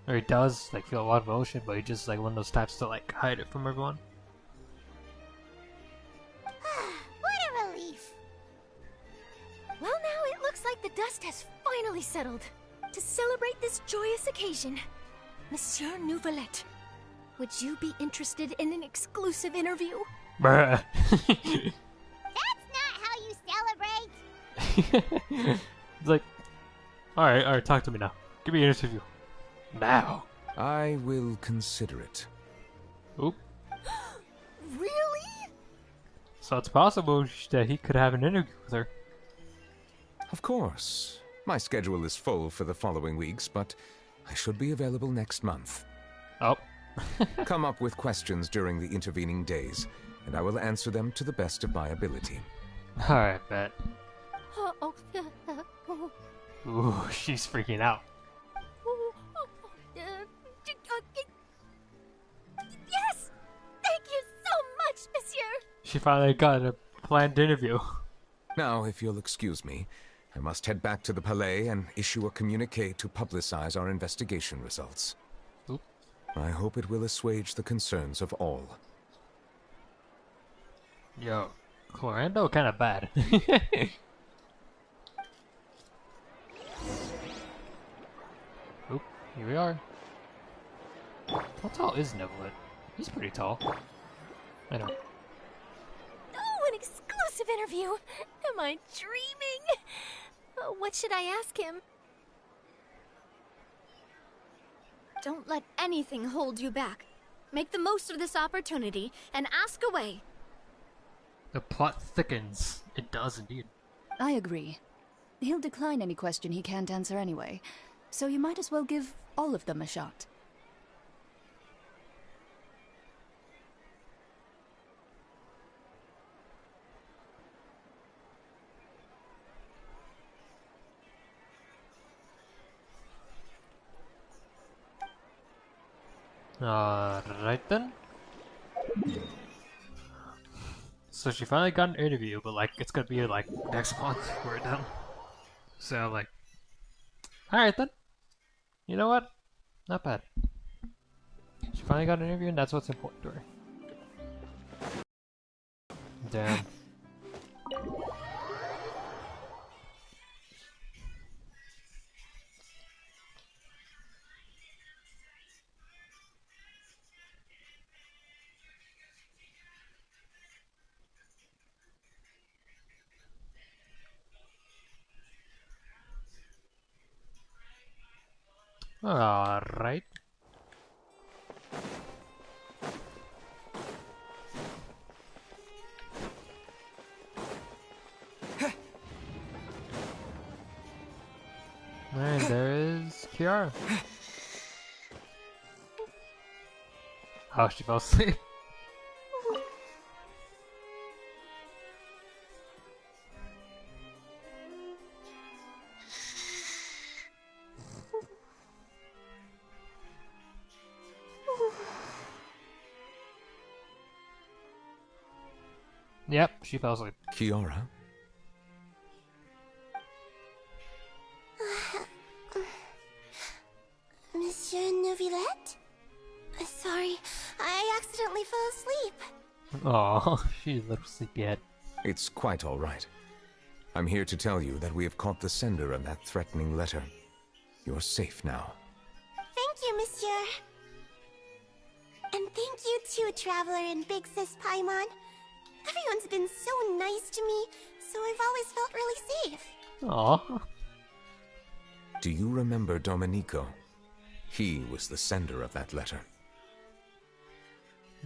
Or he does, like, feel a lot of emotion, but he just, like, one of those types to, like, hide it from everyone. What a relief. Well, now it looks like the dust has finally settled. To celebrate this joyous occasion, Monsieur Neuvillette, would you be interested in an exclusive interview? Bruh. That's not how you celebrate. It's like, alright, talk to me now. Give me an interview. Now. I will consider it. Oop. Really? So it's possible that he could have an interview with her. Of course. My schedule is full for the following weeks, but I should be available next month. Oh. Come up with questions during the intervening days, and I will answer them to the best of my ability. Alright, bet. Ooh, she's freaking out. Yes! Thank you so much, Monsieur! She finally got a planned interview. Now, if you'll excuse me, I must head back to the Palais and issue a communique to publicize our investigation results. Oop. I hope it will assuage the concerns of all. Yo, Clorando kinda bad. Oop, here we are. How tall is Neuvillette? He's pretty tall. I know. Oh, an exclusive interview! Am I dreaming? What should I ask him? Don't let anything hold you back. Make the most of this opportunity and ask away. The plot thickens. It does indeed. I agree. He'll decline any question he can't answer anyway, so you might as well give all of them a shot. Alright then. So she finally got an interview, but like it's gonna be like next month we're done. So like, alright then. You know what? Not bad. She finally got an interview, and that's what's important to her. Damn. Alright. And there is Kiara. Oh, she fell asleep. Yep, she fell asleep. Kiara? Monsieur Neuvillette? Sorry, I accidentally fell asleep. Oh, she's a little sleepyhead. It's quite all right. I'm here to tell you that we have caught the sender of that threatening letter. You're safe now. Thank you, Monsieur. And thank you too, Traveler and Big Sis Paimon. Everyone's been so nice to me, so I've always felt really safe. Aww. Do you remember Domenico? He was the sender of that letter.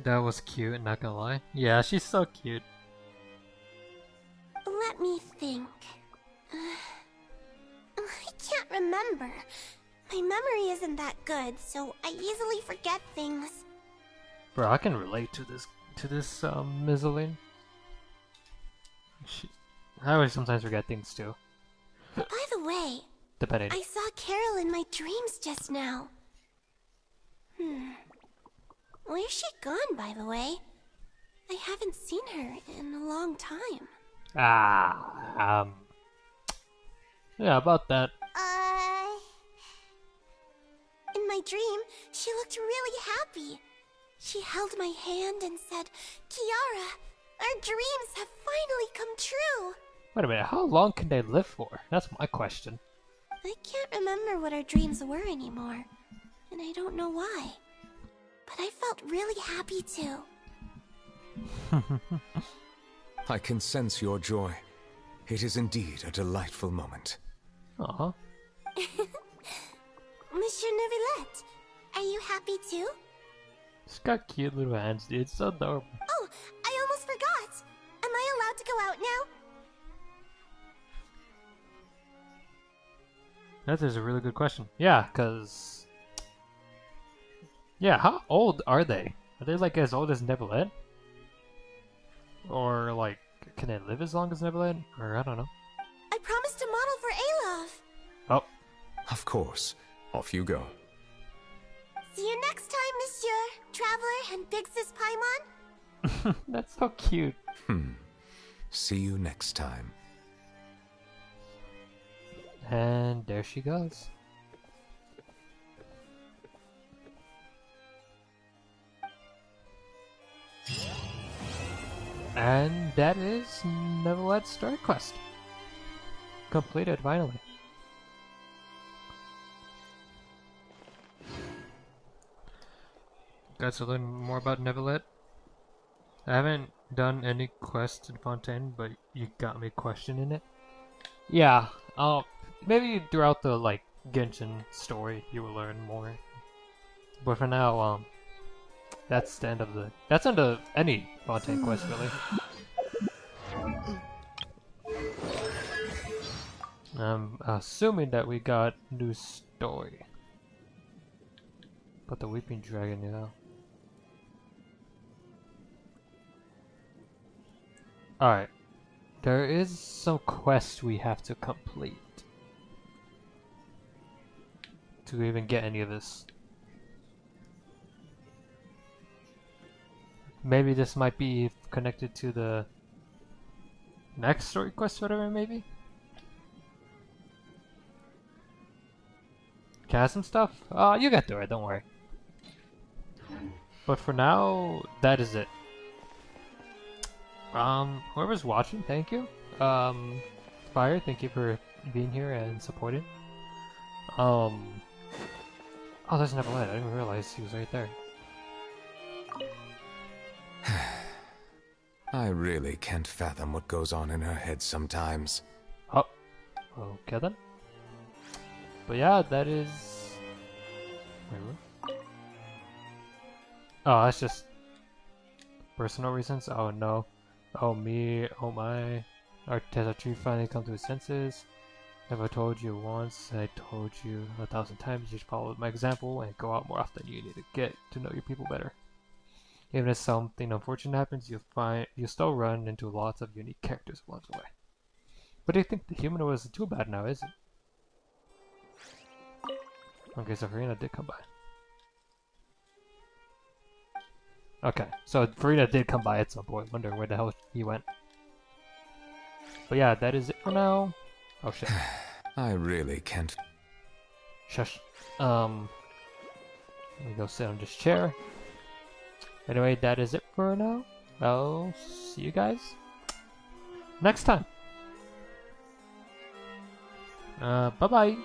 That was cute, not gonna lie. Yeah, she's so cute. Let me think. I can't remember. My memory isn't that good, so I easily forget things. Bro, I can relate to this Mizzeline. I always sometimes forget things too. By the way, Depending. I saw Carol in my dreams just now. Where's she gone, by the way? I haven't seen her in a long time. Yeah, about that. In my dream, she looked really happy. She held my hand and said, "Kiara, our dreams have finally come true." Wait a minute, how long can they live for? That's my question. I can't remember what our dreams were anymore, and I don't know why. But I felt really happy too. I can sense your joy. It is indeed a delightful moment. Aw. Monsieur Neuvillette, are you happy too? She's got cute little hands, dude. It's so adorable. Oh, I almost forgot. Am I allowed to go out now? That is a really good question. Yeah, cause... Yeah, how old are they? Are they like as old as Neuvillette? Or like, can they live as long as Neuvillette? Or I don't know. I promised to model for Alov. Oh. Of course. Off you go. See you next time, Monsieur, Traveler, and Big Sis Paimon. That's so cute. See you next time. And there she goes. And that is Neuvillette's story quest. Completed, finally. Guys, to learn more about Neuvillette. I haven't done any quests in Fontaine, but you got me questioning it. Yeah, maybe throughout the like Genshin story you will learn more. But for now, that's the end of any Fontaine quest really. I'm assuming that we got new story. But the Weeping Dragon, yeah. Alright. There is some quest we have to complete to even get any of this. Maybe this might be connected to the next story quest, whatever, maybe? Can I have some stuff? You get through it, don't worry. But for now, that is it. Whoever's watching, thank you. Fire, thank you for being here and supporting. Oh, there's Neuvillette. I didn't realize he was right there. I really can't fathom what goes on in her head sometimes. Oh, okay then. But yeah, that is Oh, that's just personal reasons? Oh no. Oh me, oh my. Has our tree finally come to his senses? If I told you once, I told you 1,000 times, you should follow my example and go out more often. You need to get to know your people better. Even if something unfortunate happens, you'll still run into lots of unique characters along the way. But do you think the human wasn't too bad now, is it? Okay, so Farina did come by. Okay, so Farina did come by at some point. Wonder where the hell he went. But yeah, that is it for now. Oh shit. I really can't. Shush. Let me go sit on this chair. Anyway, that is it for now. I'll see you guys next time. Bye bye.